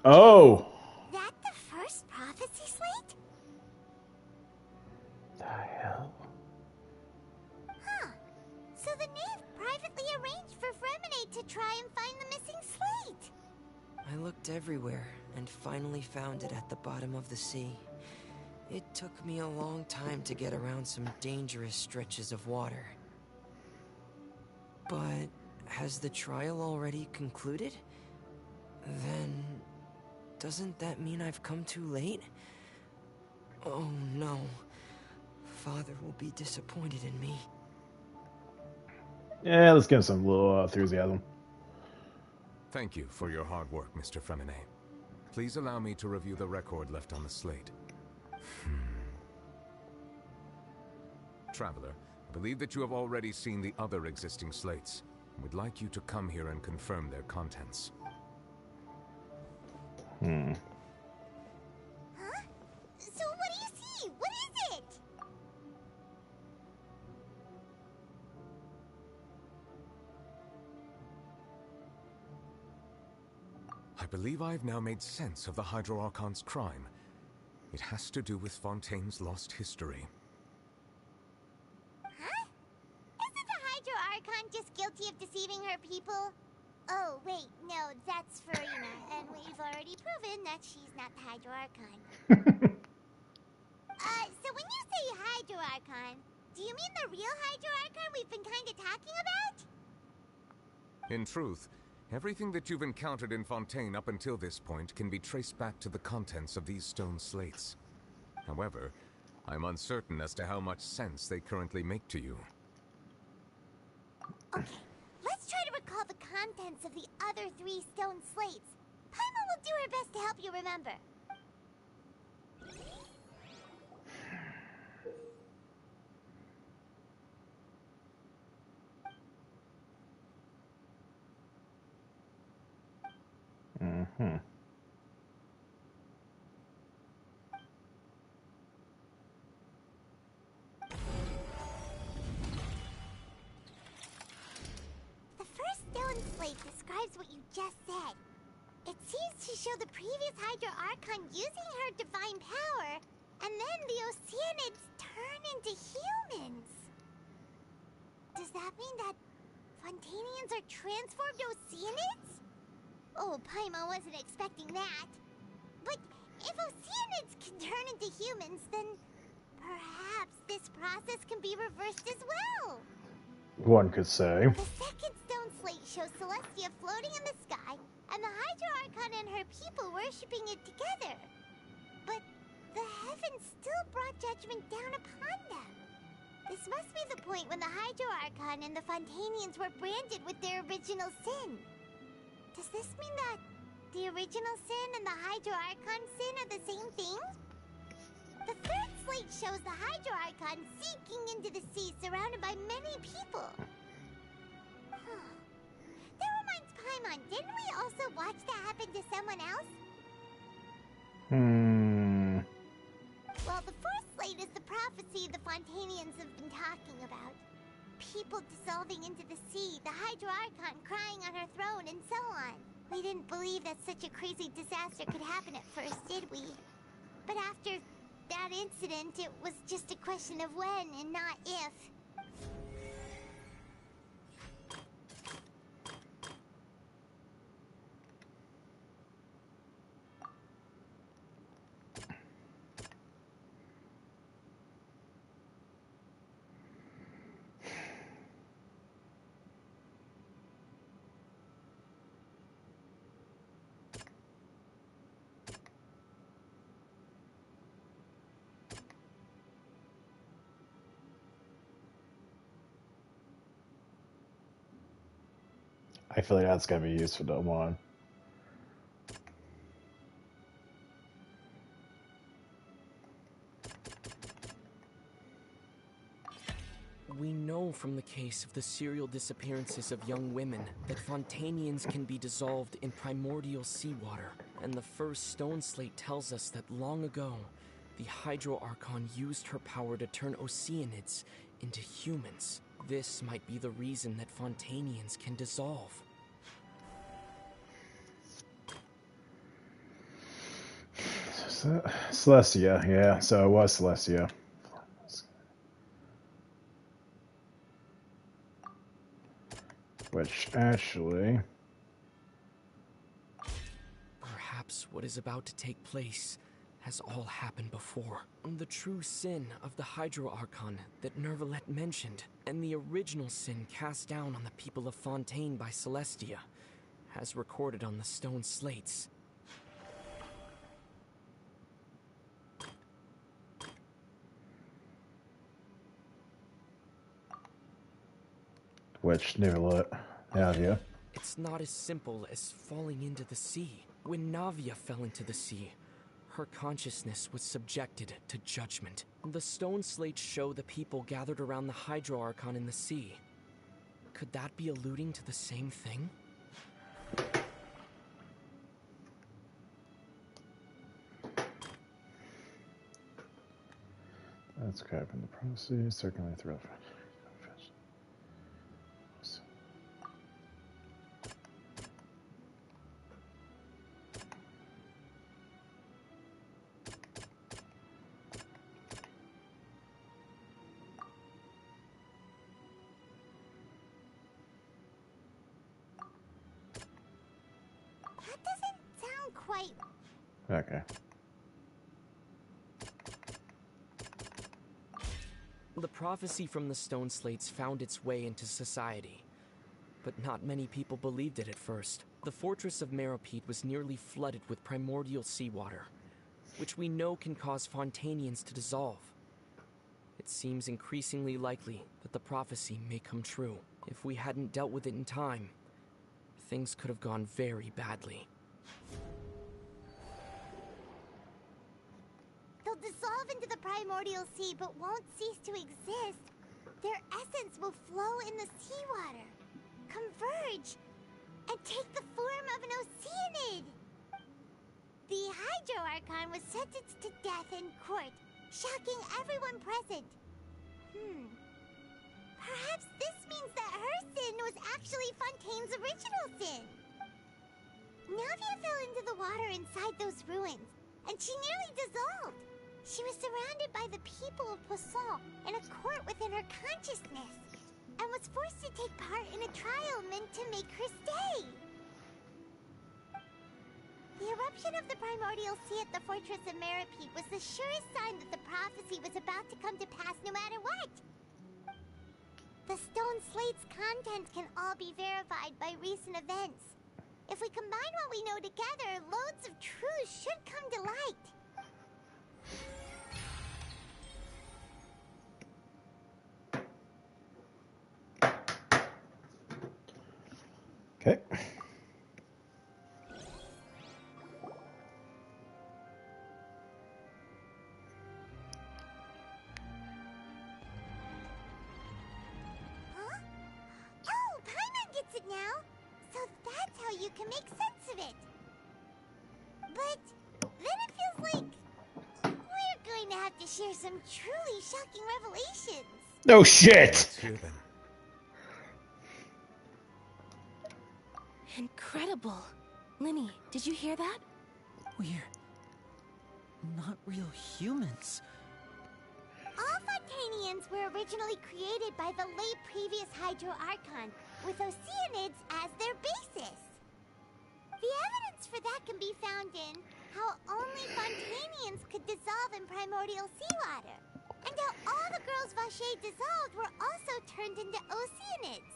Oh. That the first prophecy slate? The hell? Huh. So the knave privately arranged for Fremine to try and find the missing slate. I looked everywhere and finally found it at the bottom of the sea. It took me a long time to get around some dangerous stretches of water. But has the trial already concluded? Then doesn't that mean I've come too late? Oh no. Father will be disappointed in me. Yeah, let's give him some little enthusiasm. Thank you for your hard work, Mr. Fremine. Please allow me to review the record left on the slate. Traveler, I believe that you have already seen the other existing slates. I would like you to come here and confirm their contents. Huh? So what do you see? What is it? I believe I have now made sense of the Hydro Archon's crime. It has to do with Fontaine's lost history. Huh? Isn't the Hydro Archon just guilty of deceiving her people? Oh, wait, no, that's Farina, and we've already proven that she's not the Hydro Archon. So when you say Hydro Archon, do you mean the real Hydro Archon we've been kinda talking about? In truth, everything that you've encountered in Fontaine up until this point can be traced back to the contents of these stone slates. However, I'm uncertain as to how much sense they currently make to you. Okay, let's try to recall the contents of the other 3 stone slates. Paimon will do her best to help you remember. Mm-hmm. The first stone slate describes what you just said. It seems to show the previous Hydro Archon using her divine power, and then the Oceanids turn into humans. Does that mean that Fontainians are transformed Oceanids? Oh, Paimon wasn't expecting that. But if Oceanids can turn into humans, then perhaps this process can be reversed as well. One could say. The second stone slate shows Celestia floating in the sky, and the Hydro Archon and her people worshipping it together. But the heavens still brought judgment down upon them. This must be the point when the Hydro Archon and the Fontainians were branded with their original sin. Does this mean that the original sin and the Hydro Archon sin are the same thing? The third slate shows the Hydro Archon sinking into the sea surrounded by many people. That reminds Paimon, didn't we also watch that happen to someone else? Well, the fourth slate is the prophecy the Fontainians have been talking about. People dissolving into the sea, the Hydro Archon crying on her throne, and so on. We didn't believe that such a crazy disaster could happen at first, did we? But after that incident, it was just a question of when and not if. I feel like that's gonna be used for the one. We know from the case of the serial disappearances of young women that Fontainians can be dissolved in primordial seawater, and the first stone slate tells us that long ago, the Hydro Archon used her power to turn Oceanids into humans. This might be the reason that Fontainians can dissolve. Celestia, yeah, so it was Celestia. Which actually... Perhaps what is about to take place has all happened before. The true sin of the Hydro Archon that Nervalet mentioned, and the original sin cast down on the people of Fontaine by Celestia, has recorded on the stone slates. Which Nervalet, Navia. It's not as simple as falling into the sea. When Navia fell into the sea, her consciousness was subjected to judgment. The stone slates show the people gathered around the Hydro Archon in the sea. Could that be alluding to the same thing? That's crap in the prophecy, circulating throughout. That doesn't sound quite... Okay. The prophecy from the stone slates found its way into society, but not many people believed it at first. The fortress of Meropede was nearly flooded with primordial seawater, which we know can cause Fontainians to dissolve. It seems increasingly likely that the prophecy may come true. If we hadn't dealt with it in time, things could have gone very badly. They'll dissolve into the primordial sea but won't cease to exist. Their essence will flow in the seawater, converge, and take the form of an Oceanid. The Hydro Archon was sentenced to death in court, shocking everyone present. Perhaps this means that her sin was actually Fontaine's original sin. Navia fell into the water inside those ruins, and she nearly dissolved. She was surrounded by the people of Poisson in a court within her consciousness, and was forced to take part in a trial meant to make her stay. The eruption of the primordial sea at the fortress of Meropede was the surest sign that the prophecy was about to come to pass no matter what. The stone slate's contents can all be verified by recent events. If we combine what we know together, loads of truths should come to light. Okay. Huh? Oh, Paimon gets it now! So that's how you can make sense of it! But then it feels like we're going to have to share some truly shocking revelations. No shit! Let's hear them. Incredible. Linny, did you hear that? We're not real humans. All Fontainians were originally created by the late previous Hydro Archon, with Oceanids as their basis. The evidence for that can be found in how only Fontainians could dissolve in primordial seawater, and how all the girls Vacher dissolved were also turned into Oceanids.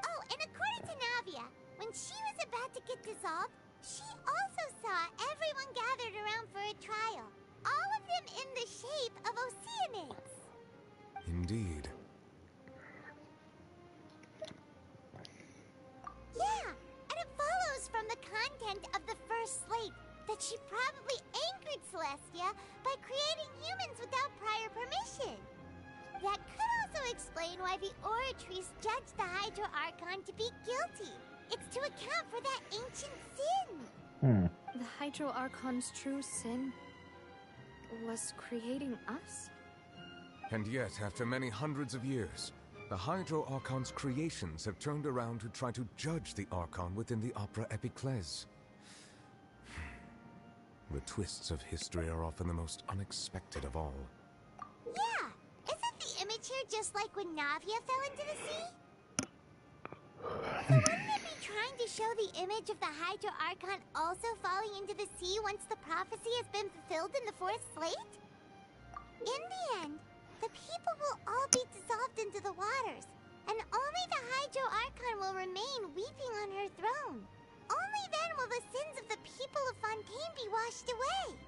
Oh, and according to Navia, when she was about to get dissolved, she also saw everyone gathered around for a trial, all of them in the shape of Oceanids. Indeed. Yeah, and it follows from the content of the first slate that she probably angered Celestia by creating humans without prior permission. That could also explain why the Oratrice judged the Hydro Archon to be guilty. It's to account for that ancient sin. The Hydro Archon's true sin was creating us? And yet, after many hundreds of years, the Hydro Archon's creations have turned around to try to judge the Archon within the Opera Epiclese. The twists of history are often the most unexpected of all. Yeah, isn't the image here just like when Navia fell into the sea? So wouldn't it be trying to show the image of the Hydro Archon also falling into the sea once the prophecy has been fulfilled in the fourth slate? In the end, the people will all be dissolved into the waters, and only the Hydro Archon will remain weeping on her throne. Only then will the sins of the people of Fontaine be washed away.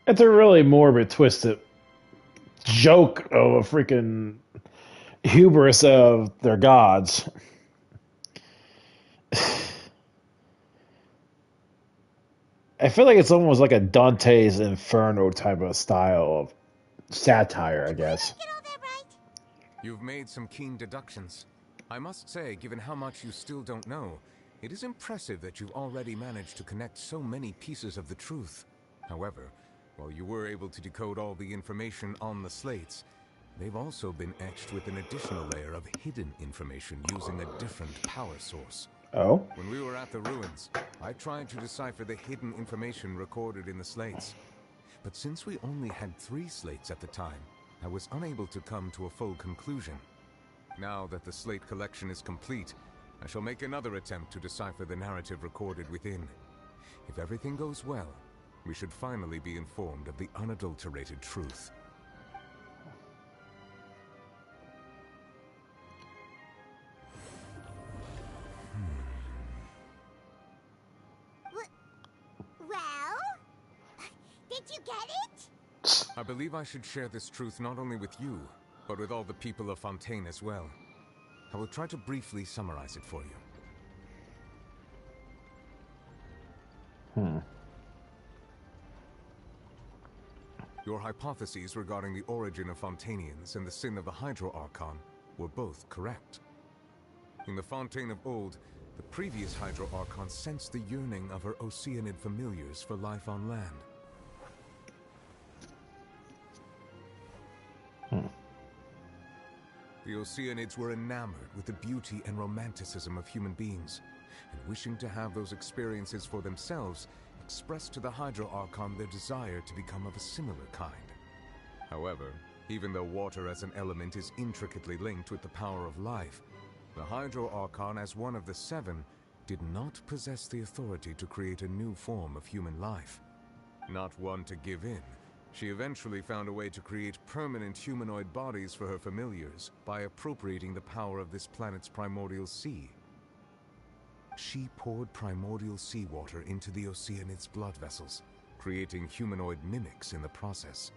It's a really morbid, twisted joke of a freaking hubris of their gods. I feel like it's almost like a Dante's Inferno type of style of satire, I guess. You've made some keen deductions. I must say, given how much you still don't know, it is impressive that you've already managed to connect so many pieces of the truth. However, while you were able to decode all the information on the slates, they've also been etched with an additional layer of hidden information using a different power source. Oh? When we were at the ruins, I tried to decipher the hidden information recorded in the slates. But since we only had 3 slates at the time, I was unable to come to a full conclusion. Now that the slate collection is complete, I shall make another attempt to decipher the narrative recorded within. If everything goes well, we should finally be informed of the unadulterated truth. Well? Did you get it? I believe I should share this truth not only with you, but with all the people of Fontaine as well. I will try to briefly summarize it for you. Your hypotheses regarding the origin of Fontainians and the sin of the Hydro Archon were both correct. In the Fontaine of old, the previous Hydro Archon sensed the yearning of her Oceanid familiars for life on land. The Oceanids were enamored with the beauty and romanticism of human beings, and wishing to have those experiences for themselves, expressed to the Hydro Archon their desire to become of a similar kind. However, even though water as an element is intricately linked with the power of life, the Hydro Archon, as one of the 7, did not possess the authority to create a new form of human life. Not one to give in, she eventually found a way to create permanent humanoid bodies for her familiars by appropriating the power of this planet's primordial sea. She poured primordial seawater into the Oceanids' blood vessels, creating humanoid mimics in the process.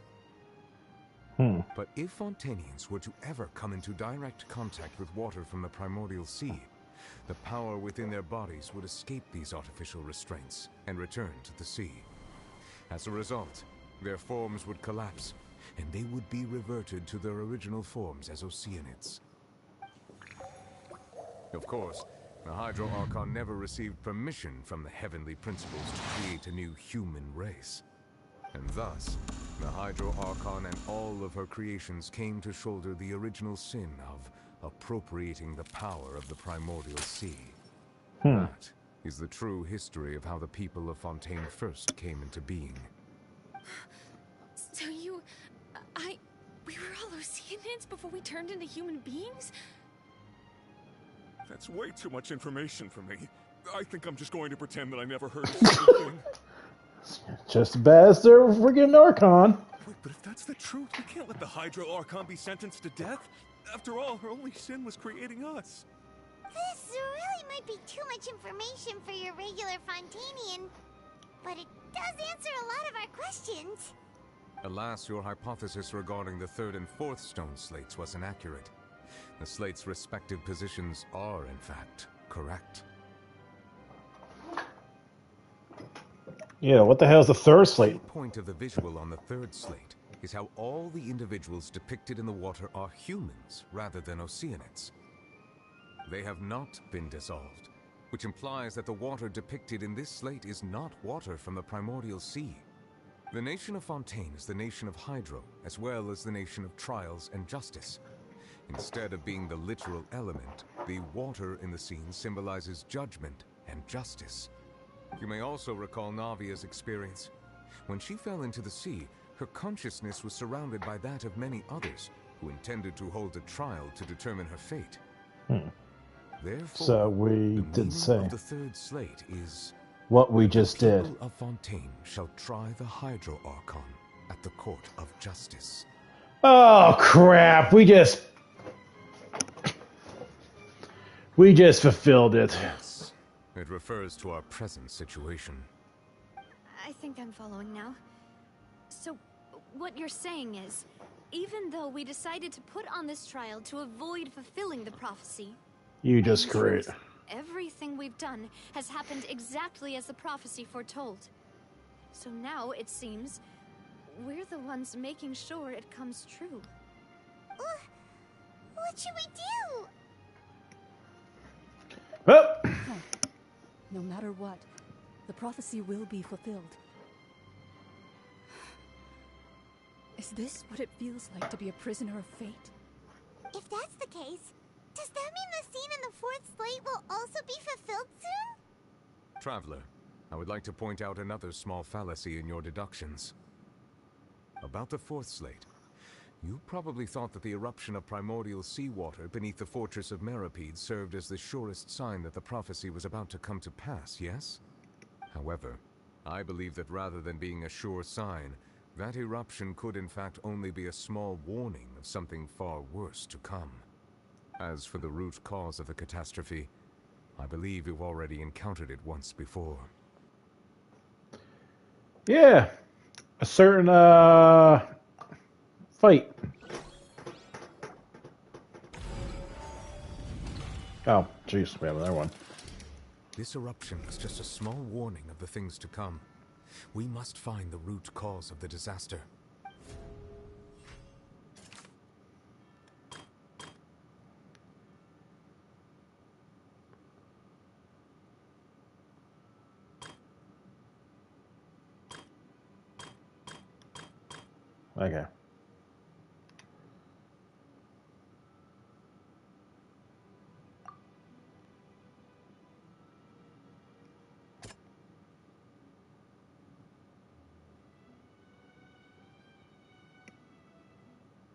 But if Fontainians were to ever come into direct contact with water from the primordial sea, the power within their bodies would escape these artificial restraints and return to the sea. As a result, their forms would collapse, and they would be reverted to their original forms as Oceanids. Of course, the Hydro Archon never received permission from the heavenly principles to create a new human race. And thus, The Hydro Archon and all of her creations came to shoulder the original sin of appropriating the power of the primordial sea. That is the true history of how the people of Fontaine first came into being. So we were all Oceanids before we turned into human beings? That's way too much information for me. I think I'm just going to pretend that I never heard a single thing. Just as bad as their friggin' Archon. Wait, but if that's the truth, we can't let the Hydro Archon be sentenced to death. After all, her only sin was creating us. This really might be too much information for your regular Fontainian, but it does answer a lot of our questions. Alas, your hypothesis regarding the third and fourth stone slates was inaccurate. The slates' respective positions are, in fact, correct. Yeah, what the hell is the third slate? The point of the visual on the third slate is how all the individuals depicted in the water are humans rather than Oceanids. They have not been dissolved, which implies that the water depicted in this slate is not water from the primordial sea. The nation of Fontaine is the nation of Hydro, as well as the nation of trials and justice. Instead of being the literal element, the water in the scene symbolizes judgment and justice. You may also recall Navia's experience. When she fell into the sea, her consciousness was surrounded by that of many others who intended to hold a trial to determine her fate. Therefore, So we did say of the third slate is what we just the did. people of Fontaine shall try the Hydro Archon at the court of justice. Oh crap! We just fulfilled it. Yes, it refers to our present situation. I think I'm following now. So, what you're saying is, even though we decided to put on this trial to avoid fulfilling the prophecy, You just screwed. everything we've done has happened exactly as the prophecy foretold. So now, it seems, we're the ones making sure it comes true. What should we do? Well, No matter what, the prophecy will be fulfilled. Is this what it feels like to be a prisoner of fate? If that's the case, does that mean the scene in the fourth slate will also be fulfilled soon? Traveler, I would like to point out another small fallacy in your deductions. About the fourth slate, you probably thought that the eruption of primordial seawater beneath the fortress of Meripede served as the surest sign that the prophecy was about to come to pass, yes? However, I believe that rather than being a sure sign, that eruption could in fact only be a small warning of something far worse to come. As for the root cause of the catastrophe, I believe you've already encountered it once before. yeah, a certain fight. Oh, jeez, we have another one. This eruption was just a small warning of the things to come. We must find the root cause of the disaster. Okay.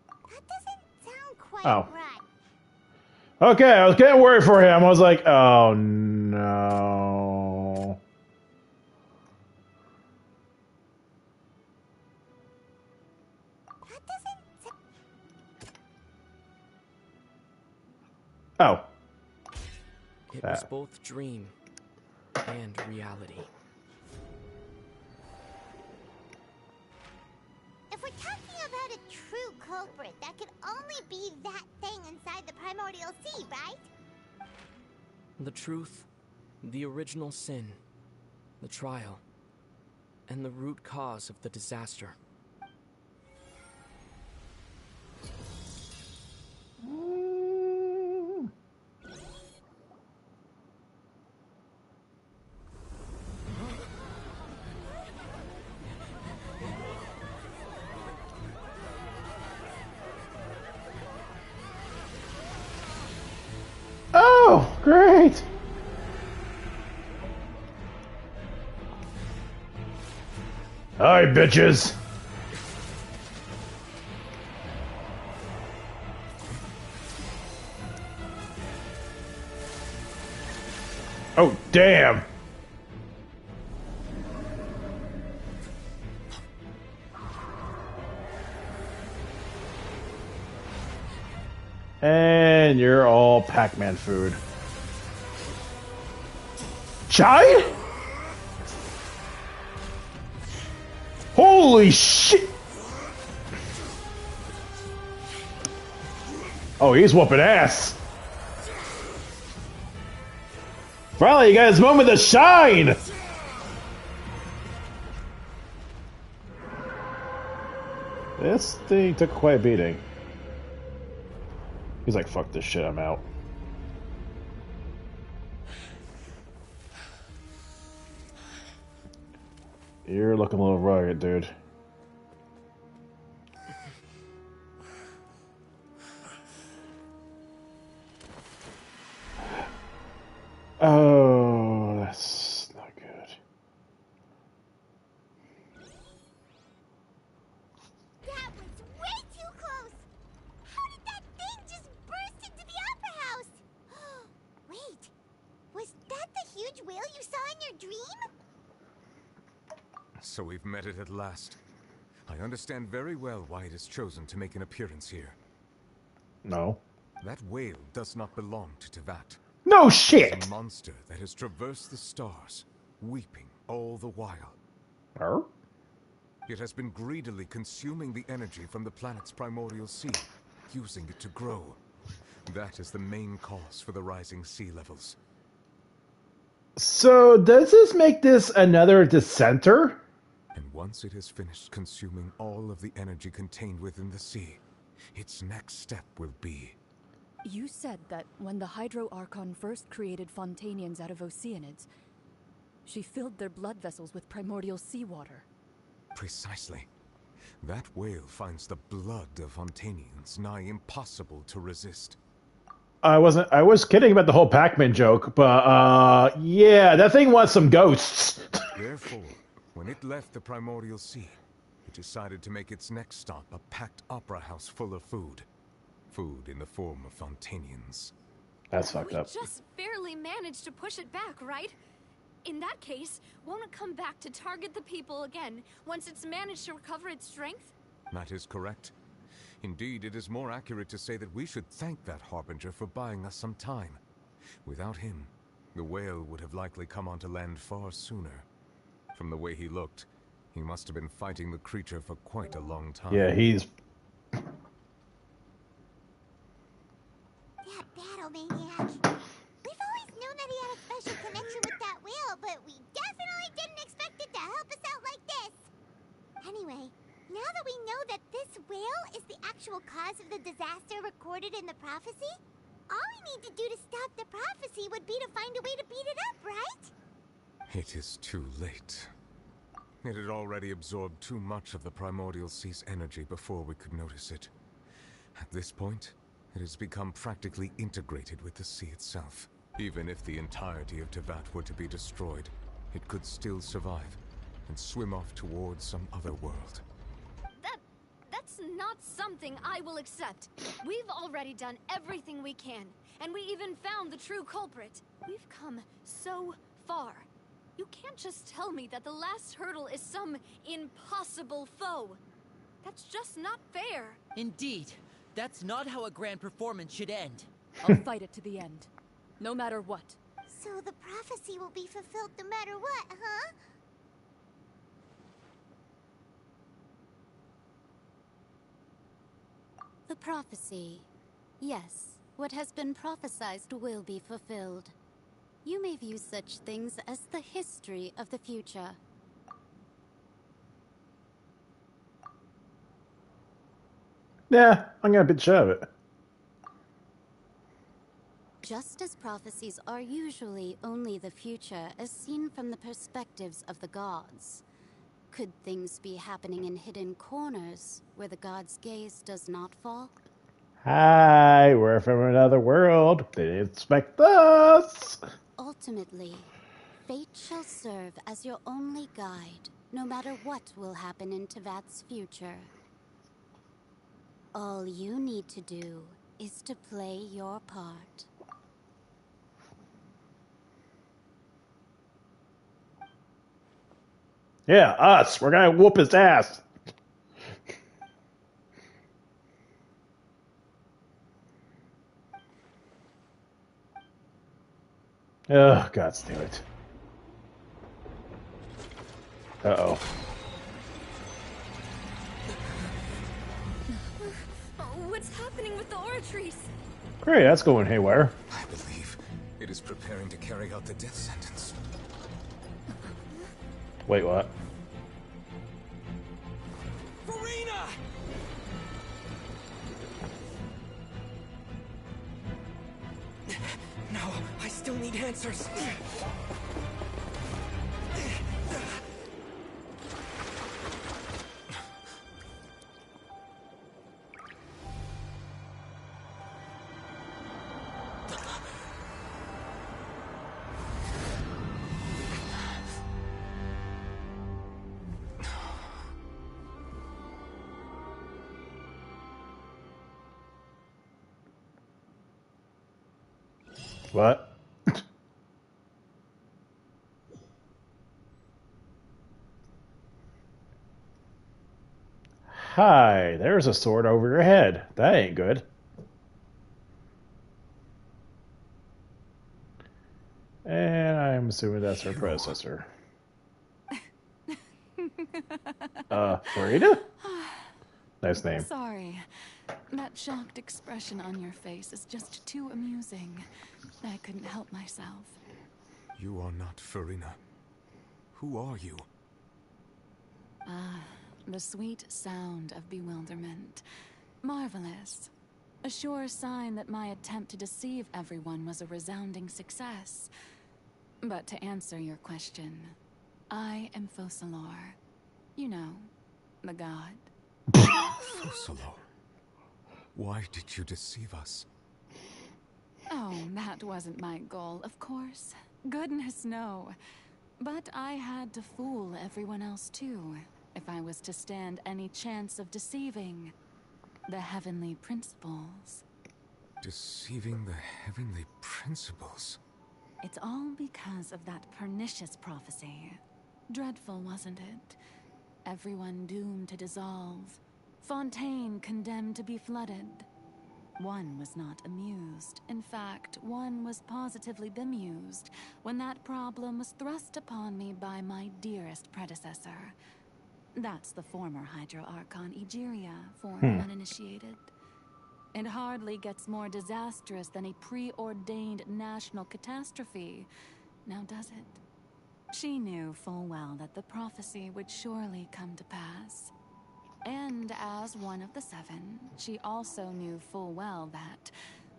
That doesn't sound quite Oh. right. Okay, I was getting worried for him. I was like, oh no. Oh. It was both dream and reality. If we're talking about a true culprit, that could only be that thing inside the primordial sea, right? The truth, the original sin, the trial, and the root cause of the disaster. Oh, great! Hi, bitches! Oh, damn! And you're all Pac-Man food. Child? Holy shit! Oh, he's whooping ass. Finally, you got his moment to shine! This thing took quite a beating. He's like, fuck this shit, I'm out. You're looking a little rugged, dude. Oh, that's not good. That was way too close! How did that thing just burst into the Opera House? Wait, was that the huge whale you saw in your dream? So we've met it at last. I understand very well why it has chosen to make an appearance here. No. That whale does not belong to Tevat. No shit! It's a monster that has traversed the stars, weeping all the while. Huh? It has been greedily consuming the energy from the planet's primordial sea, using it to grow. That is the main cause for the rising sea levels. So, does this make this another dissenter? And once it has finished consuming all of the energy contained within the sea, its next step will be... You said that when the Hydro Archon first created Fontainians out of Oceanids, she filled their blood vessels with primordial seawater. Precisely. That whale finds the blood of Fontainians nigh impossible to resist. I was kidding about the whole Pac-Man joke, but, yeah, that thing wants some ghosts. Therefore, when it left the primordial sea, it decided to make its next stop a packed opera house full of food. Food in the form of Fontainians. That's fucked up. We just barely managed to push it back, right? In that case, won't it come back to target the people again once it's managed to recover its strength? That is correct. Indeed, it is more accurate to say that we should thank that Harbinger for buying us some time. Without him, the whale would have likely come onto land far sooner. From the way he looked, he must have been fighting the creature for quite a long time. Yeah, he's... That battle maniac. We've always known that he had a special connection with that whale, but we definitely didn't expect it to help us out like this. Anyway, now that we know that this whale is the actual cause of the disaster recorded in the prophecy, all we need to do to stop the prophecy would be to find a way to beat it up, right? It is too late. It had already absorbed too much of the primordial sea's energy before we could notice it. At this point, it has become practically integrated with the sea itself. Even if the entirety of Tevat were to be destroyed, it could still survive and swim off towards some other world. That's not something I will accept. We've already done everything we can, and we even found the true culprit. We've come so far. You can't just tell me that the last hurdle is some impossible foe. That's just not fair. Indeed. That's not how a grand performance should end. I'll fight it to the end. No matter what. So the prophecy will be fulfilled no matter what, huh? The prophecy. Yes, what has been prophesied will be fulfilled. You may view such things as the history of the future. Yeah, I'm gonna bitch out of it. Just as prophecies are usually only the future as seen from the perspectives of the gods, could things be happening in hidden corners where the gods' gaze does not fall? Hi, we're from another world. They didn't expect us. Ultimately, fate shall serve as your only guide, no matter what will happen in Tevat's future. All you need to do is to play your part. Yeah, us. We're gonna whoop his ass. Oh, God, damn it. Uh-oh. What's happening with the aura trees? Great, that's going haywire. I believe it is preparing to carry out the death sentence. Wait, what? Farina! No, I still need answers. What? Hi, there's a sword over your head. That ain't good. And I'm assuming that's her predecessor. Farida? Nice name. Sorry. That shocked expression on your face is just too amusing. I couldn't help myself. You are not Farina. Who are you? Ah, the sweet sound of bewilderment. Marvelous. A sure sign that my attempt to deceive everyone was a resounding success. But to answer your question, I am Focalor. You know, the god. Focalor. Why did you deceive us? Oh, that wasn't my goal, of course. Goodness, no. But I had to fool everyone else too, if I was to stand any chance of deceiving the heavenly principles. Deceiving the heavenly principles? It's all because of that pernicious prophecy. Dreadful, wasn't it? Everyone doomed to dissolve. Fontaine condemned to be flooded. One was not amused. In fact, one was positively bemused when that problem was thrust upon me by my dearest predecessor. That's the former Hydro Archon Egeria, for uninitiated. It hardly gets more disastrous than a preordained national catastrophe, now does it? She knew full well that the prophecy would surely come to pass. And as one of the seven, she also knew full well that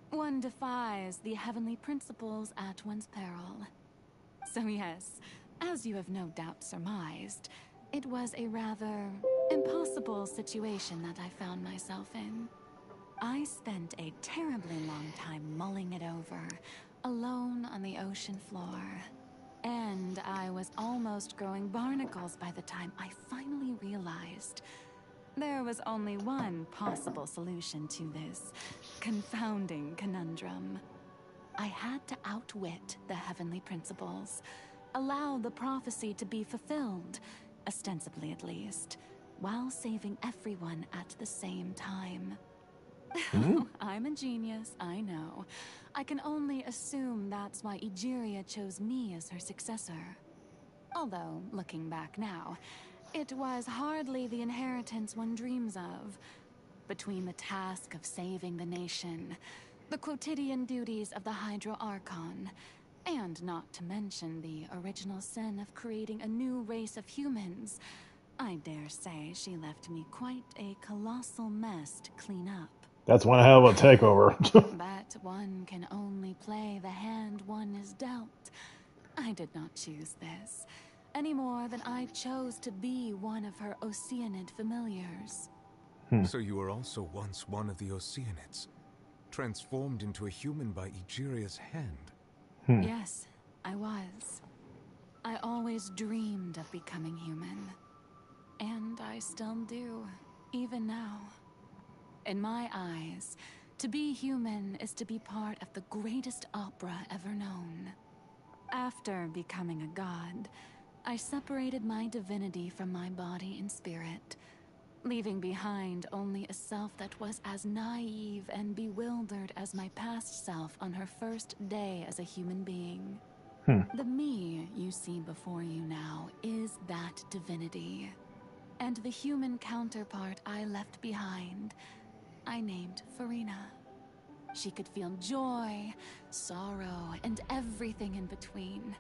one defies the heavenly principles at one's peril. So yes, as you have no doubt surmised, it was a rather impossible situation that I found myself in. I spent a terribly long time mulling it over, alone on the ocean floor. And I was almost growing barnacles by the time I finally realized there was only one possible solution to this confounding conundrum. I had to outwit the heavenly principles, allow the prophecy to be fulfilled, ostensibly at least, while saving everyone at the same time. I'm a genius, I know. I can only assume that's why Egeria chose me as her successor. Although, looking back now, it was hardly the inheritance one dreams of. Between the task of saving the nation, the quotidian duties of the Hydro Archon, and not to mention the original sin of creating a new race of humans, I dare say she left me quite a colossal mess to clean up. That's one hell of a takeover. But one can only play the hand one is dealt. I did not choose this, any more than I chose to be one of her Oceanid familiars. So you were also once one of the Oceanids, transformed into a human by Egeria's hand. Yes, I was. I always dreamed of becoming human. And I still do, even now. In my eyes, to be human is to be part of the greatest opera ever known. After becoming a god, I separated my divinity from my body and spirit, leaving behind only a self that was as naive and bewildered as my past self on her first day as a human being. The me you see before you now is that divinity. And the human counterpart I left behind, I named Farina. She could feel joy, sorrow, and everything in between.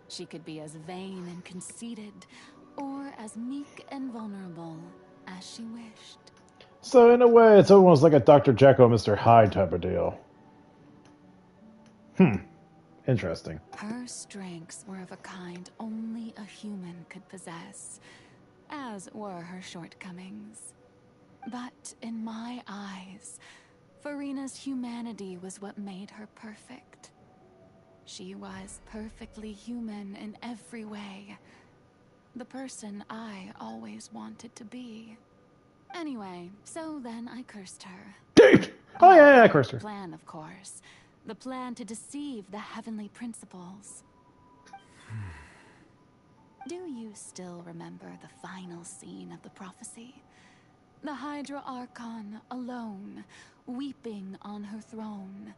She could be as vain and conceited, or as meek and vulnerable as she wished. So in a way, it's almost like a Dr. Jekyll, Mr. Hyde type of deal. Interesting. Her strengths were of a kind only a human could possess, as were her shortcomings. But in my eyes, Farina's humanity was what made her perfect. She was perfectly human in every way. The person I always wanted to be. Anyway, so then I cursed her. Oh yeah, I cursed her. The plan, of course. The plan to deceive the heavenly principles. Do you still remember the final scene of the prophecy? The Hydra Archon alone, weeping on her throne.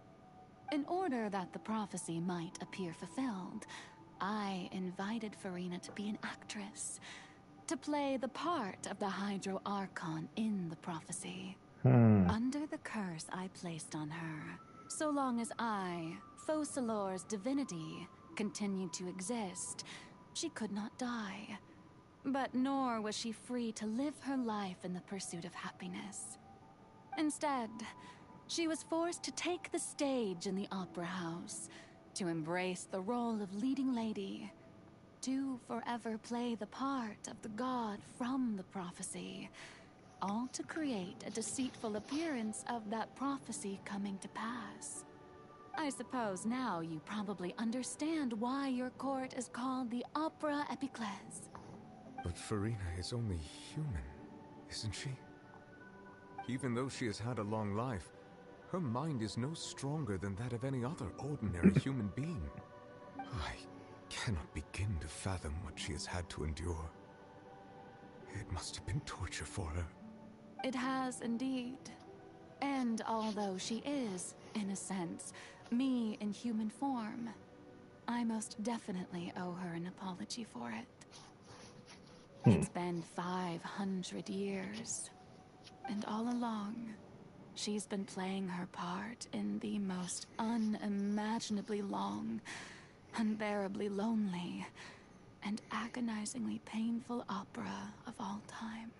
In order that the prophecy might appear fulfilled, I invited Farina to be an actress, to play the part of the Hydro Archon in the prophecy. Under the curse I placed on her, so long as I, Focalor's divinity, continued to exist, she could not die. But nor was she free to live her life in the pursuit of happiness. Instead, she was forced to take the stage in the opera house, to embrace the role of leading lady, to forever play the part of the god from the prophecy, all to create a deceitful appearance of that prophecy coming to pass. I suppose now you probably understand why your court is called the Opera Epiclese. But Farina is only human, isn't she? Even though she has had a long life, her mind is no stronger than that of any other ordinary human being. I cannot begin to fathom what she has had to endure. It must have been torture for her. It has indeed. And although she is, in a sense, me in human form, I most definitely owe her an apology for it. It's been 500 years, and all along, she's been playing her part in the most unimaginably long, unbearably lonely, and agonizingly painful opera of all time.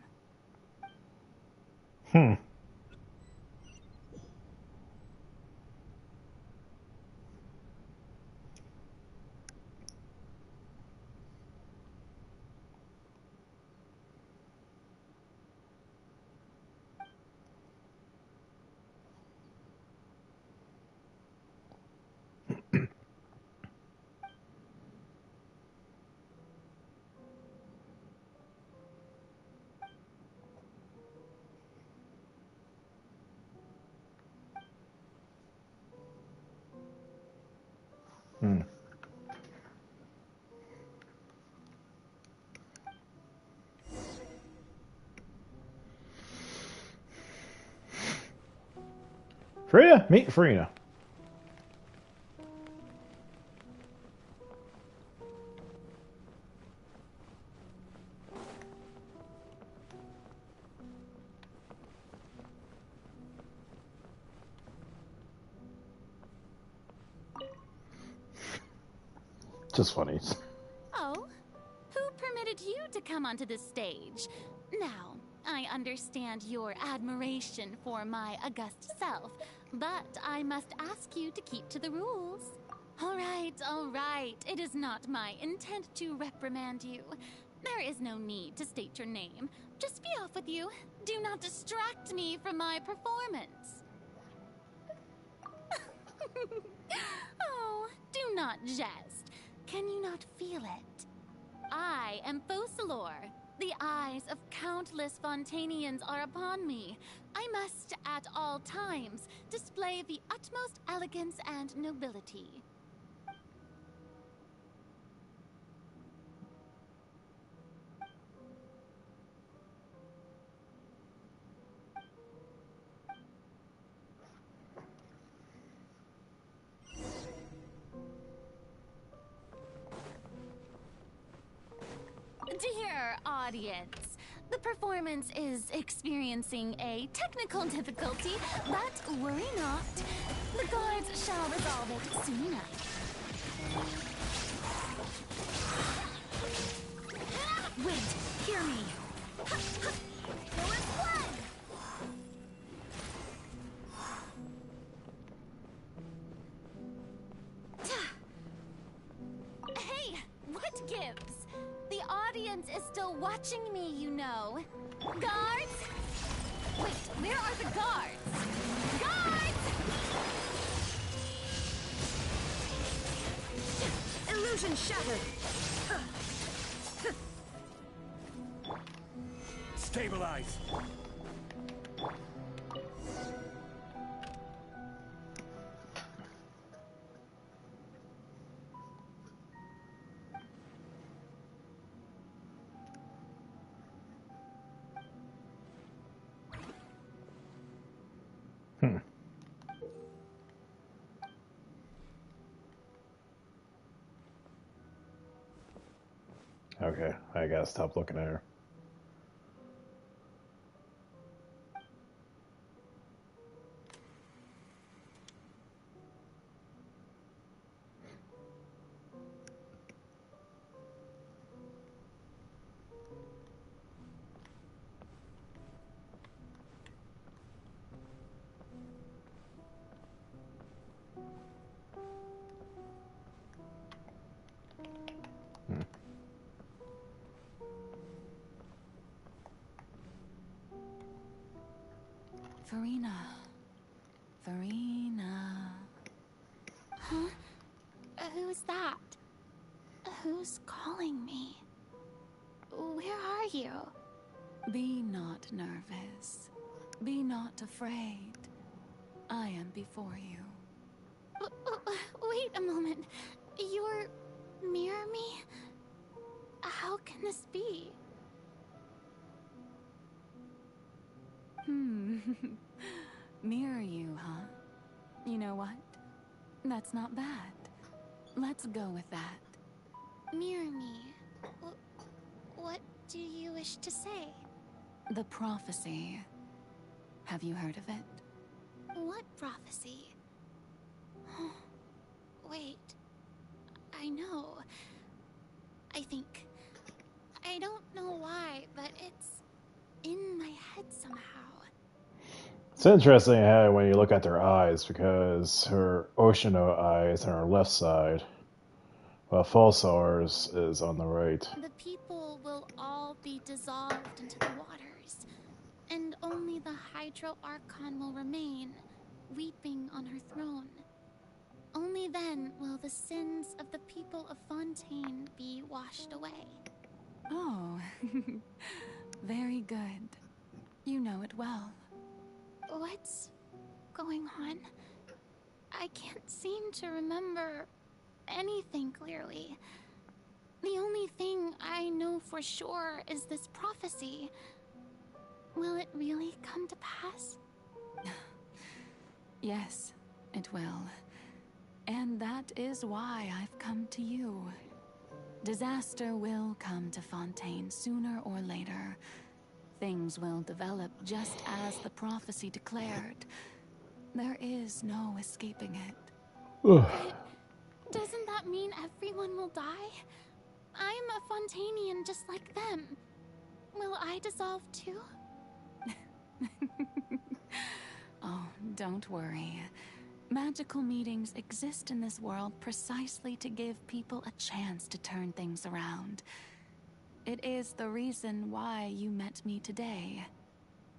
Farina, meet Farina. Just funny. Oh, who permitted you to come onto the stage? Now, I understand your admiration for my august self, but I must ask you to keep to the rules. All right. It is not my intent to reprimand you. There is no need to state your name. just be off with you. Do not distract me from my performance. Oh, do not jest. Can you not feel it? I am Focalor. The eyes of countless Fontainians are upon me. I must, at all times, display the utmost elegance and nobility. Dear audience, the performance is experiencing a technical difficulty, but worry not. The guards shall resolve it soon enough. Wait, hear me. Hey, what gives? The audience is still watching me, you know. Guards? Wait, where are the guards? Guards! Illusion shattered. Stabilize. Okay, I gotta stop looking at her. Farina. Farina. Huh? Who's that? Who's calling me? Where are you? Be not nervous. Be not afraid. I am before you. Wait a moment. You're near me? How can this be? Mirror you, huh? You know what? That's not bad. Let's go with that. Mirror me? What do you wish to say? The prophecy. Have you heard of it? What prophecy? Wait. I know. I think. I don't know why, but it's in my head somehow. It's interesting how when you look at their eyes, because her Oceano eyes are on her left side, while Falsar's is on the right. The people will all be dissolved into the waters, and only the Hydro Archon will remain, weeping on her throne. Only then will the sins of the people of Fontaine be washed away. Oh, very good. You know it well. What's going on? I can't seem to remember anything clearly. The only thing I know for sure is this prophecy. Will it really come to pass? Yes, it will. And that is why I've come to you. Disaster will come to Fontaine sooner or later. Things will develop just as the prophecy declared. There is no escaping it. But doesn't that mean everyone will die? I'm a Fontainian just like them. Will I dissolve too? Oh, don't worry. Magical meetings exist in this world precisely to give people a chance to turn things around. It is the reason why you met me today.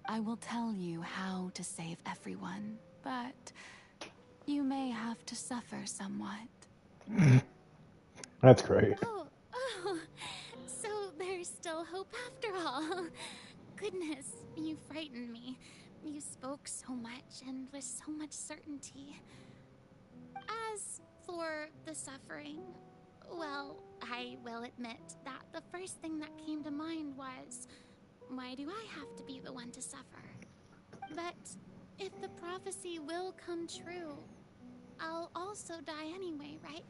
I will tell you how to save everyone, but you may have to suffer somewhat. That's great. Oh, so there's still hope after all. Goodness, you frightened me. You spoke so much and with so much certainty. As for the suffering, well, I will admit that the first thing that came to mind was, why do I have to be the one to suffer? But if the prophecy will come true, I'll also die anyway, right?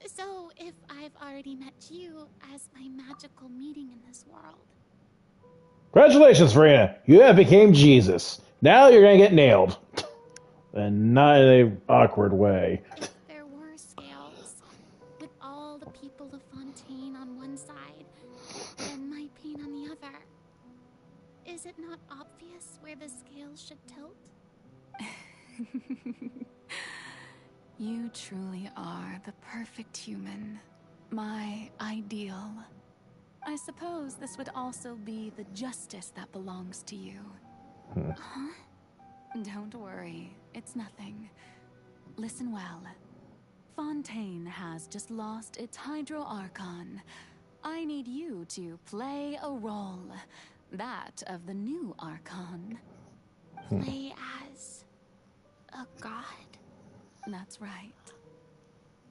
So if I've already met you as my magical meeting in this world. Congratulations, Farina. You have became Jesus. Now you're gonna get nailed. And not in an awkward way. If there were scales, with all the people of Fontaine on one side, and my pain on the other, is it not obvious where the scales should tilt? You truly are the perfect human. My ideal. I suppose this would also be the justice that belongs to you. Huh? Don't worry, it's nothing. Listen well. Fontaine has just lost its Hydro Archon. I need you to play a role. That of the new Archon. Play as a god? That's right.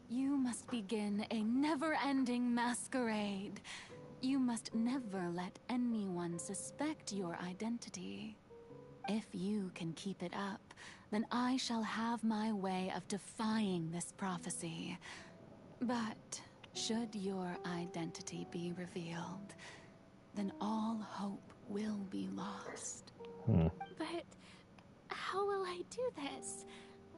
You must begin a never-ending masquerade. You must never let anyone suspect your identity. If you can keep it up, then I shall have my way of defying this prophecy. But should your identity be revealed, then all hope will be lost. But how will I do this?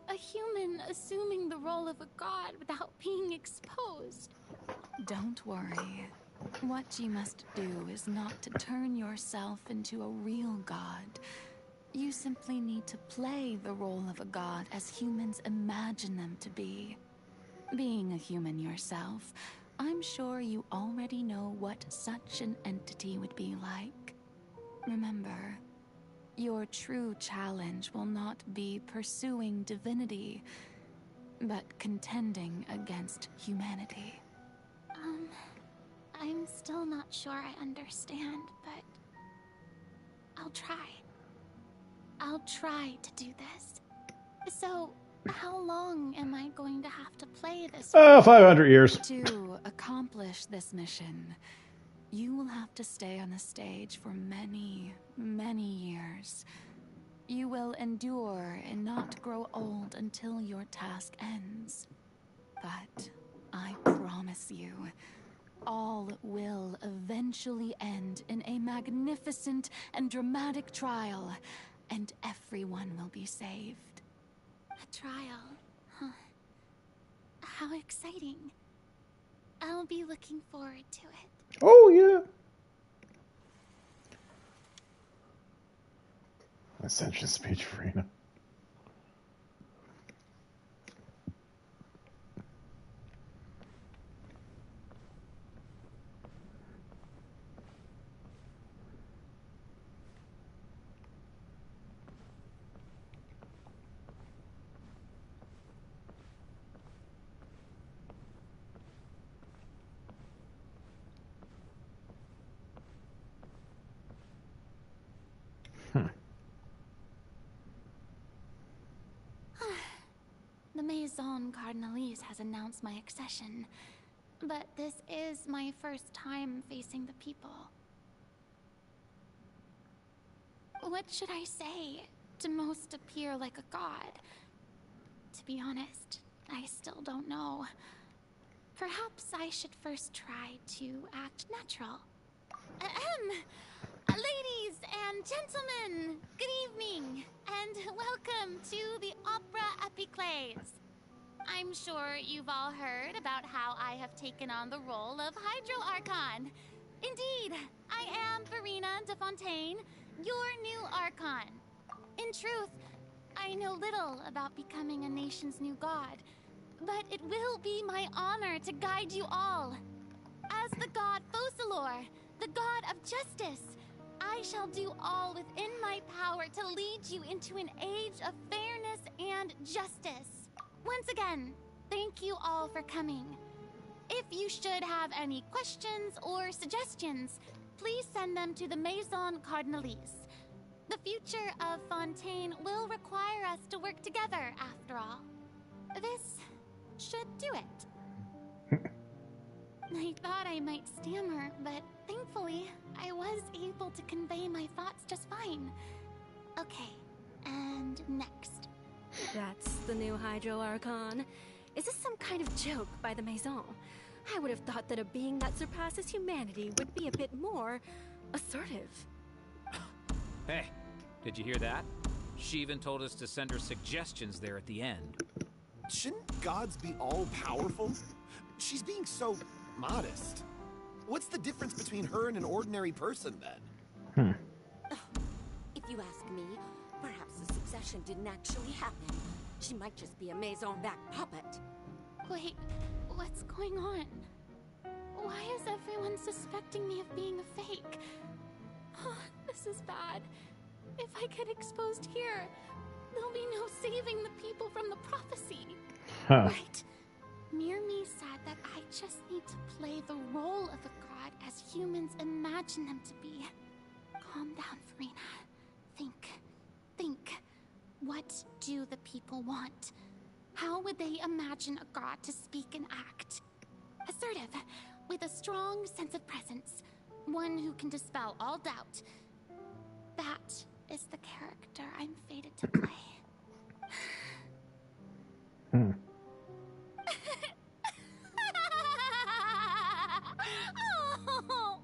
A human assuming the role of a god without being exposed. Don't worry. What you must do is not to turn yourself into a real god. You simply need to play the role of a god as humans imagine them to be. Being a human yourself, I'm sure you already know what such an entity would be like. Remember, your true challenge will not be pursuing divinity, but contending against humanity. I'm still not sure I understand, but I'll try. I'll try to do this. So, how long am I going to have to play this? 500 years. To accomplish this mission, you will have to stay on the stage for many, many years. You will endure and not grow old until your task ends. But I promise you, all will eventually end in a magnificent and dramatic trial, and everyone will be saved. A trial, huh? How exciting. I'll be looking forward to it. Oh, yeah. Ascension speech, Farina. The Maison Cardinalise has announced my accession, but this is my first time facing the people. What should I say to most appear like a god? To be honest, I still don't know. Perhaps I should first try to act natural. Ladies and gentlemen, good evening, and welcome to the Opera Epiclese. I'm sure you've all heard about how I have taken on the role of Hydro Archon. Indeed, I am Farina de Fontaine, your new Archon. In truth, I know little about becoming a nation's new god, but it will be my honor to guide you all. As the god Focalor, the god of justice, I shall do all within my power to lead you into an age of fairness and justice. Once again, thank you all for coming. If you should have any questions or suggestions, please send them to the Maison Cardinalise. The future of Fontaine will require us to work together, after all. This should do it. I thought I might stammer, but thankfully, I was able to convey my thoughts just fine. Okay, and next. That's the new Hydro Archon. Is this some kind of joke by the Maison? I would have thought that a being that surpasses humanity would be a bit more assertive. Hey, did you hear that? She even told us to send her suggestions there at the end. Shouldn't gods be all-powerful? She's being so modest. What's the difference between her and an ordinary person, then? If you ask me, perhaps the succession didn't actually happen. She might just be a Maison-back puppet. Wait, what's going on? Why is everyone suspecting me of being a fake? Oh, this is bad. If I get exposed here, there'll be no saving the people from the prophecy. Right. Mirmi said that I just need to play the role of a god as humans imagine them to be. Calm down, Farina. Think. What do the people want? How would they imagine a god to speak and act? Assertive, with a strong sense of presence. One who can dispel all doubt. That is the character I'm fated to play. Oh,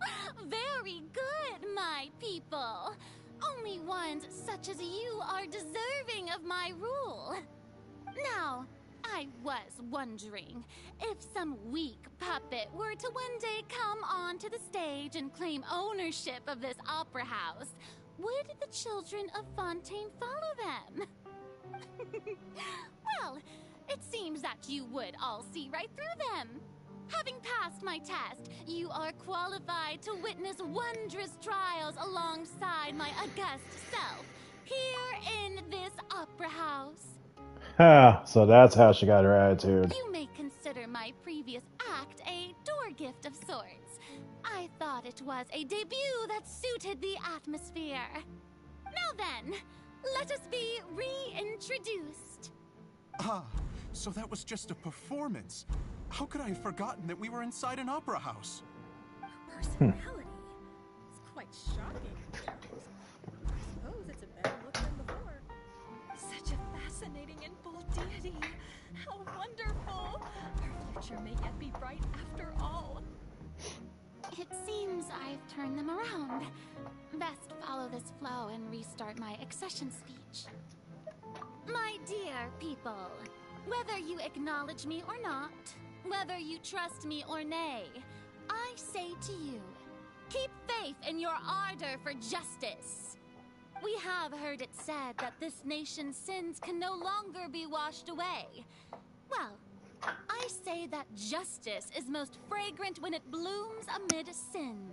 very good, my people. Only ones such as you are deserving of my rule. Now, I was wondering, if some weak puppet were to one day come onto the stage and claim ownership of this opera house, would the children of Fontaine follow them? Well, it seems that you would all see right through them. Having passed my test, you are qualified to witness wondrous trials alongside my august self, here in this opera house. So that's how she got her attitude. You may consider my previous act a door gift of sorts. I thought it was a debut that suited the atmosphere. Now then, let us be reintroduced. Ah, so that was just a performance. How could I have forgotten that we were inside an opera house? Personality? It's quite shocking. I suppose it's a better look than before. Such a fascinating and bold deity. How wonderful! Our future may yet be bright after all. It seems I've turned them around. Best follow this flow and restart my accession speech. My dear people, whether you acknowledge me or not, whether you trust me or nay, I say to you, keep faith in your ardor for justice. We have heard it said that this nation's sins can no longer be washed away. Well, I say that justice is most fragrant when it blooms amid sin.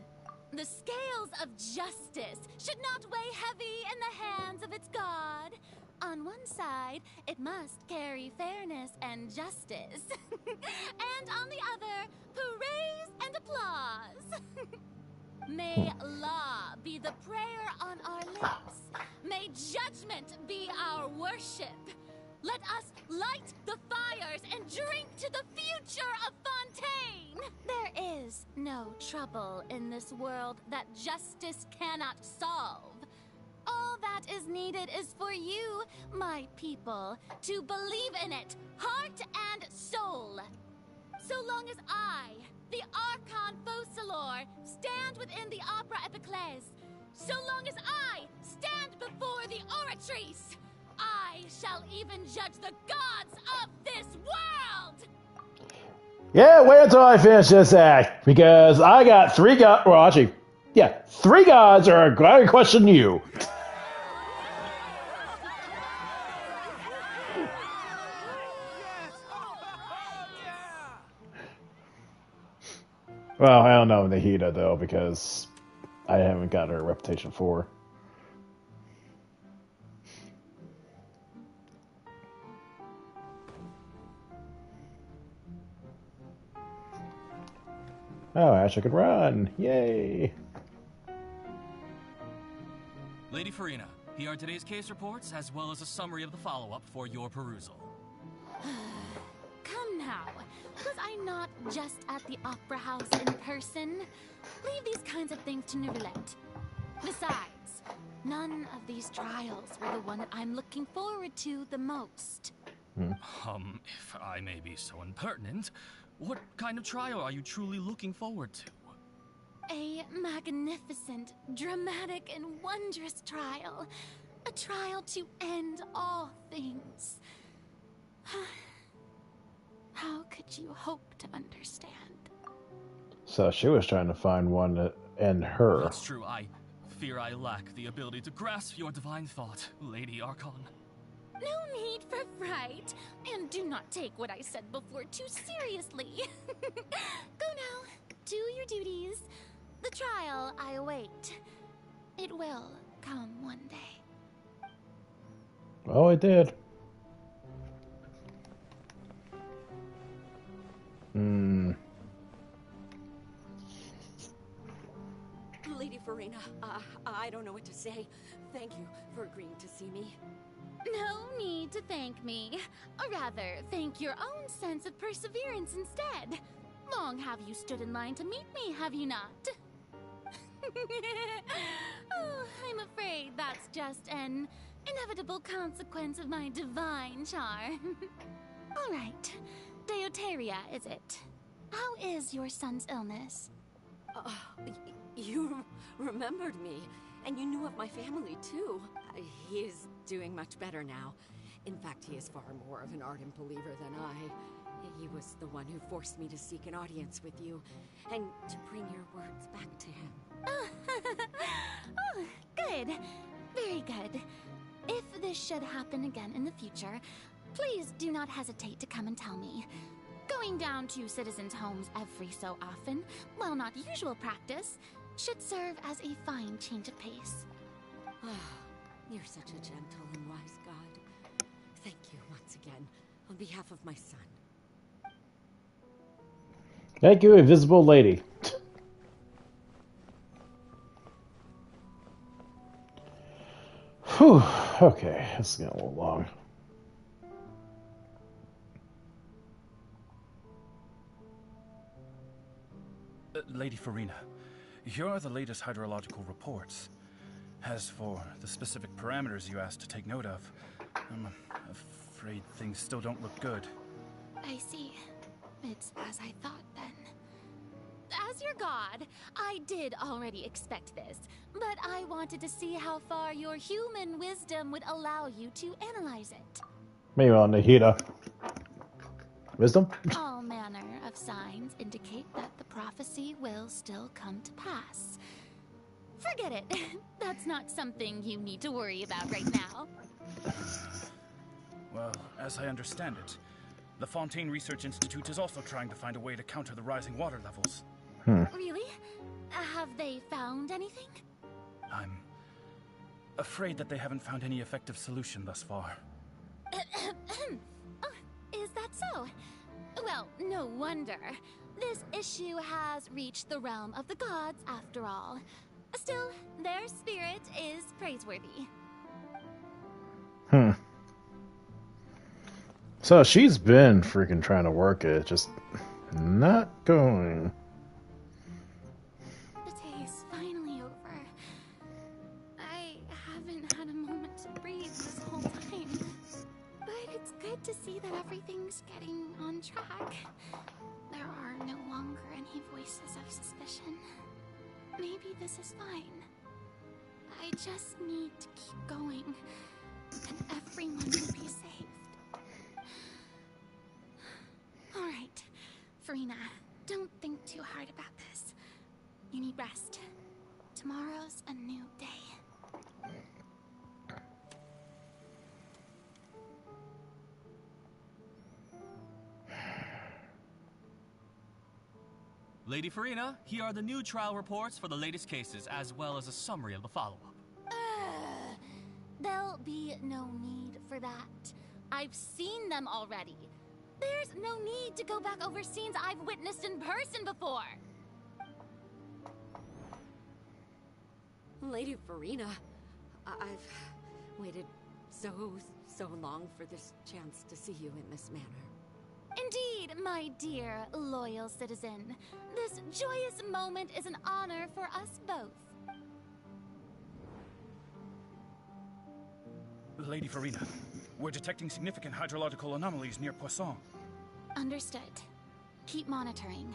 The scales of justice should not weigh heavy in the hands of its God. On one side, it must carry fairness and justice. And on the other, praise and applause. May law be the prayer on our lips. May judgment be our worship. Let us light the fires and drink to the future of Fontaine. There is no trouble in this world that justice cannot solve. All that is needed is for you, my people, to believe in it, heart and soul. So long as I, the Archon Focalor, stand within the Opera Epiclese, so long as I stand before the Oratrice, I shall even judge the gods of this world! Yeah, wait until I finish this act, because I got three gods. Well, actually, yeah, three gods are going to question you. Well, I don't know Nahida though because I haven't got her reputation for her. Oh, Ash, I could run! Yay! Lady Farina, here are today's case reports, as well as a summary of the follow-up for your perusal. Come now. Was I not just at the Opera House in person? Leave these kinds of things to Neuvillette. Besides, none of these trials were the one that I'm looking forward to the most. If I may be so impertinent, what kind of trial are you truly looking forward to? A magnificent, dramatic, and wondrous trial. A trial to end all things. How could you hope to understand? So she was trying to find one to end her. That's true. I fear I lack the ability to grasp your divine thought, Lady Archon. No need for fright, and do not take what I said before too seriously. Go now, do your duties. The trial I await. It will come one day. Oh, it did. Lady Farina, I don't know what to say. Thank you for agreeing to see me. No need to thank me. Or rather, thank your own sense of perseverance instead. Long have you stood in line to meet me, have you not? Oh, I'm afraid that's just an inevitable consequence of my divine charm. All right. Deuteria, is it? How is your son's illness? You remembered me, and you knew of my family, too. He is doing much better now. In fact, he is far more of an ardent believer than I. He was the one who forced me to seek an audience with you, and to bring your words back to him. Oh, good. Very good. If this should happen again in the future, please do not hesitate to come and tell me. Going down to citizens' homes every so often, while not usual practice, should serve as a fine change of pace. You're such a gentle and wise God. Thank you once again, on behalf of my son. Thank you, Invisible Lady. Whew. Okay, this is getting a little long. Lady Farina, here are the latest hydrological reports. As for the specific parameters you asked to take note of, I'm afraid things still don't look good. I see. It's as I thought, then. As your god, I did already expect this, but I wanted to see how far your human wisdom would allow you to analyze it. Maybe on Nahida. Wisdom? All manner of signs indicate that the prophecy will still come to pass. Forget it. That's not something you need to worry about right now. Well, as I understand it, the Fontaine Research Institute is also trying to find a way to counter the rising water levels. Really? Have they found anything? I'm afraid that they haven't found any effective solution thus far. Oh, is that so? Well, no wonder. This issue has reached the realm of the gods, after all. Still, their spirit is praiseworthy. So she's been freaking trying to work it, just not going. The day is finally over. I haven't had a moment to breathe this whole time. But it's good to see that everything's getting on track. There are no longer any voices of suspicion. Maybe this is fine. I just need to keep going, and everyone will be saved. All right, Farina, don't think too hard about this. You need rest. Tomorrow's a new day. Lady Farina, here are the new trial reports for the latest cases, as well as a summary of the follow-up. There'll be no need for that. I've seen them already. There's no need to go back over scenes I've witnessed in person before. Lady Farina, I've waited so long for this chance to see you in this manner. Indeed, my dear, loyal citizen. This joyous moment is an honor for us both. Lady Farina, we're detecting significant hydrological anomalies near Poisson. Understood. Keep monitoring.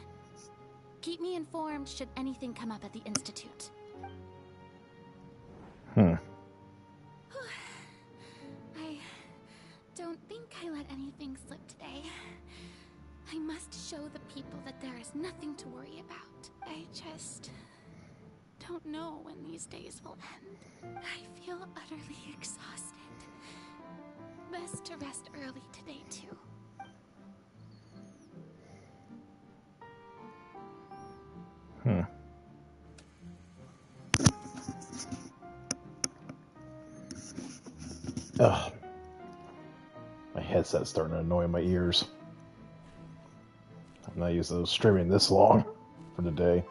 Keep me informed should anything come up at the Institute. I don't think I let anything slip today. I must show the people that there is nothing to worry about. I just don't know when these days will end. I feel utterly exhausted. Best to rest early today, too. Ugh. My headset's starting to annoy my ears. I'm not used to streaming this long for the day.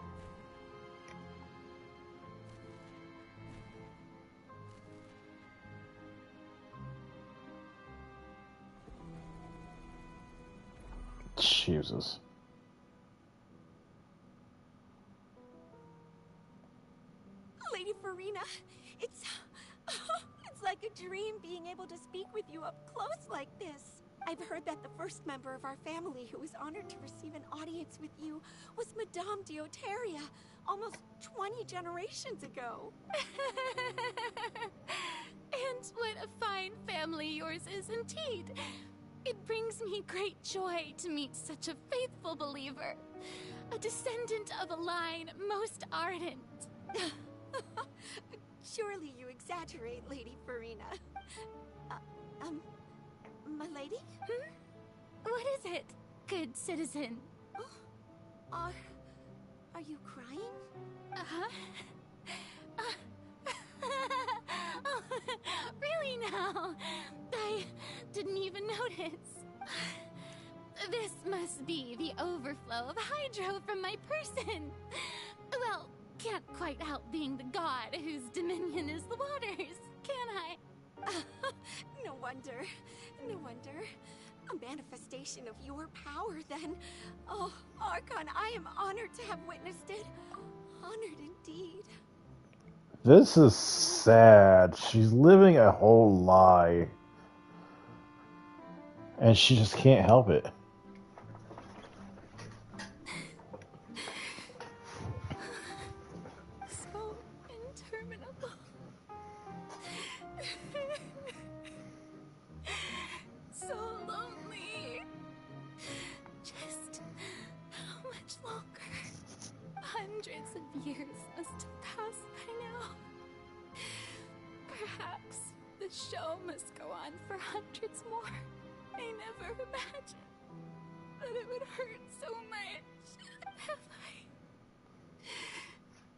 Jesus. Lady Farina, it's like a dream being able to speak with you up close like this. I've heard that the first member of our family who was honored to receive an audience with you was Madame Dioteria, almost 20 generations ago. And what a fine family yours is indeed. It brings me great joy to meet such a faithful believer, a descendant of a line most ardent. Surely you exaggerate, Lady Farina. My lady? What is it, good citizen? Are you crying? Oh, really now? I didn't even notice. This must be the overflow of hydro from my person. Well, can't quite help being the god whose dominion is the waters, can I? No wonder. No wonder. A manifestation of your power, then. Oh, Archon, I am honored to have witnessed it. Honored indeed. This is sad. She's living a whole lie. And she just can't help it. So interminable. So lonely. Just how much longer? Hundreds of years must have passed by now. Perhaps the show must go on for hundreds more. I never imagined that it would hurt so much. Have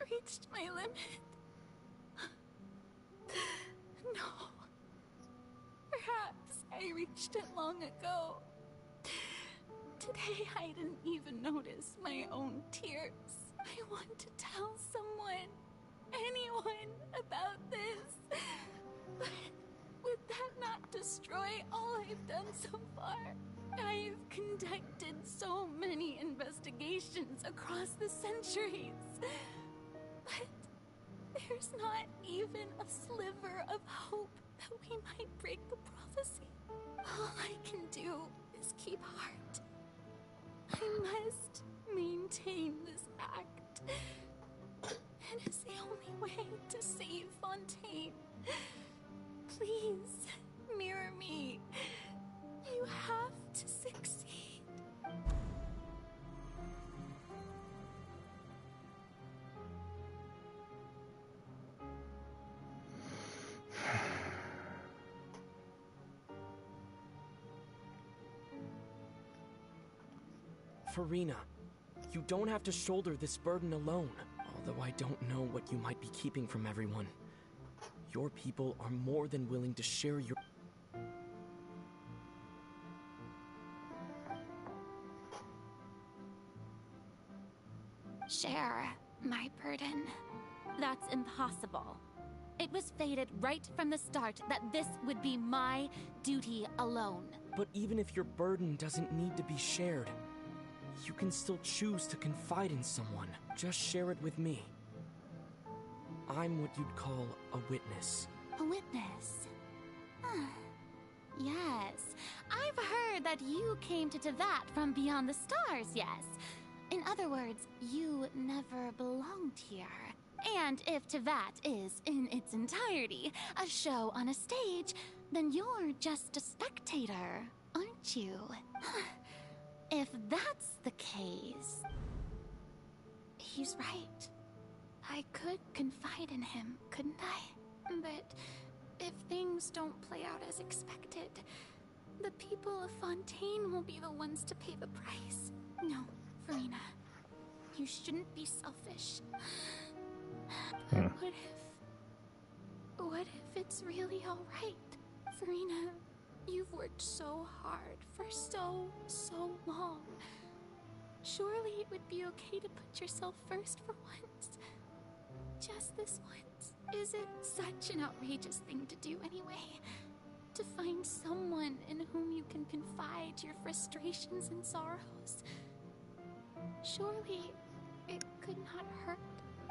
I reached my limit? No. Perhaps I reached it long ago. Today I didn't even notice my own tears. I want to tell someone, anyone, about this. But would that not destroy all I've done so far? I've conducted so many investigations across the centuries. But there's not even a sliver of hope that we might break the prophecy. All I can do is keep heart. I must maintain this act. It is the only way to save Fontaine. Please, mirror me. You have to succeed. Farina, You don't have to shoulder this burden alone. Although I don't know what you might be keeping from everyone. Your people are more than willing to share your... Share my burden. That's impossible. It was fated right from the start that this would be my duty alone. But even if your burden doesn't need to be shared, you can still choose to confide in someone. Just share it with me. I'm what you'd call a witness. A witness? Yes. I've heard that you came to Teyvat from beyond the stars, yes. In other words, you never belonged here. And if Teyvat is, in its entirety, a show on a stage, then you're just a spectator, aren't you? If that's the case... He's right. I could confide in him, couldn't I? But if things don't play out as expected, the people of Fontaine will be the ones to pay the price. No, Farina, you shouldn't be selfish. But what if it's really alright? Farina, you've worked so hard for so long. Surely it would be okay to put yourself first for once. Just this once. Is it such an outrageous thing to do anyway? To find someone in whom you can confide your frustrations and sorrows? Surely it could not hurt.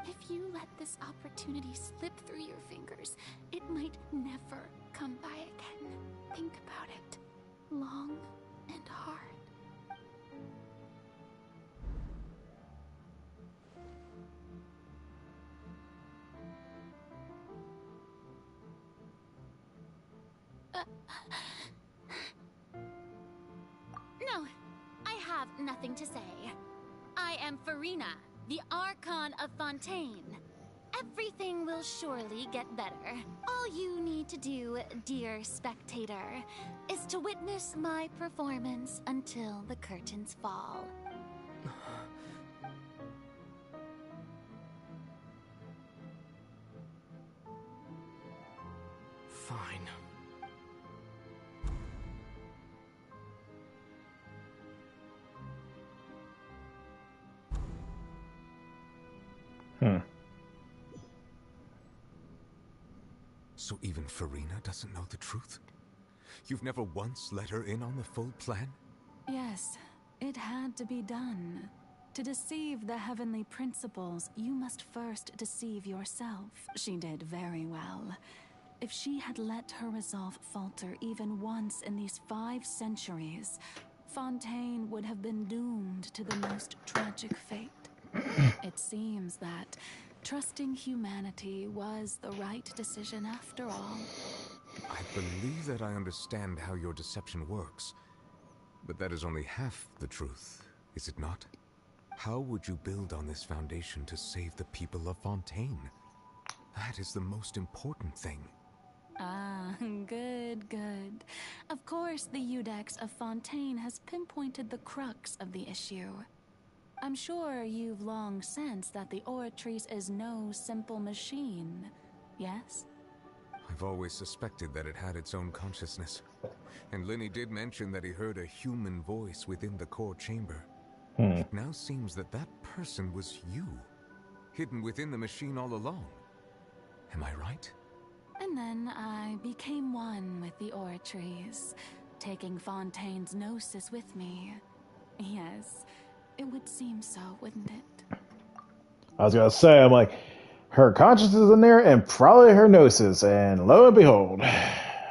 If you let this opportunity slip through your fingers, it might never come by again. Think about it. Long and hard. No, I have nothing to say. I am Farina, the Archon of Fontaine. Everything will surely get better. All you need to do, dear spectator, is to witness my performance until the curtains fall. Fine. So even Farina doesn't know the truth? You've never once let her in on the full plan? Yes, it had to be done. To deceive the heavenly principles, you must first deceive yourself. She did very well. If she had let her resolve falter even once in these 5 centuries, Fontaine would have been doomed to the most tragic fate. It seems that trusting humanity was the right decision after all. I believe that I understand how your deception works. But that is only half the truth, is it not? How would you build on this foundation to save the people of Fontaine? That is the most important thing. Ah, good, good. Of course, the Iudex of Fontaine has pinpointed the crux of the issue. I'm sure you've long sensed that the Oratrice is no simple machine, yes? I've always suspected that it had its own consciousness. And Lenny did mention that he heard a human voice within the core chamber. It now seems that that person was you, hidden within the machine all along. Am I right? And then I became one with the Oratrice, taking Fontaine's gnosis with me. Yes, it would seem so, wouldn't it? I was gonna say, I'm like, her consciousness is in there, and probably her gnosis, and lo and behold.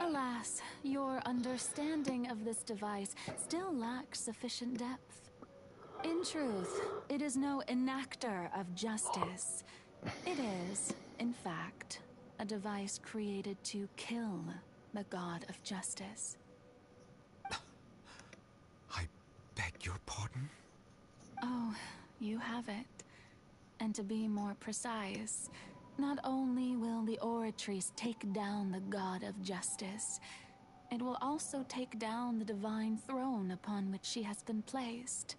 Alas, your understanding of this device still lacks sufficient depth. In truth, it is no enactor of justice. It is, in fact, a device created to kill the god of justice. I beg your pardon? Oh, you have it. And to be more precise, not only will the Oratrice take down the god of justice, it will also take down the divine throne upon which she has been placed.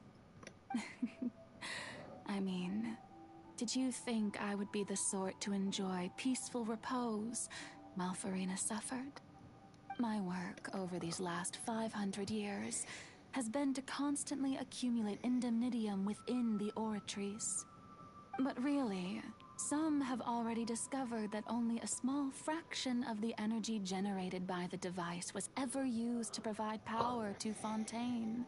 I mean, did you think I would be the sort to enjoy peaceful repose while Farina suffered? My work over these last 500 years has been to constantly accumulate indemnitium within the oratories. But really, some have already discovered that only a small fraction of the energy generated by the device was ever used to provide power to Fontaine.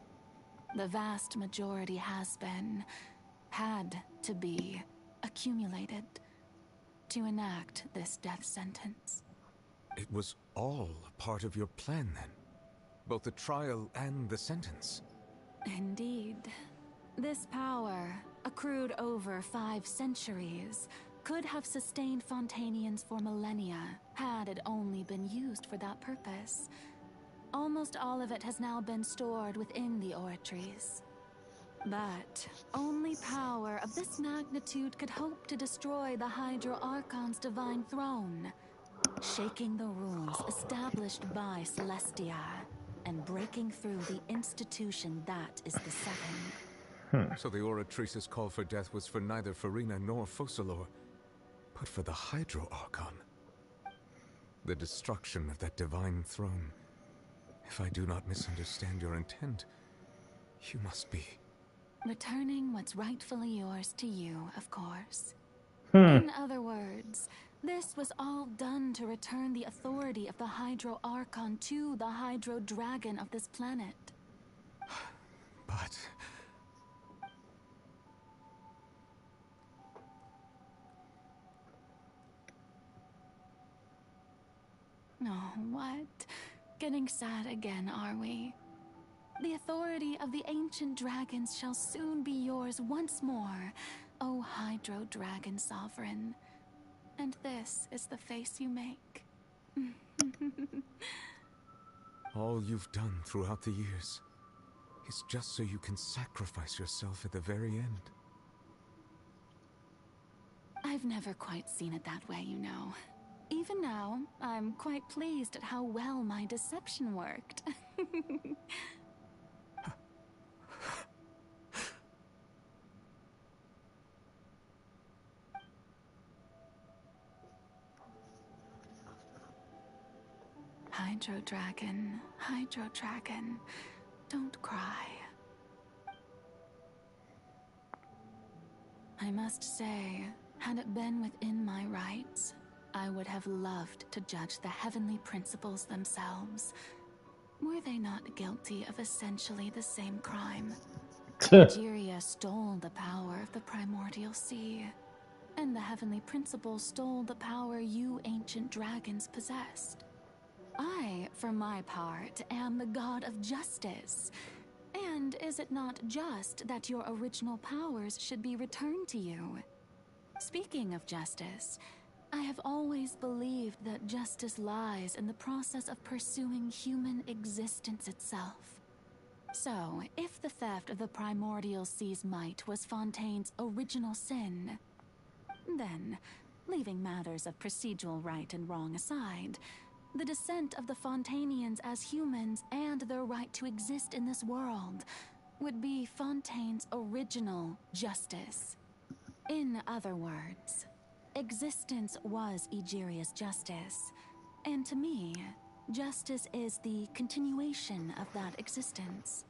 The vast majority had to be, accumulated to enact this death sentence. It was all part of your plan, then? Both the trial and the sentence? Indeed. This power, accrued over 5 centuries, could have sustained Fontainians for millennia had it only been used for that purpose. Almost all of it has now been stored within the oratories. But only power of this magnitude could hope to destroy the Hydro Archon's divine throne, shaking the rules established by Celestia and breaking through the institution that is the Seven. So the Oratrice's call for death was for neither Farina nor Focalor, but for the Hydro Archon. The destruction of that divine throne. If I do not misunderstand your intent, you must be... Returning what's rightfully yours to you, of course. In other words, this was all done to return the authority of the Hydro Archon to the Hydro Dragon of this planet. But... Oh, what? Getting sad again, are we? The authority of the ancient dragons shall soon be yours once more, O Hydro Dragon Sovereign. And this is the face you make. All you've done throughout the years is just so you can sacrifice yourself at the very end. I've never quite seen it that way, you know. Even now, I'm quite pleased at how well my deception worked. Hydro Dragon, don't cry. I must say, had it been within my rights, I would have loved to judge the heavenly principles themselves. Were they not guilty of essentially the same crime? Egeria stole the power of the primordial sea, and the heavenly principles stole the power you ancient dragons possessed. I, for my part, am the god of justice. And is it not just that your original powers should be returned to you? Speaking of justice, I have always believed that justice lies in the process of pursuing human existence itself. So, if the theft of the primordial sea's might was Fontaine's original sin, then, leaving matters of procedural right and wrong aside, the descent of the Fontainians as humans and their right to exist in this world would be Fontaine's original justice. In other words, existence was Egeria's justice, and to me, justice is the continuation of that existence.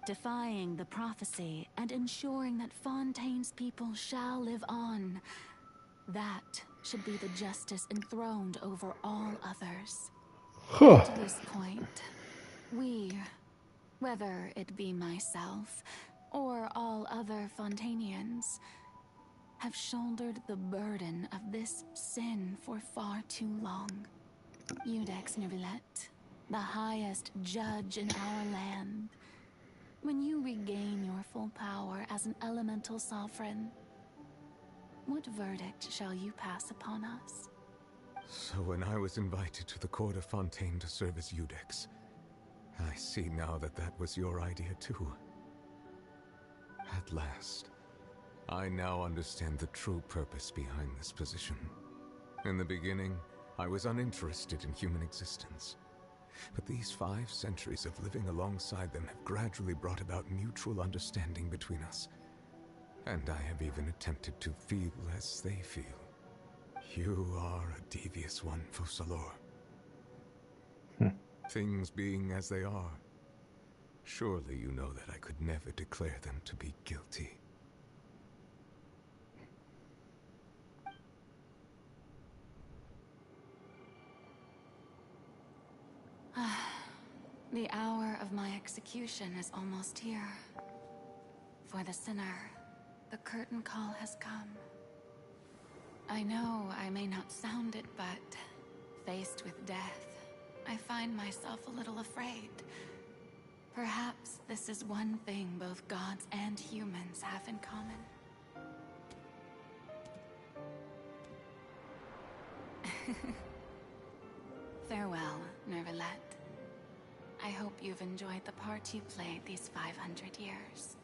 Defying the prophecy and ensuring that Fontaine's people shall live on, that should be the justice enthroned over all others. To this point, we, whether it be myself or all other Fontainians, have shouldered the burden of this sin for far too long. Iudex Neuvillette, the highest judge in our land, when you regain your full power as an elemental sovereign, what verdict shall you pass upon us? So when I was invited to the court of Fontaine to serve as Iudex, I see now that that was your idea too. At last, I now understand the true purpose behind this position. In the beginning, I was uninterested in human existence. But these 5 centuries of living alongside them have gradually brought about mutual understanding between us. And I have even attempted to feel as they feel. You are a devious one, Focalors. Things being as they are, surely you know that I could never declare them to be guilty. The hour of my execution is almost here. For the sinner, the curtain call has come. I know I may not sound it, but faced with death, I find myself a little afraid. Perhaps this is one thing both gods and humans have in common. Farewell, Nervalette. I hope you've enjoyed the part you played these 500 years.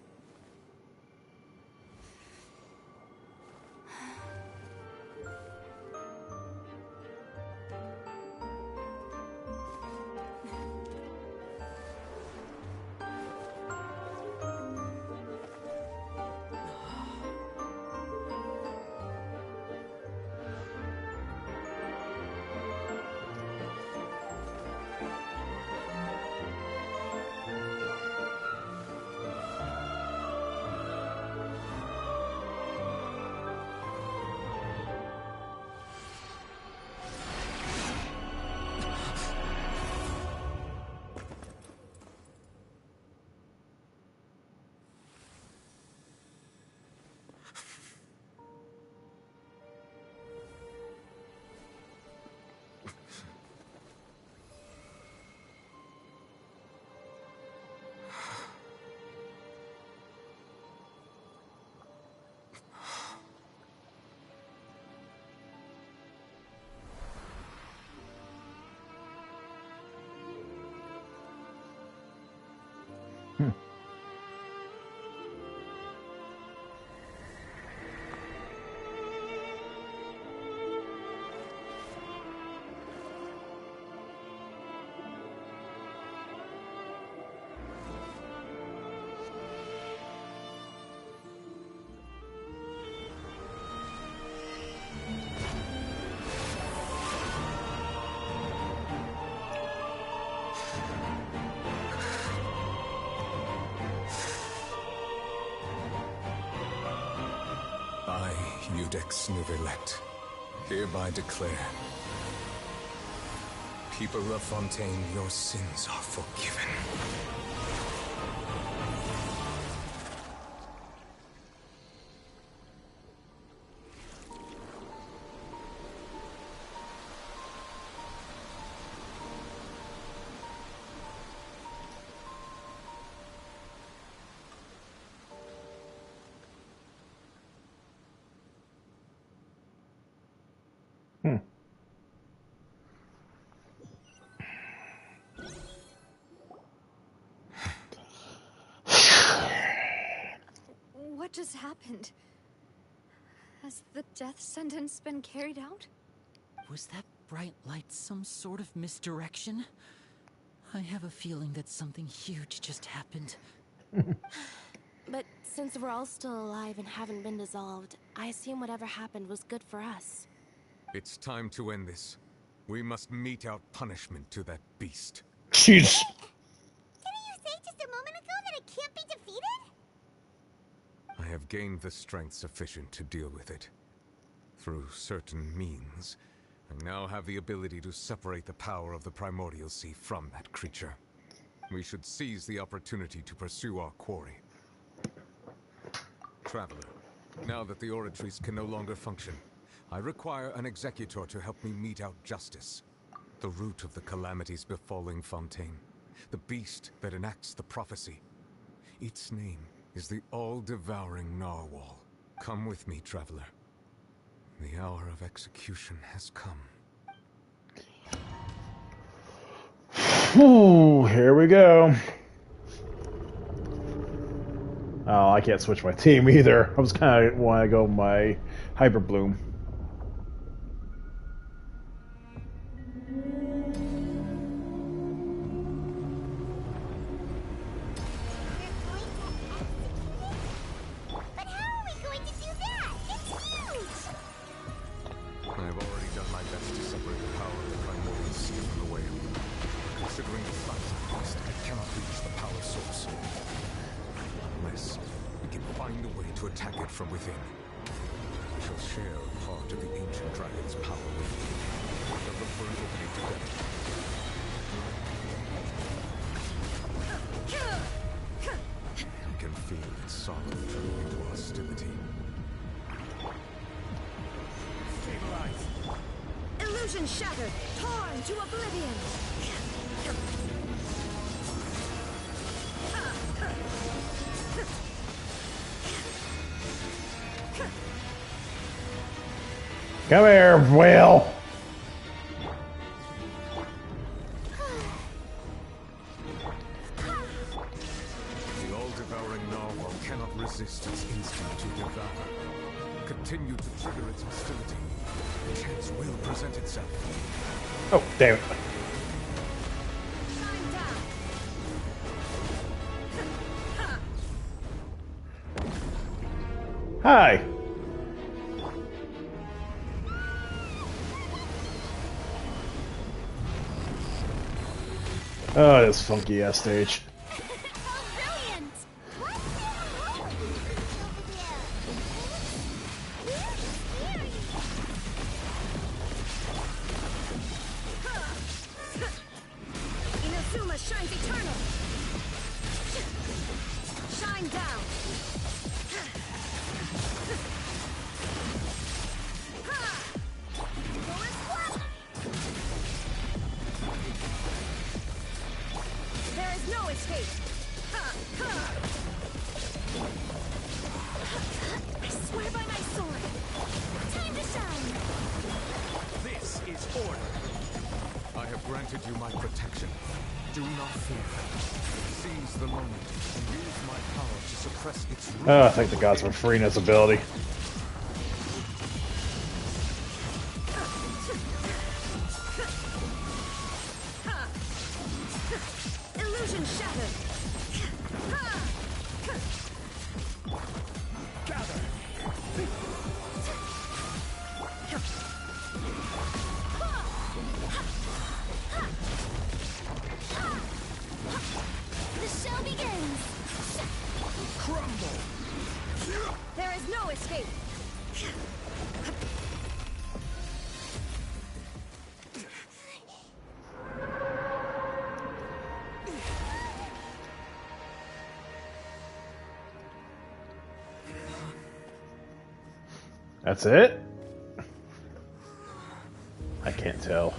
Iudex Nervalette, hereby declare, people of Fontaine, your sins are forgiven. What just happened? Has the death sentence been carried out? Was that bright light some sort of misdirection? I have a feeling that something huge just happened. But since we're all still alive and haven't been dissolved, I assume whatever happened was good for us. It's time to end this. We must mete out punishment to that beast. Jeez. Didn't you say just a moment ago that it can't be defeated? I have gained the strength sufficient to deal with it. Through certain means, I now have the ability to separate the power of the Primordial Sea from that creature. We should seize the opportunity to pursue our quarry. Traveler, now that the oratories can no longer function, I require an executor to help me mete out justice. The root of the calamities befalling Fontaine, the beast that enacts the prophecy. Its name is the all-devouring Narwhal. Come with me, traveler. The hour of execution has come. Ooh, here we go. Oh, I can't switch my team either. I was kind of want to go my Hyper Bloom. But how are we suppress, we can find a way to attack it from within. We shall share part of the ancient dragon's power with you. Shall the bird opening together. We can feel its sorrow turning into hostility. Stabilize. Illusion shattered, torn to oblivion. Come here, whale. The all-devouring narwhal cannot resist its instinct to devour. Continue to trigger its hostility. A chance will present itself. Oh, damn it. Hi. Oh, this funky ass stage. Inazuma shines eternal. Shine down. There is no escape. I swear by my sword. Time to shine. This is order. I have granted you my protection. Do not fear. Seize the moment and use my power to suppress its root. Oh, thank the gods for Farina's ability. Illusion shattered. Gather. The show begins. Crumble. There is no escape. That's it? I can't tell.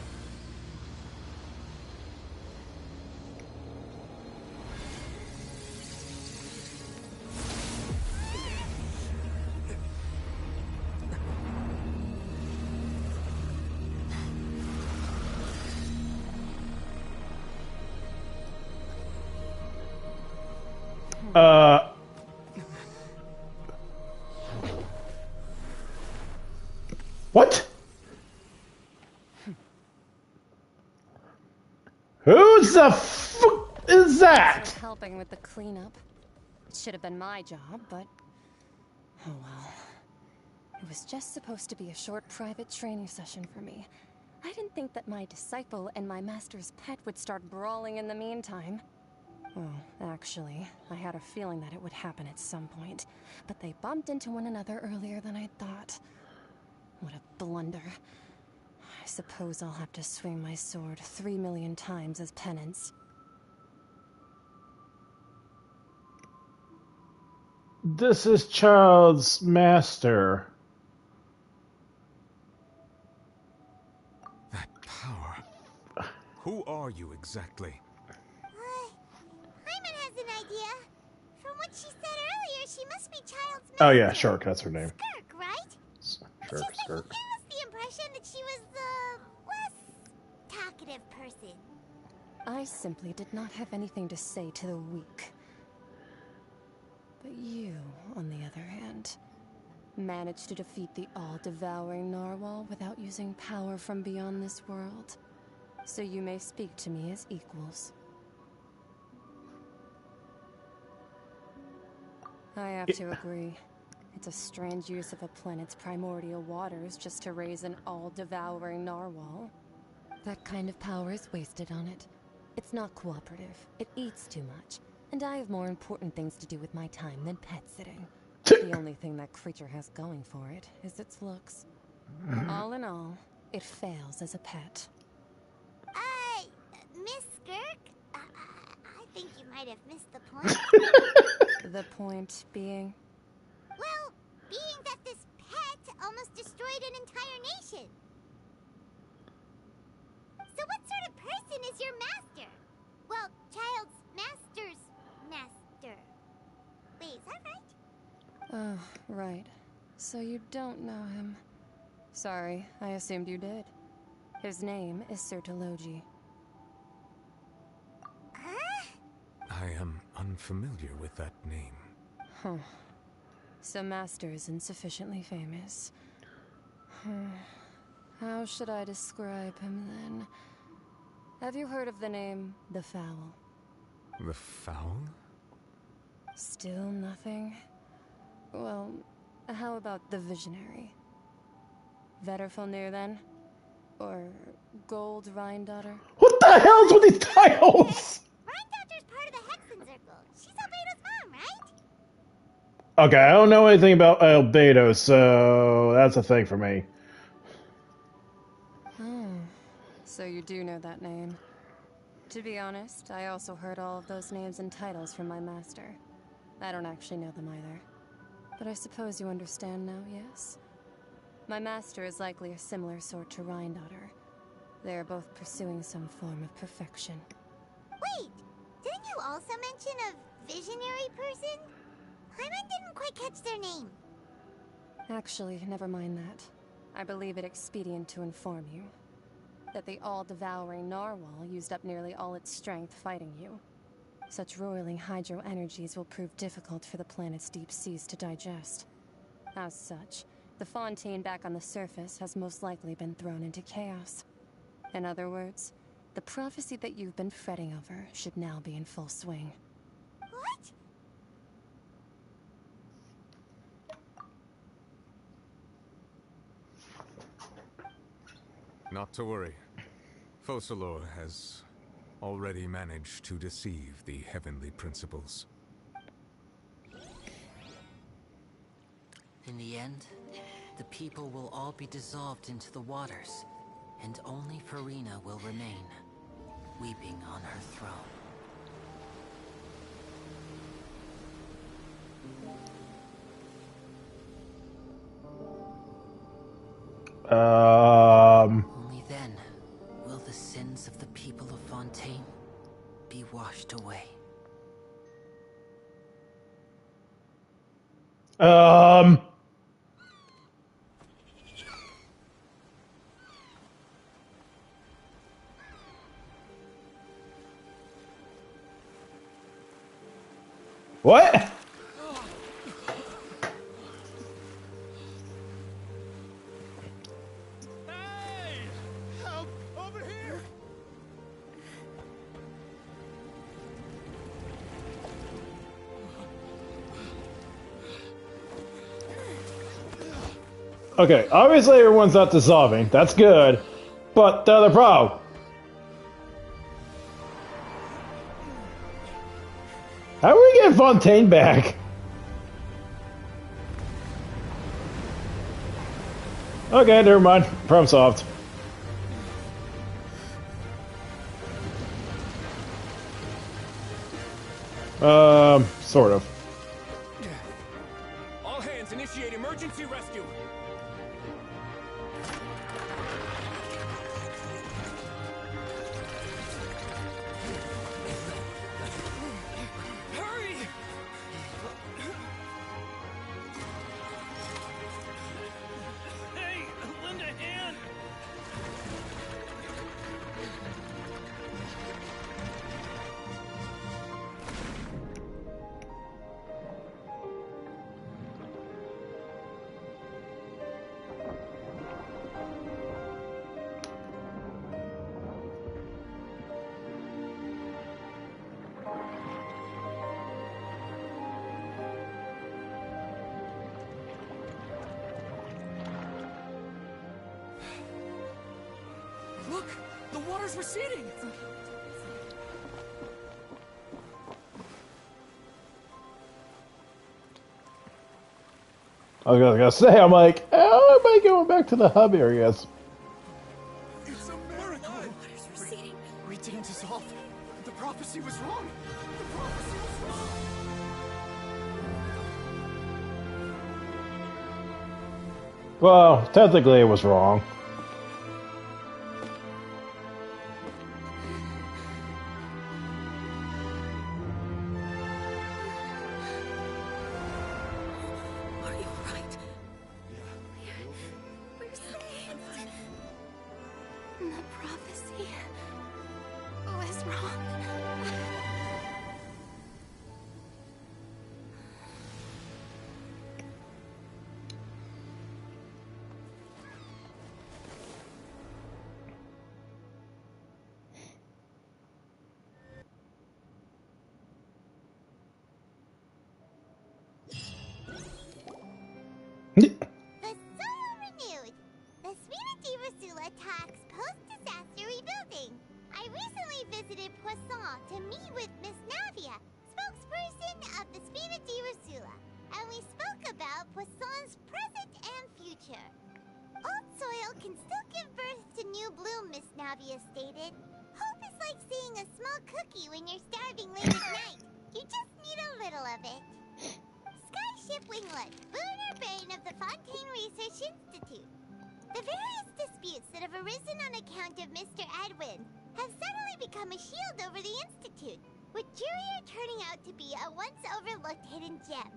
What? Who's the fuck is that? For helping with the cleanup. It should have been my job, but oh well. It was just supposed to be a short private training session for me. I didn't think that my disciple and my master's pet would start brawling in the meantime. Well, actually, I had a feeling that it would happen at some point, but they bumped into one another earlier than I thought. What a blunder. I suppose I'll have to swing my sword 3 million times as penance. This is Child's master. That power. Who are you exactly? Hyman has an idea. From what she said earlier, she must be Child's Oh yeah, Shark, that's her name. Skirk, right? Shark, Skirk. It was the impression that she was the less talkative person. I simply did not have anything to say to the weak. But you, on the other hand, managed to defeat the all-devouring narwhal without using power from beyond this world. So you may speak to me as equals. I have to agree. It's a strange use of a planet's primordial waters just to raise an all-devouring narwhal. That kind of power is wasted on it. It's not cooperative. It eats too much. And I have more important things to do with my time than pet sitting. The only thing that creature has going for it is its looks. All in all, it fails as a pet. Miss Skirk? I think you might have missed the point. The point being? Well, being that this pet almost destroyed an entire nation. So what sort of person is your master? Well, child's master's master. Wait, is that right? Oh, right. So you don't know him. Sorry, I assumed you did. His name is Sir Tologi. I am unfamiliar with that name. Huh. So Master isn't sufficiently famous. How should I describe him then? Have you heard of the name The Fowl? The Fowl? Still nothing? Well, how about the Visionary? Vetterfilnir then? Or Gold Rhindaughter? What the hell's with these titles? Rhindaughter's part of the Hexen Circle. She's Albedo's mom, right? Okay, I don't know anything about Albedo, so that's a thing for me. Oh, so you do know that name. To be honest, I also heard all of those names and titles from my master. I don't actually know them either. But I suppose you understand now, yes? My master is likely a similar sort to Rhindaughter. They are both pursuing some form of perfection. Wait, didn't you also mention a visionary person? Paimon didn't quite catch their name. Actually, never mind that. I believe it expedient to inform you that the all-devouring narwhal used up nearly all its strength fighting you. Such roiling hydro energies will prove difficult for the planet's deep seas to digest. As such, the Fontaine back on the surface has most likely been thrown into chaos. In other words, the prophecy that you've been fretting over should now be in full swing. What? Not to worry. Focalor has already managed to deceive the heavenly principles. In the end, the people will all be dissolved into the waters, and only Farina will remain, weeping on her throne. Only then will the sins of the people of Fontaine be washed away. What? Help! Over here! Okay, obviously everyone's not dissolving. That's good. But the other problem. How are we getting Fontaine back? Okay, never mind. Problem solved. Sort of. All hands, initiate emergency rescue! Hurry! Hey, lend a hand! Look! The water's receding! I was gonna say, I'm like, oh, am I going back to the hub areas? It's a miracle! Waters receding. We didn't dissolve. The prophecy was wrong. The prophecy was wrong. Well, technically it was wrong. Are you alright? We're saved. The prophecy was wrong. The soil renewed. The Spina Rasula talks post-disaster rebuilding. I recently visited Poisson to meet with Miss Navia, spokesperson of the Spina Rasula, and we spoke about Poisson's present and future. Old soil can still give birth to new bloom, Miss Navia stated. Hope is like seeing a small cookie when you're starving late at night. You just need a little of it. Skyship Winglet, lunar brain of the Fontaine Research Institute. The various disputes that have arisen on account of Mr. Edwin have suddenly become a shield over the Institute, with Jurier turning out to be a once overlooked hidden gem.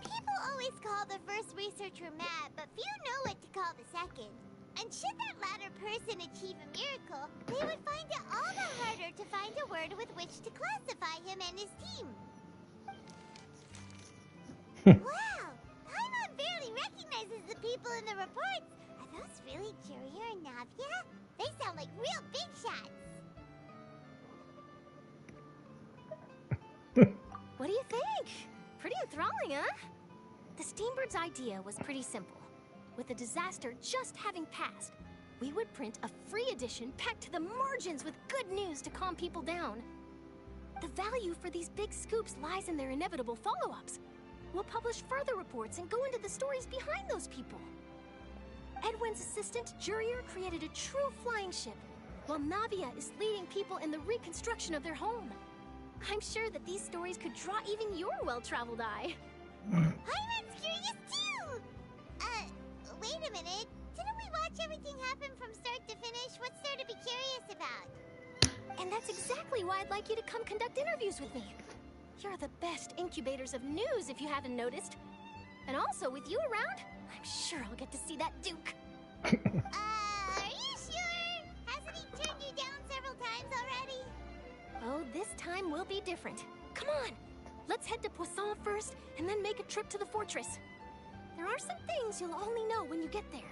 People always call the first researcher mad, but few know what to call the second. And should that latter person achieve a miracle, they would find it all the harder to find a word with which to classify him and his team. Wow! Paimon barely recognizes the people in the reports. Are those really Jurier and Navia? They sound like real big shots. What do you think? Pretty enthralling, huh? The Steambird's idea was pretty simple. With the disaster just having passed, we would print a free edition packed to the margins with good news to calm people down. The value for these big scoops lies in their inevitable follow-ups. We'll publish further reports and go into the stories behind those people. Edwin's assistant, Jurier, created a true flying ship, while Navia is leading people in the reconstruction of their home. I'm sure that these stories could draw even your well-traveled eye. Paimon's curious too! Wait a minute. Didn't we watch everything happen from start to finish? What's there to be curious about? And that's exactly why I'd like you to come conduct interviews with me. You're the best incubators of news, if you haven't noticed. And also, with you around, I'm sure I'll get to see that Duke. Are you sure? Hasn't he turned you down several times already? Oh, this time will be different. Come on! Let's head to Poisson first, and then make a trip to the fortress. There are some things you'll only know when you get there.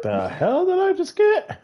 The hell did I just get?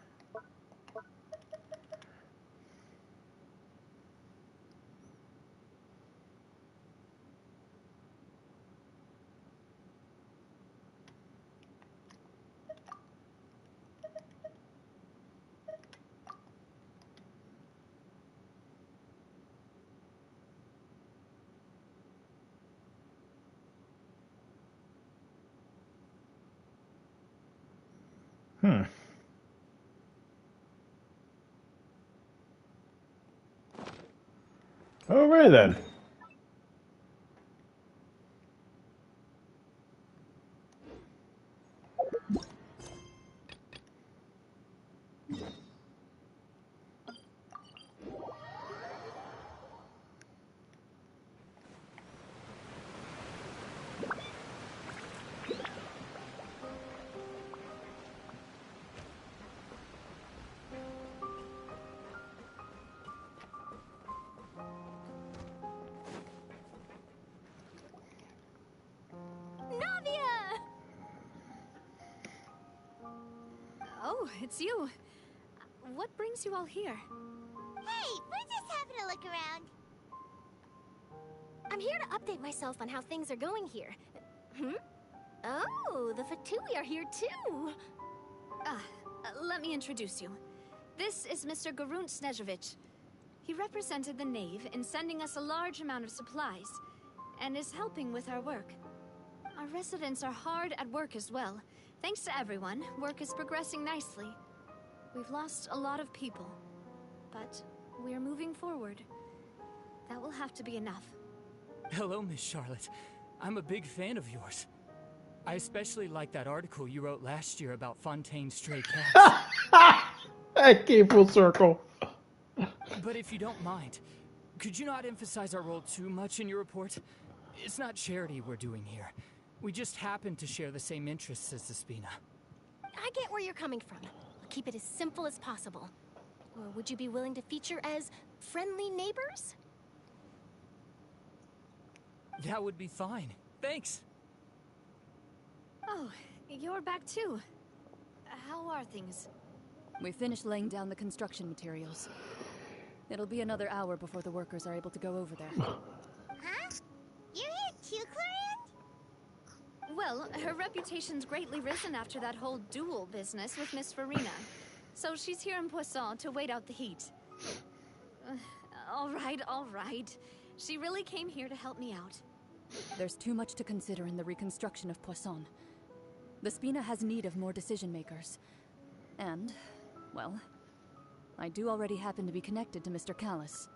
All right then. Oh, it's you. What brings you all here? Hey, we're just having a look around. I'm here to update myself on how things are going here. Oh, Oh, the Fatui are here too. Let me introduce you. This is Mr. Garunt Snezhevich. He represented the Knave in sending us a large amount of supplies, and is helping with our work. Our residents are hard at work as well. Thanks to everyone, work is progressing nicely. We've lost a lot of people, but we're moving forward. That will have to be enough. Hello, Miss Charlotte. I'm a big fan of yours. I especially like that article you wrote last year about Fontaine's stray cats. I came full circle. But if you don't mind, could you not emphasize our role too much in your report? It's not charity we're doing here. We just happen to share the same interests as the Spina. I get where you're coming from. I'll keep it as simple as possible. Or would you be willing to feature as friendly neighbors? That would be fine. Thanks. Oh, you're back too. How are things? We finished laying down the construction materials. It'll be another hour before the workers are able to go over there. Huh? You're here too, Clorian? Well, her reputation's greatly risen after that whole duel business with Miss Farina. So she's here in Poisson to wait out the heat. All right. She really came here to help me out. There's too much to consider in the reconstruction of Poisson. The Spina has need of more decision-makers. And, well, I do already happen to be connected to Mr. Callis.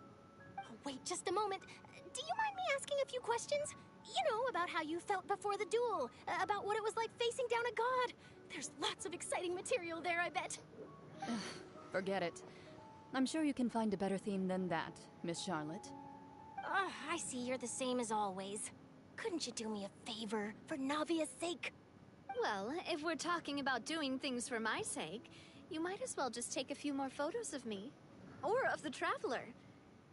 Oh, wait just a moment. Do you mind me asking a few questions? You know, about how you felt before the duel, about what it was like facing down a god. There's lots of exciting material there, I bet. Forget it. I'm sure you can find a better theme than that, Miss Charlotte. I see you're the same as always. Couldn't you do me a favor, for Navia's sake? Well, if we're talking about doing things for my sake, you might as well just take a few more photos of me. Or of the Traveler.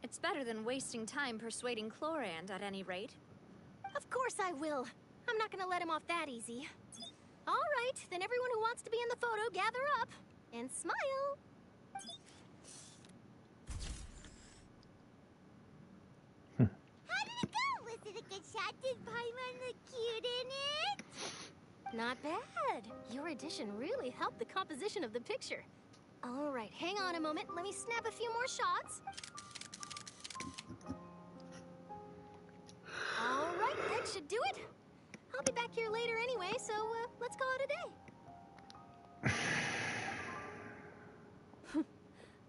It's better than wasting time persuading Chlorand at any rate. Of course I will. I'm not gonna let him off that easy. All right, then everyone who wants to be in the photo, gather up. And smile. How did it go? Was it a good shot? Did Paimon look cute in it? Not bad. Your addition really helped the composition of the picture. All right, hang on a moment. Let me snap a few more shots. All right, that should do it. I'll be back here later anyway, so let's call it a day.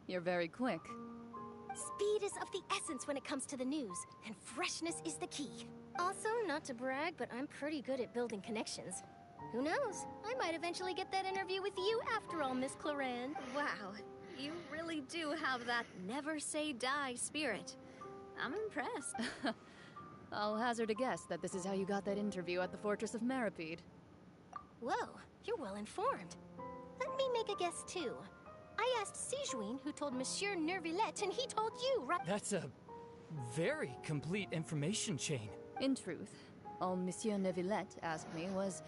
You're very quick. Speed is of the essence when it comes to the news, and freshness is the key. Also, not to brag, but I'm pretty good at building connections. Who knows? I might eventually get that interview with you after all, Miss Cloran. Wow, you really do have that never say die spirit. I'm impressed. I'll hazard a guess that this is how you got that interview at the Fortress of Maripede. Whoa, you're well informed. Let me make a guess too. I asked Sijuin, who told Monsieur Nervillette, and he told you, right? That's a very complete information chain. In truth, all Monsieur Nervillette asked me was,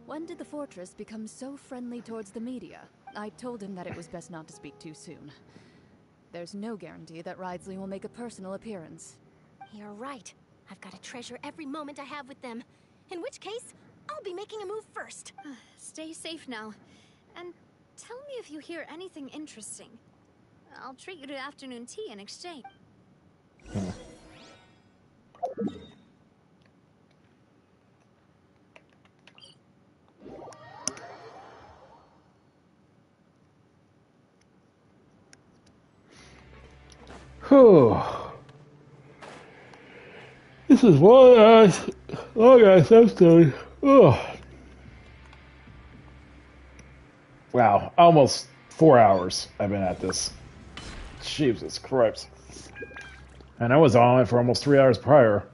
when did the fortress become so friendly towards the media? I told him that it was best not to speak too soon. There's no guarantee that Ridesley will make a personal appearance. You're right. I've got to treasure every moment I have with them. In which case, I'll be making a move first. Stay safe now. And tell me if you hear anything interesting. I'll treat you to afternoon tea in exchange. Whew. This is long ass episode. Wow, almost 4 hours I've been at this. Jesus Christ. And I was on it for almost 3 hours prior.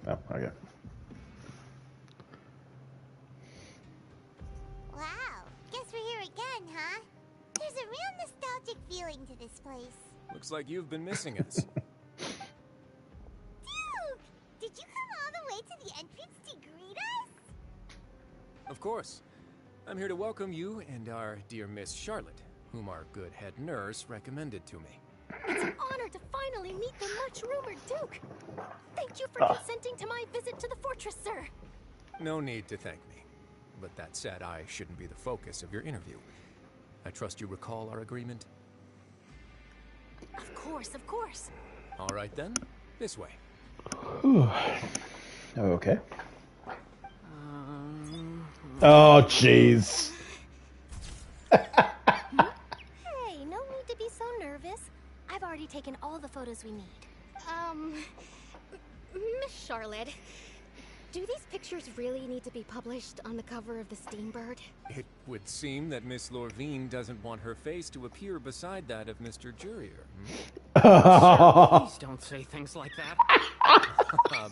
Oh, okay. Wow, guess we're here again, huh? There's a real nostalgic feeling to this place. Looks like you've been missing us. Duke! Did you come all the way to the entrance to greet us? Of course. I'm here to welcome you and our dear Miss Charlotte, whom our good head nurse recommended to me. It's an honor to finally meet the much-rumored Duke. Thank you for consenting to my visit to the fortress, sir. No need to thank me. But that said, I shouldn't be the focus of your interview. I trust you recall our agreement? Of course, of course. All right then, this way. Okay. Oh, jeez. Hey, no need to be so nervous. I've already taken all the photos we need. Miss Charlotte, do these pictures really need to be published on the cover of the Steambird? It would seem that Miss Lorvine doesn't want her face to appear beside that of Mr. Jurier. Sir, please don't say things like that.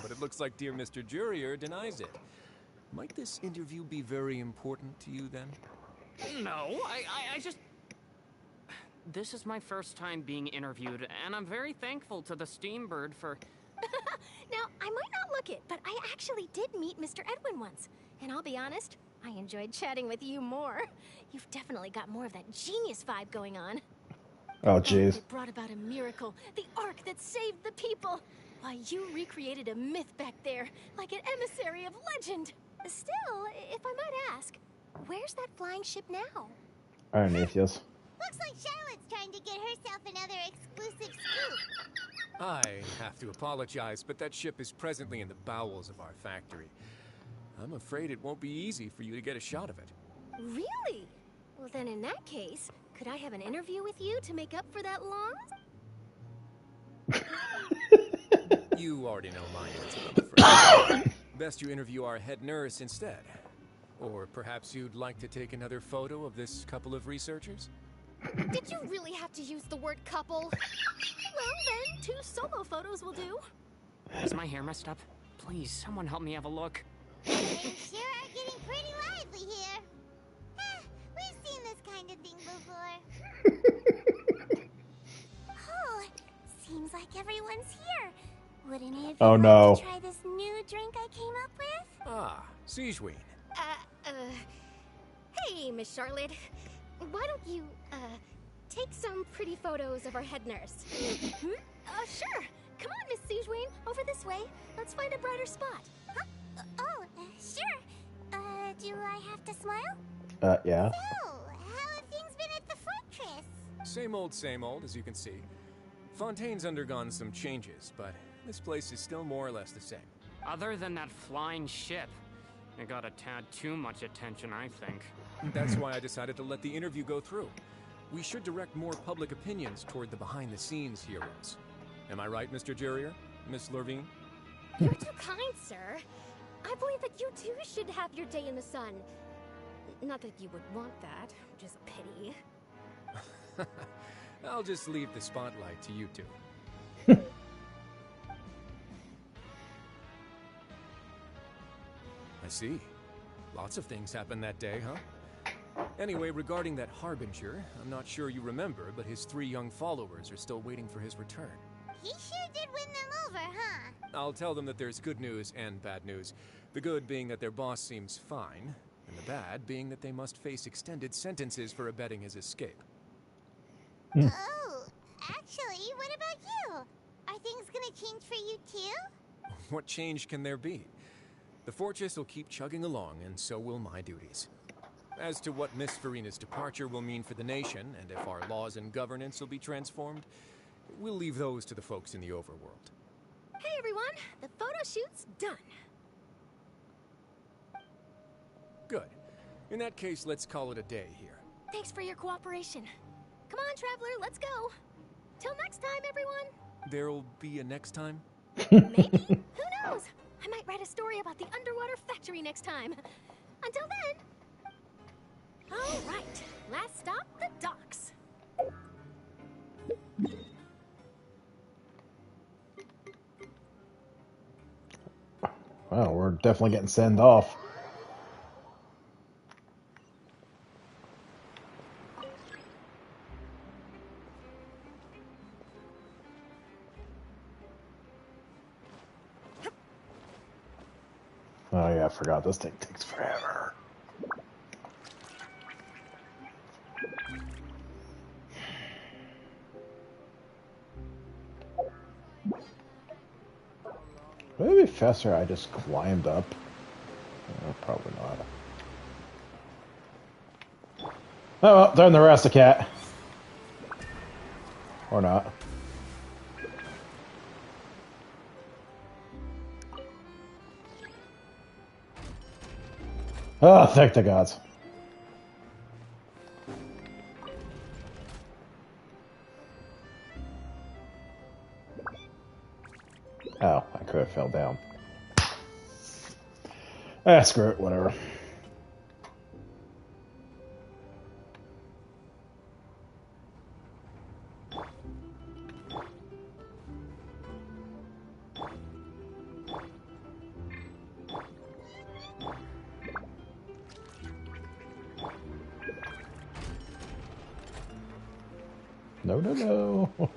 But it looks like dear Mr. Jurier denies it. Might this interview be very important to you then? No, I just... This is my first time being interviewed, and I'm very thankful to the Steambird for... Now, I might not look it, but I actually did meet Mr. Edwin once. And I'll be honest, I enjoyed chatting with you more. You've definitely got more of that genius vibe going on. Oh, jeez. It brought about a miracle, the ark that saved the people. Why, you recreated a myth back there, like an emissary of legend. Still, if I might ask, where's that flying ship now? Underneath, yes. Looks like Charlotte's trying to get herself another exclusive scoop. I have to apologize, but that ship is presently in the bowels of our factory. I'm afraid it won't be easy for you to get a shot of it. Really? Well, then in that case, could I have an interview with you to make up for that loss? You already know my answer, I'm afraid. Best you interview our head nurse instead. Or perhaps you'd like to take another photo of this couple of researchers? Did you really have to use the word couple? Well, then, 2 solo photos will do. Is my hair messed up? Please, someone help me have a look. Things sure are getting pretty lively here. We've seen this kind of thing before. Oh, seems like everyone's here. Would any of you like to try this new drink I came up with? Ah, Siegeween. Hey, Miss Charlotte. Why don't you, take some pretty photos of our head nurse? Sure. Come on, Miss Siegeween. Over this way. Let's find a brighter spot. Huh? Sure. Do I have to smile? Yeah. So, how have things been at the fortress? Same old, as you can see. Fontaine's undergone some changes, but this place is still more or less the same. Other than that flying ship, it got a tad too much attention, I think. That's why I decided to let the interview go through. We should direct more public opinions toward the behind-the-scenes heroes. Am I right, Mr. Jurier? Miss Lorvine? You're too kind, sir. I believe that you too should have your day in the sun. Not that you would want that, just pity. I'll just leave the spotlight to you two. I see. Lots of things happened that day, huh? Anyway, regarding that Harbinger, I'm not sure you remember, but his 3 young followers are still waiting for his return. He sure did win them over, huh? I'll tell them that there's good news and bad news. The good being that their boss seems fine, and the bad being that they must face extended sentences for abetting his escape. Oh, actually, what about you? Are things gonna change for you too? What change can there be? The fortress will keep chugging along, and so will my duties. As to what Miss Farina's departure will mean for the nation, and if our laws and governance will be transformed, we'll leave those to the folks in the overworld. Hey everyone, the photo shoot's done. Good. In that case, let's call it a day here. Thanks for your cooperation. Come on, Traveler, let's go. Till next time, everyone. There'll be a next time? Maybe. Who knows? I might write a story about the underwater factory next time. Until then. All right. Last stop, the docks. Well, we're definitely getting sent off. Oh yeah, I forgot this thing takes forever. Would it be faster I just climbed up? Probably not. Oh, well, they're in the rest of cat. Or not. Oh, thank the gods. Oh, I could have fell down. Ah, screw it, whatever. No, no, no.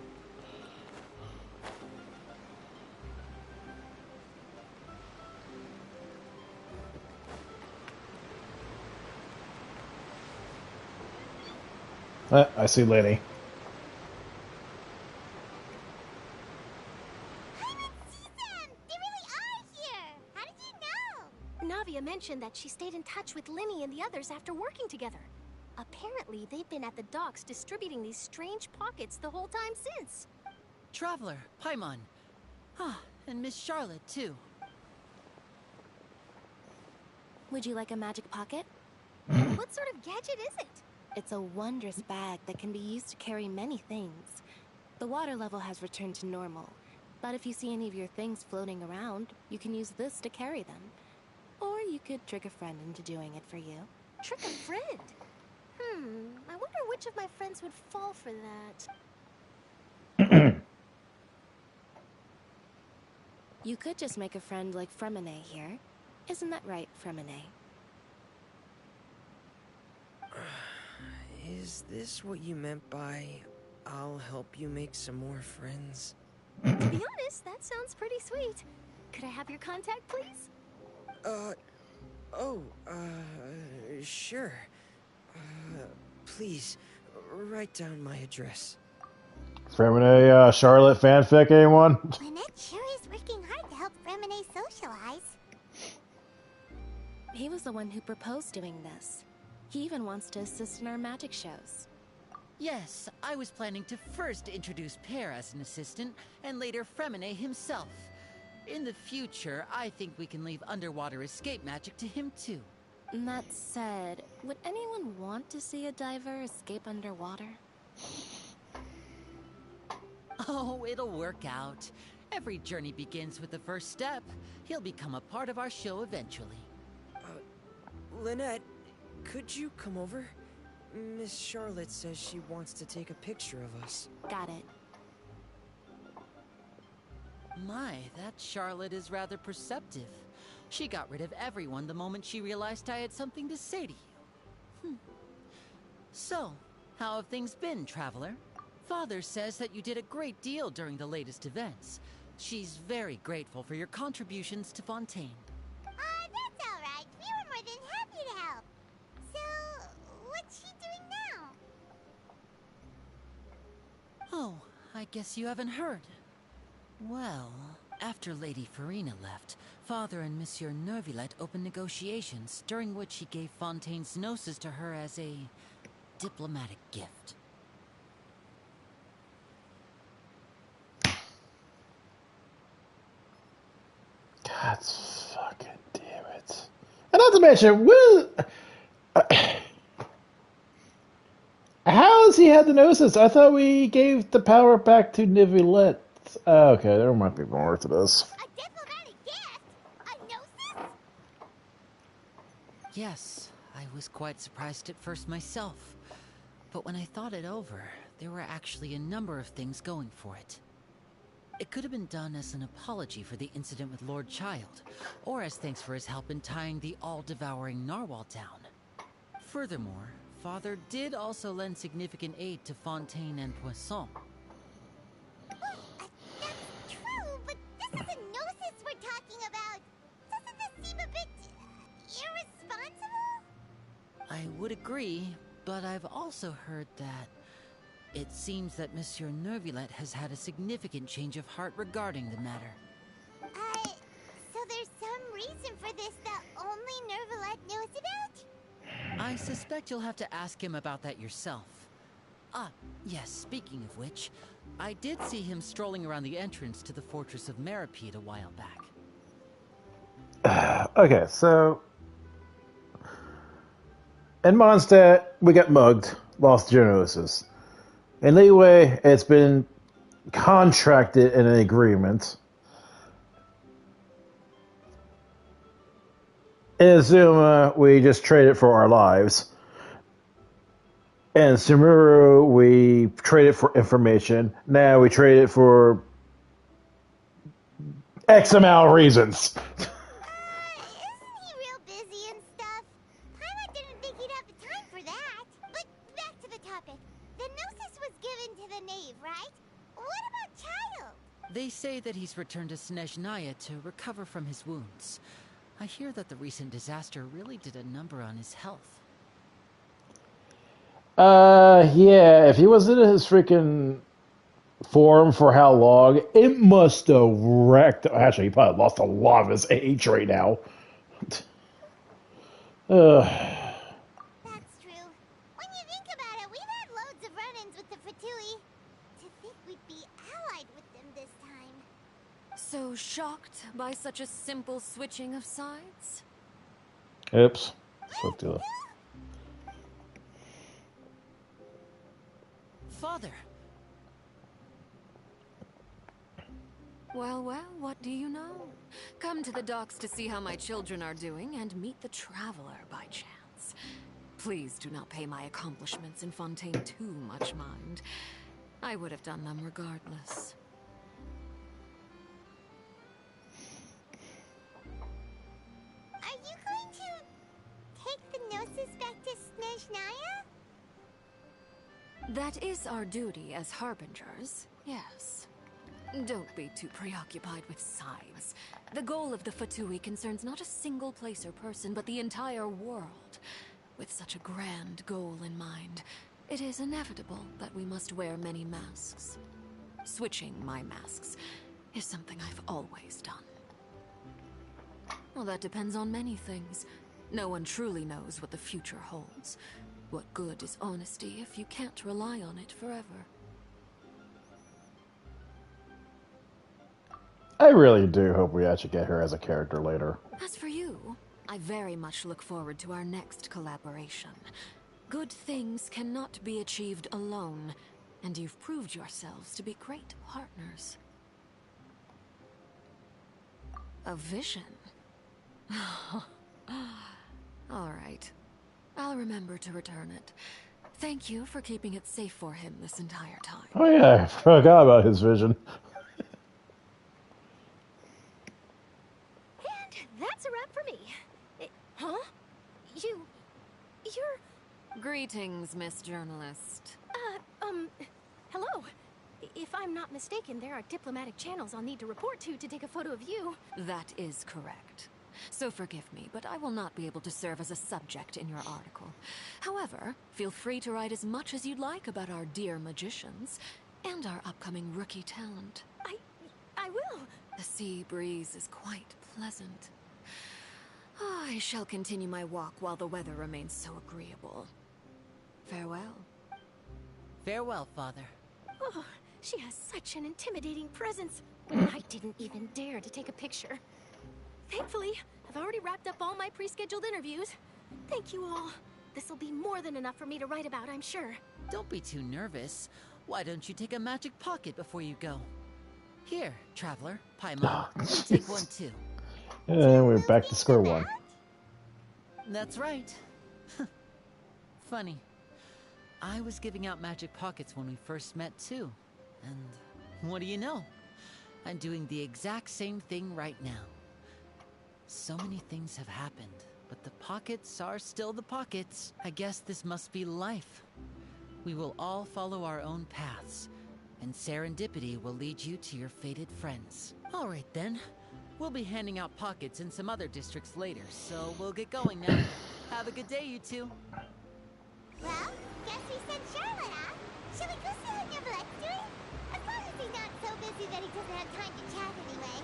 I see Lenny. Navia mentioned that she stayed in touch with Linny and the others after working together. Apparently, they've been at the docks distributing these strange pockets the whole time since. Traveler, Paimon. Ah, and Miss Charlotte, too. Would you like a magic pocket? What sort of gadget is it? It's a wondrous bag that can be used to carry many things. The water level has returned to normal, but if you see any of your things floating around, you can use this to carry them. Or you could trick a friend into doing it for you. Trick a friend? I wonder which of my friends would fall for that. You could just make a friend like Fremine here. Isn't that right, Fremine? Is this what you meant by, I'll help you make some more friends? To be honest, that sounds pretty sweet. Could I have your contact, please? Sure. Please, write down my address. Fremine, Charlotte fanfic, anyone? Lynette sure is working hard to help Fremine socialize. He was the one who proposed doing this. He even wants to assist in our magic shows. Yes, I was planning to first introduce Pear as an assistant, and later Fremine himself. In the future, I think we can leave underwater escape magic to him too. That said, would anyone want to see a diver escape underwater? Oh, it'll work out. Every journey begins with the first step. He'll become a part of our show eventually. Lynette, could you come over? Miss Charlotte says she wants to take a picture of us. Got it. My, that Charlotte is rather perceptive. She got rid of everyone the moment she realized I had something to say to you. So, how have things been, Traveler? Father says that you did a great deal during the latest events. She's very grateful for your contributions to Fontaine. That's all right. We were more than happy to help. So, what's she doing now? Oh, I guess you haven't heard. Well, after Lady Farina left, Father and Monsieur Neuvillette opened negotiations, during which he gave Fontaine's gnosis to her as a diplomatic gift. God fucking damn it. And not to mention, how has he had the gnosis? I thought we gave the power back to Neuvillette. Oh, okay, there might be more to this. Yes, I was quite surprised at first myself. But when I thought it over, there were actually a number of things going for it. It could have been done as an apology for the incident with Lord Child, or as thanks for his help in tying the all-devouring narwhal down. Furthermore, Father did also lend significant aid to Fontaine and Poisson. That's true, but this is a gnosis we're talking about. Doesn't this seem a bit irresponsible? I would agree, but I've also heard that it seems that Monsieur Neuvillette has had a significant change of heart regarding the matter. So there's some reason for this that only Neuvillette I suspect you'll have to ask him about that yourself. Ah, yes, speaking of which, I did see him strolling around the entrance to the Fortress of Meripede a while back. Okay, so in Mondstadt, we got mugged, lost Geonosis. In Leeway, it's been contracted in an agreement. In Azuma, we just traded for our lives. In Sumuru, we traded for information. Now we traded for X amount of reasons. Isn't he real busy and stuff? Paimon didn't think he'd have the time for that. But back to the topic. The Gnosis was given to the knave, right? What about Child? They say that he's returned to Snezhnaya to recover from his wounds. I hear that the recent disaster really did a number on his health. Yeah, if he was in his freaking form for how long, it must have wrecked. Actually, he probably lost a lot of his age right now. That's true. When you think about it, we've had loads of run-ins with the Fatui. To think we'd be allied with them this time. So shocked by such a simple switching of sides? Oops. Spoke to Father! Well, well, what do you know? Come to the docks to see how my children are doing and meet the Traveler by chance. Please do not pay my accomplishments in Fontaine too much mind. I would have done them regardless. Are you going to take the Gnosis back to Snezhnaya? That is our duty as Harbingers, yes. Don't be too preoccupied with sides. The goal of the Fatui concerns not a single place or person, but the entire world. With such a grand goal in mind, it is inevitable that we must wear many masks. Switching my masks is something I've always done. Well, that depends on many things. No one truly knows what the future holds. What good is honesty if you can't rely on it forever? I really do hope we actually get her as a character later. As for you, I very much look forward to our next collaboration. Good things cannot be achieved alone, and you've proved yourselves to be great partners. A vision? All right. I'll remember to return it. Thank you for keeping it safe for him this entire time. Oh yeah, I forgot about his vision. And that's a wrap for me. Huh? You're... Greetings, Miss Journalist. Hello. If I'm not mistaken, there are diplomatic channels I'll need to report to take a photo of you. That is correct. So forgive me, but I will not be able to serve as a subject in your article. However, feel free to write as much as you'd like about our dear magicians and our upcoming rookie talent. I will. The sea breeze is quite pleasant. I shall continue my walk while the weather remains so agreeable. Farewell. Farewell, Father. Oh, she has such an intimidating presence. I didn't even dare to take a picture. Thankfully, I've already wrapped up all my pre-scheduled interviews. Thank you all. This'll be more than enough for me to write about, I'm sure. Don't be too nervous. Why don't you take a magic pocket before you go? Here, Traveler, Paimon, you take one too. And we're back to square one. That's right. Funny. I was giving out magic pockets when we first met too. And what do you know? I'm doing the exact same thing right now. So many things have happened, but the pockets are still the pockets. I guess this must be life. We will all follow our own paths, and serendipity will lead you to your fated friends. All right then. We'll be handing out pockets in some other districts later, so we'll get going now. Have a good day, you two. Well, guess we sent Charlotte off. Shall we go see how Neverlette's doing? As long as he's not so busy that he doesn't have time to chat anyway.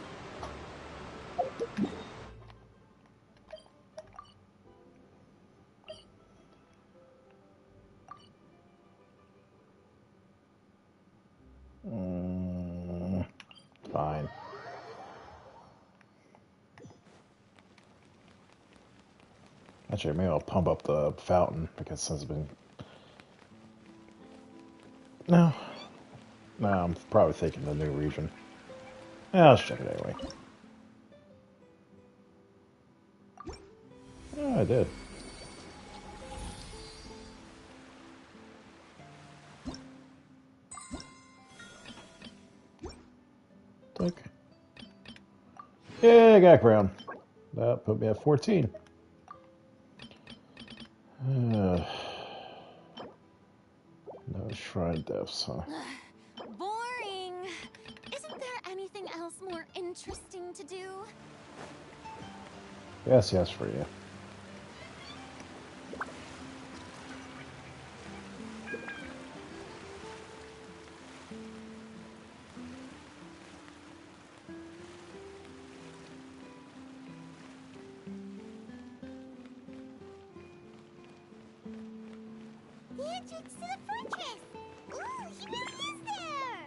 Fine. Actually, maybe I'll pump up the fountain because since it's been. No. No, I'm probably thinking the new region. Yeah, let's check it anyway. Yeah, I did. Okay. Yeah, I got crown. That put me at 14. No shrine deaths, huh? Boring. Isn't there anything else more interesting to do? Yes, for you. The entrance to the fortress! Ooh, he really is there!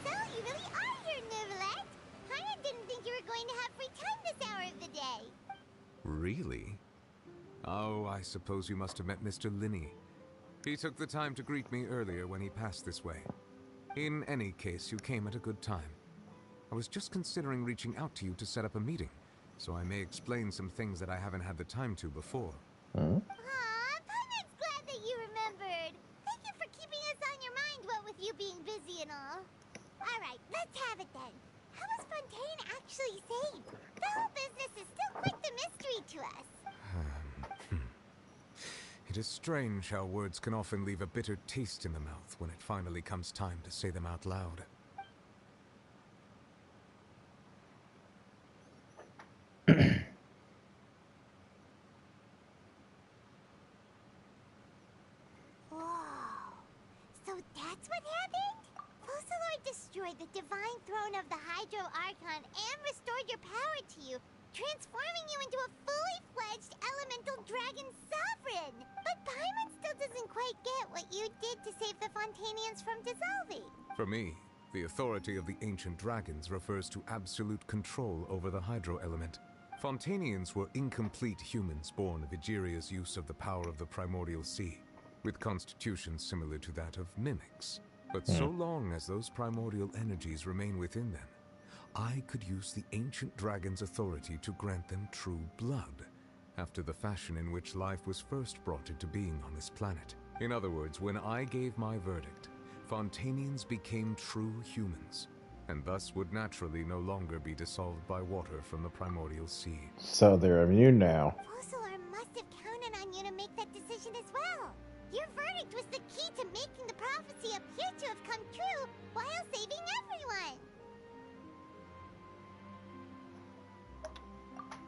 So, you really are here, Neuvillette! Paimon didn't think you were going to have free time this hour of the day. Really? Oh, I suppose you must have met Mr. Linney. He took the time to greet me earlier when he passed this way. In any case, you came at a good time. I was just considering reaching out to you to set up a meeting, so I may explain some things that I haven't had the time to before. Huh? Aw, Paimon's glad that you remembered. Thank you for keeping us on your mind, what with you being busy and all. Alright, let's have it then. How was Fontaine actually saved? The whole business is still quite the mystery to us. It is strange how words can often leave a bitter taste in the mouth when it finally comes time to say them out loud. Whoa. So that's what happened? Focalor destroyed the divine throne of the Hydro Archon and restored your power to you, transforming you into a fully fledged elemental dragon sovereign. But Paimon still doesn't quite get what you did to save the Fontainians from dissolving. For me, the authority of the ancient dragons refers to absolute control over the hydro element. Fontainians were incomplete humans born of Egeria's use of the power of the primordial sea, with constitutions similar to that of mimics. But so long as those primordial energies remain within them, I could use the ancient dragon's authority to grant them true blood, after the fashion in which life was first brought into being on this planet. In other words, when I gave my verdict, Fontainians became true humans, and thus would naturally no longer be dissolved by water from the primordial sea. So they're immune now. Focalor must have counted on you to make that decision as well. Your verdict was the key to making the prophecy appear to have come true while saving everyone.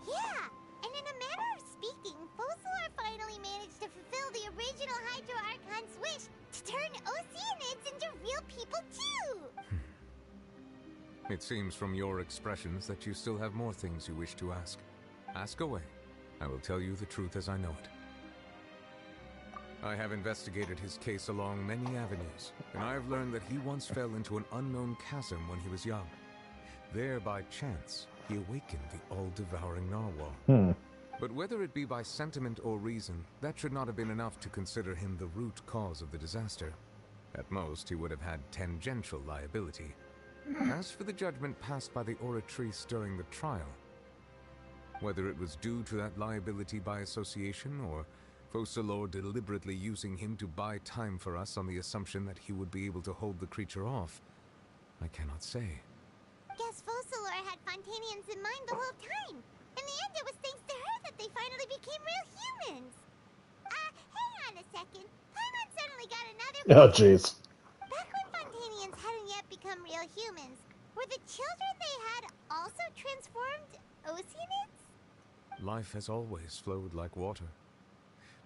Yeah, and in a manner of speaking, Focalor finally managed to fulfill the original Hydro Archon's wish to turn Oceanids into real people too! It seems from your expressions that you still have more things you wish to ask. Ask away. I will tell you the truth as I know it. I have investigated his case along many avenues, and I have learned that he once fell into an unknown chasm when he was young. There, by chance, he awakened the all-devouring narwhal. But whether it be by sentiment or reason, that should not have been enough to consider him the root cause of the disaster. At most, he would have had tangential liability. As for the judgment passed by the oratrice during the trial, whether it was due to that liability by association, or Focalor deliberately using him to buy time for us on the assumption that he would be able to hold the creature off, I cannot say. Guess Focalor had Fontainians in mind the whole time. In the end, it was thanks to her that they finally became real humans. Hang on a second. Paimon suddenly got another Oh, question. jeez. Back when Fontainians hadn't yet become real humans, were the children they had also transformed Oceanids? Life has always flowed like water.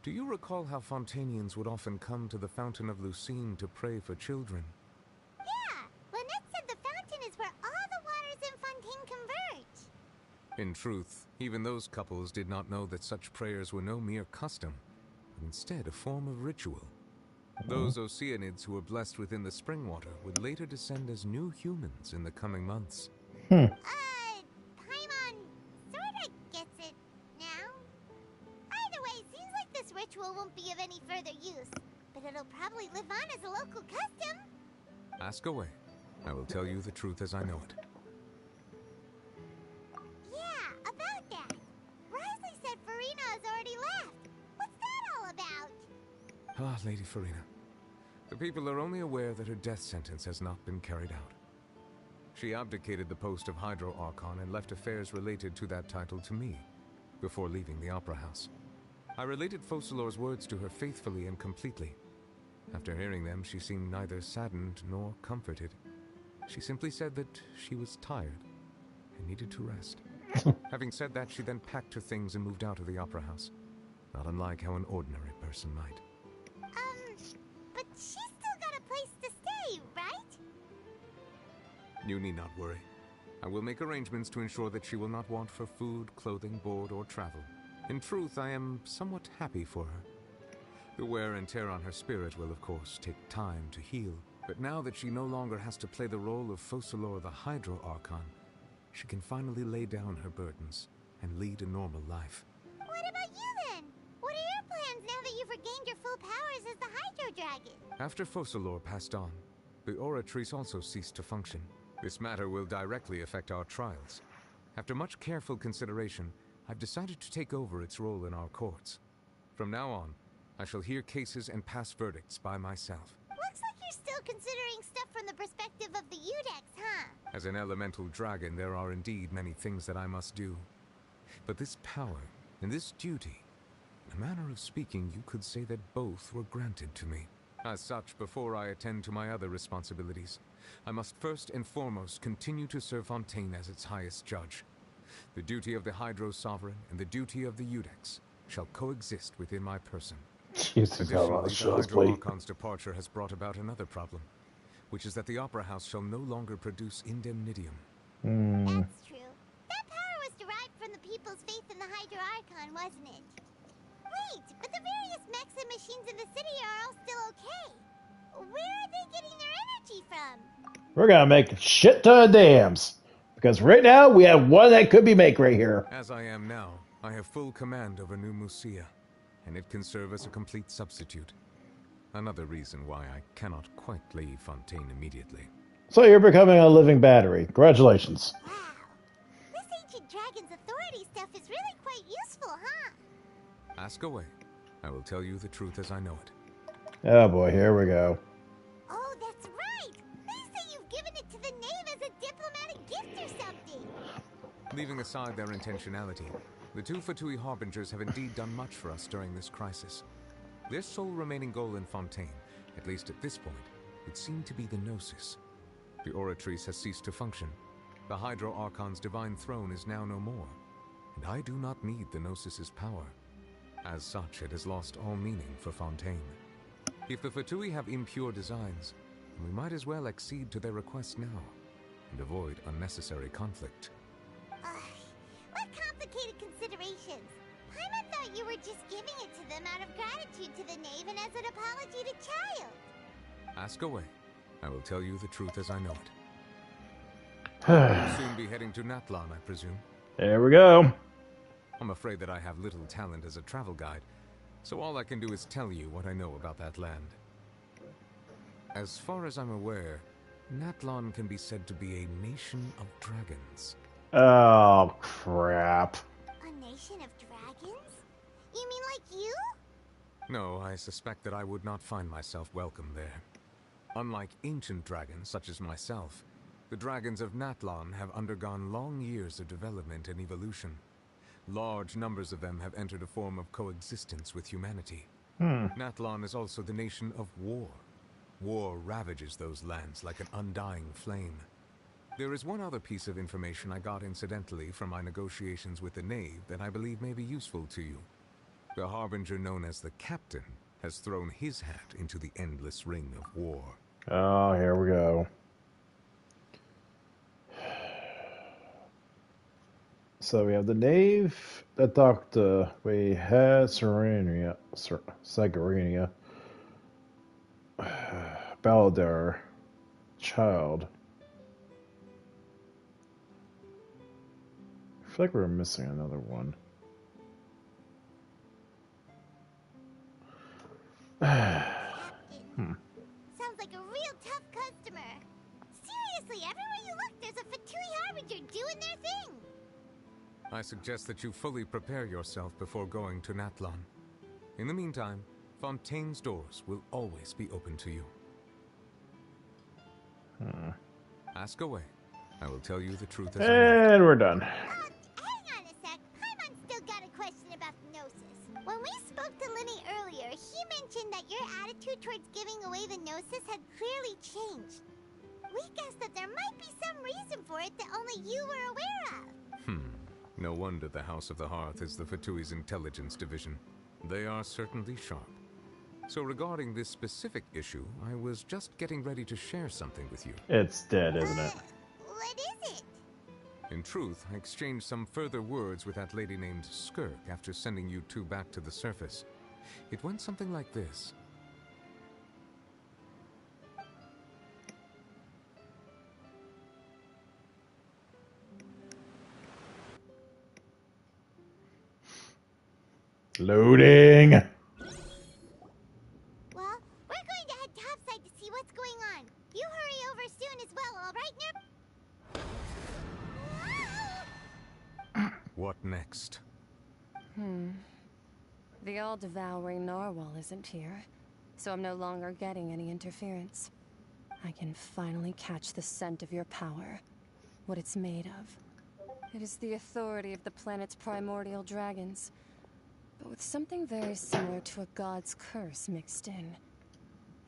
Do you recall how Fontainians would often come to the Fountain of Lucine to pray for children? Yeah, Lynette In truth, even those couples did not know that such prayers were no mere custom, but instead a form of ritual. Those Oceanids who were blessed within the spring water would later descend as new humans in the coming months. Paimon sorta gets it now. Either way, seems like this ritual won't be of any further use, but it'll probably live on as a local custom. Ask away. I will tell you the truth as I know it. Yeah, about that. Risley said Farina has already left. What's that all about? Ah, Lady Farina. The people are only aware that her death sentence has not been carried out. She abdicated the post of Hydro Archon and left affairs related to that title to me, before leaving the Opera House. I related Focalor's words to her faithfully and completely. After hearing them, she seemed neither saddened nor comforted. She simply said that she was tired and needed to rest. Having said that, she then packed her things and moved out of the Opera House, not unlike how an ordinary person might. But she's still got a place to stay, right? You need not worry. I will make arrangements to ensure that she will not want for food, clothing, board, or travel. In truth, I am somewhat happy for her. The wear and tear on her spirit will, of course, take time to heal. But now that she no longer has to play the role of Focalor the Hydro Archon, she can finally lay down her burdens and lead a normal life. What about you then? What are your plans now that you've regained your full powers as the Hydro Dragon? After Focalor passed on, the Oratrice also ceased to function. This matter will directly affect our trials. After much careful consideration, I've decided to take over its role in our courts. From now on, I shall hear cases and pass verdicts by myself. Looks like you're still considering stuff from the perspective of the Udex, huh? As an elemental dragon, there are indeed many things that I must do. But this power and this duty, in a manner of speaking, you could say that both were granted to me. As such, before I attend to my other responsibilities, I must first and foremost continue to serve Fontaine as its highest judge. The duty of the Hydro Sovereign and the duty of the Udex shall coexist within my person. Additionally, the Hydro Archon's departure has brought about another problem, which is that the Opera House shall no longer produce indemnitium. That's true. That power was derived from the people's faith in the Hydro Archon, wasn't it? Wait, but the various mechs and machines in the city are all still okay. Where are they getting their energy from? We're gonna make a shit ton of dams. Because right now, we have one that could be make right here. As I am now, I have full command over New Musia, and it can serve as a complete substitute. Another reason why I cannot quite leave Fontaine immediately. So you're becoming a living battery. Congratulations. Wow. This ancient dragon's authority stuff is really quite useful, huh? Ask away. I will tell you the truth as I know it. Oh boy, here we go. Oh, that's right! They say you've given it to the knave as a diplomatic gift or something! Leaving aside their intentionality, the two Fatui Harbingers have indeed done much for us during this crisis. Their sole remaining goal in Fontaine, at least at this point, would seem to be the Gnosis. The Oratrice has ceased to function. The Hydro Archon's divine throne is now no more, and I do not need the Gnosis's power. As such, it has lost all meaning for Fontaine. If the Fatui have impure designs, we might as well accede to their request now, and avoid unnecessary conflict. What complicated considerations! Paimon thought you were just giving it to them out of gratitude to the knave and as an apology to Child. Ask away. I will tell you the truth as I know it. You'll soon be heading to Natlan, I presume. There we go. I'm afraid that I have little talent as a travel guide, so all I can do is tell you what I know about that land. As far as I'm aware, Natlan can be said to be a nation of dragons. Oh, crap. A nation of dragons? You mean like you? No, I suspect that I would not find myself welcome there. Unlike ancient dragons such as myself, the dragons of Natlan have undergone long years of development and evolution. Large numbers of them have entered a form of coexistence with humanity. Natlan is also the nation of war. War ravages those lands like an undying flame. There is one other piece of information I got incidentally from my negotiations with the Knave that I believe may be useful to you. The Harbinger known as the Captain has thrown his hat into the endless ring of war. Oh, here we go. So we have the Knave, the Doctor, we have Sagarenia, Baladar, Child. I feel like we're missing another one. Sounds like a real tough customer. Seriously, everywhere you look, there's a Fatui Harbinger doing their thing. I suggest that you fully prepare yourself before going to Natlan. In the meantime, Fontaine's doors will always be open to you. Ask away. I will tell you the truth as I know. And we're done. Hang on a sec. Paimon's still got a question about the Gnosis. When we spoke to Linny earlier, he mentioned that your attitude towards giving away the Gnosis had clearly changed. We guessed that there might be some reason for it that only you were aware of. No wonder the House of the Hearth is the Fatui's intelligence division. They are certainly sharp. So regarding this specific issue, I was just getting ready to share something with you. It's dead, isn't it? What is it? In truth, I exchanged some further words with that lady named Skirk after sending you two back to the surface. It went something like this. Loading. Well, we're going to head topside to see what's going on. You hurry over soon as well, all right, What next? The all-devouring narwhal isn't here, so I'm no longer getting any interference. I can finally catch the scent of your power, what it's made of. It is the authority of the planet's primordial dragons, but with something very similar to a god's curse mixed in.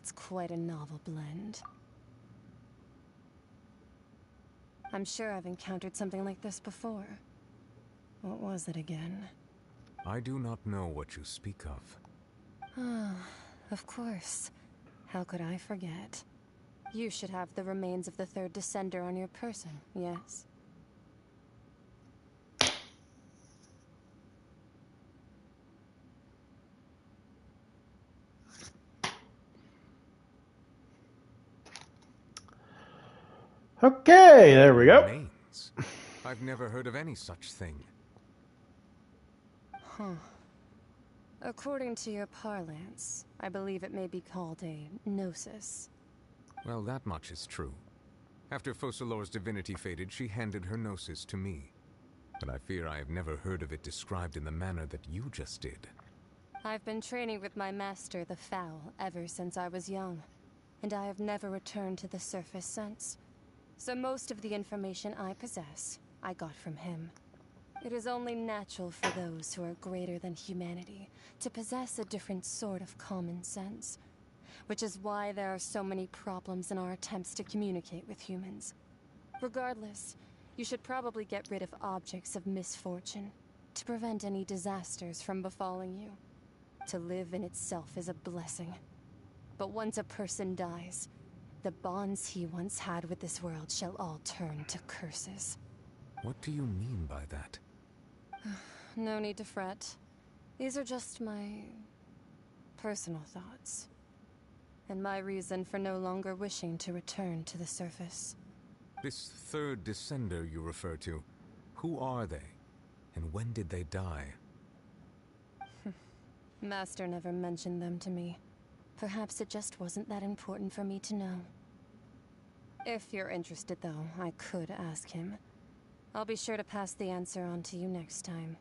It's quite a novel blend. I'm sure I've encountered something like this before. What was it again? I do not know what you speak of. Ah, of course. How could I forget? You should have the remains of the third descender on your person, yes? Okay, there we go. Remains? I've never heard of any such thing. Huh. According to your parlance, I believe it may be called a gnosis. Well, that much is true. After Focalor's divinity faded, she handed her gnosis to me. But I fear I have never heard of it described in the manner that you just did. I've been training with my master, the Foul, ever since I was young, and I have never returned to the surface since. So most of the information I possess, I got from him. It is only natural for those who are greater than humanity to possess a different sort of common sense, which is why there are so many problems in our attempts to communicate with humans. Regardless, you should probably get rid of objects of misfortune to prevent any disasters from befalling you. To live in itself is a blessing. But once a person dies, the bonds he once had with this world shall all turn to curses. What do you mean by that? No need to fret. These are just my personal thoughts. And my reason for no longer wishing to return to the surface. This third descender you refer to, who are they? And when did they die? Master never mentioned them to me. Perhaps it just wasn't that important for me to know. If you're interested, though, I could ask him. I'll be sure to pass the answer on to you next time.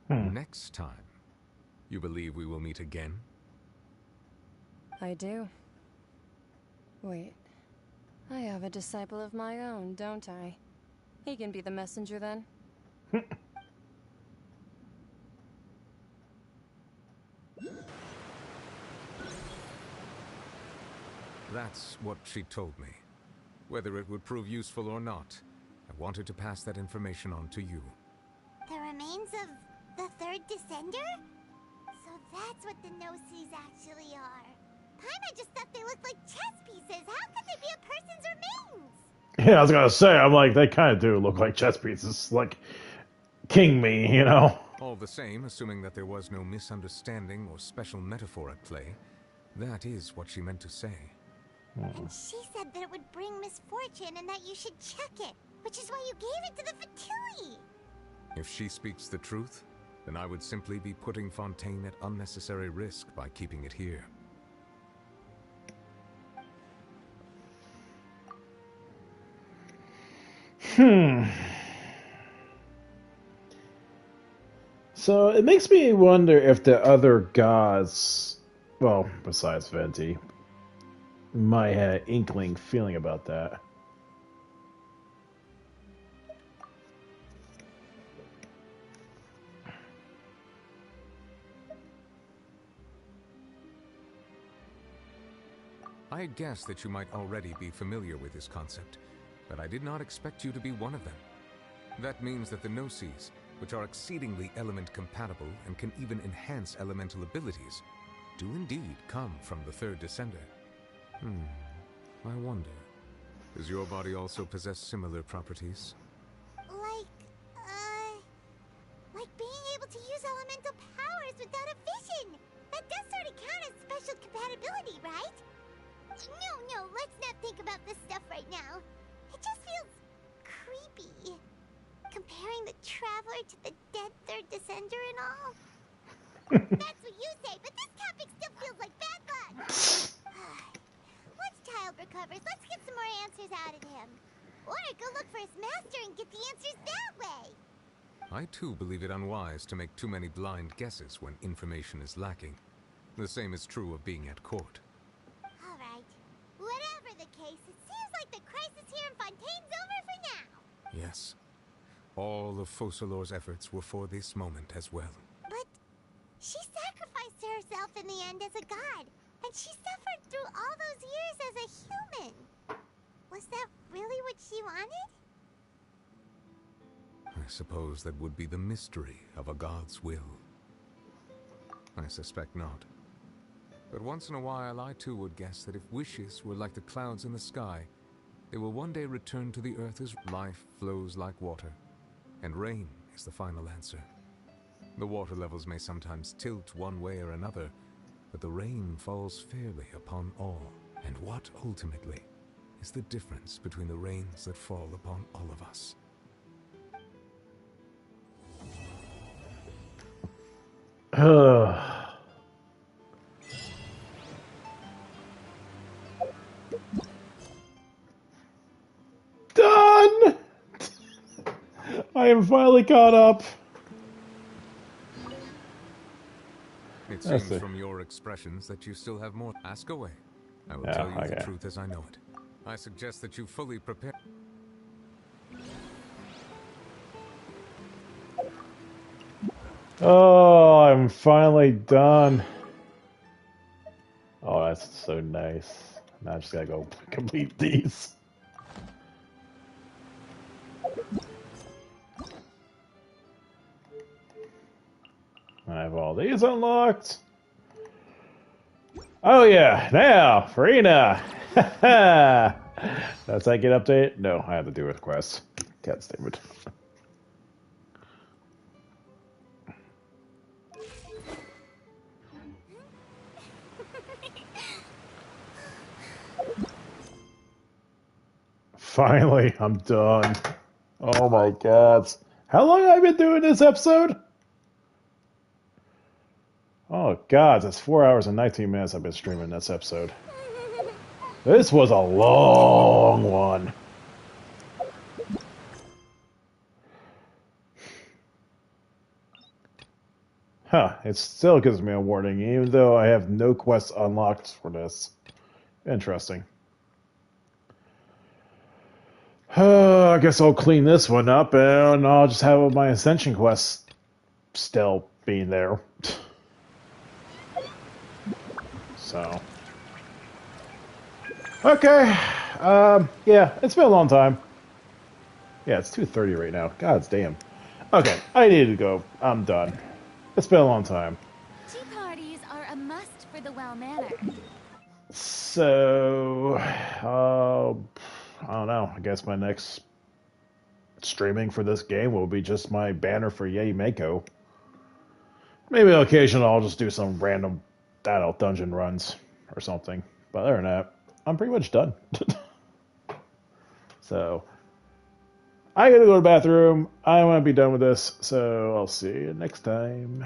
Next time? You believe we will meet again? I do. Wait. I have a disciple of my own, don't I? He can be the messenger then. That's what she told me. Whether it would prove useful or not, I wanted to pass that information on to you. The remains of the third descender? So that's what the Gnosis actually are. Paimon just thought they looked like chess pieces. How could they be a person's remains? Yeah, I was gonna say, I'm like, they kind of do look like chess pieces. Like, king me, you know? All the same, assuming that there was no misunderstanding or special metaphor at play, that is what she meant to say. And she said that it would bring misfortune and that you should check it, which is why you gave it to the Fatui. If she speaks the truth, then I would simply be putting Fontaine at unnecessary risk by keeping it here. So it makes me wonder if the other gods, well, besides Venti, might have an inkling feeling about that. I had guessed that you might already be familiar with this concept, but I did not expect you to be one of them. That means that the Gnosis, which are exceedingly element compatible and can even enhance elemental abilities, do indeed come from the third descender. I wonder, does your body also possess similar properties? Like being able to use elemental powers without a vision. That does sort of count as special compatibility, right? No, let's not think about this stuff right now. It just feels creepy. Comparing the Traveler to the dead third descender and all. That's what you say, but this topic still feels like bad luck. Once Child recovers, let's get some more answers out of him. Or go look for his master and get the answers that way. I too believe it unwise to make too many blind guesses when information is lacking. The same is true of being at court. Alright. Whatever the case, it seems like the crisis here in Fontaine's over for now. Yes. All of Focalor's efforts were for this moment as well. But she sacrificed herself in the end as a god, and she suffered through all those years as a human. Was that really what she wanted? I suppose that would be the mystery of a god's will. I suspect not. But once in a while, I too would guess that if wishes were like the clouds in the sky, they will one day return to the earth as life flows like water, and rain is the final answer. The water levels may sometimes tilt one way or another, but the rain falls fairly upon all. And what ultimately is the difference between the rains that fall upon all of us? Done! I am finally caught up. It seems from your expressions that you still have more. Ask away. I will tell you the truth as I know it. I suggest that you fully prepare. Oh, I'm finally done. Oh, that's so nice. Now I just gotta go complete these. I have all these unlocked. Oh yeah, now, Farina! Does that get updated? No, I have to do with quests. God damn it. Finally, I'm done. Oh my god. How long have I been doing this episode? Oh god, that's 4 hours and 19 minutes I've been streaming this episode. This was a long one. Huh, it still gives me a warning, even though I have no quests unlocked for this. Interesting. I guess I'll clean this one up and I'll just have my Ascension quest still being there. So. Okay. Yeah, it's been a long time. Yeah, it's 2:30 right now. God damn. Okay, I need to go. I'm done. It's been a long time. Tea parties are a must for the well-mannered. So, I don't know. I guess my next streaming for this game will be just my banner for Yay Mako. Maybe on occasion I'll just do some random, I don't know, dungeon runs or something. But other than that, I'm pretty much done. So, I gotta go to the bathroom. I want to be done with this, so I'll see you next time.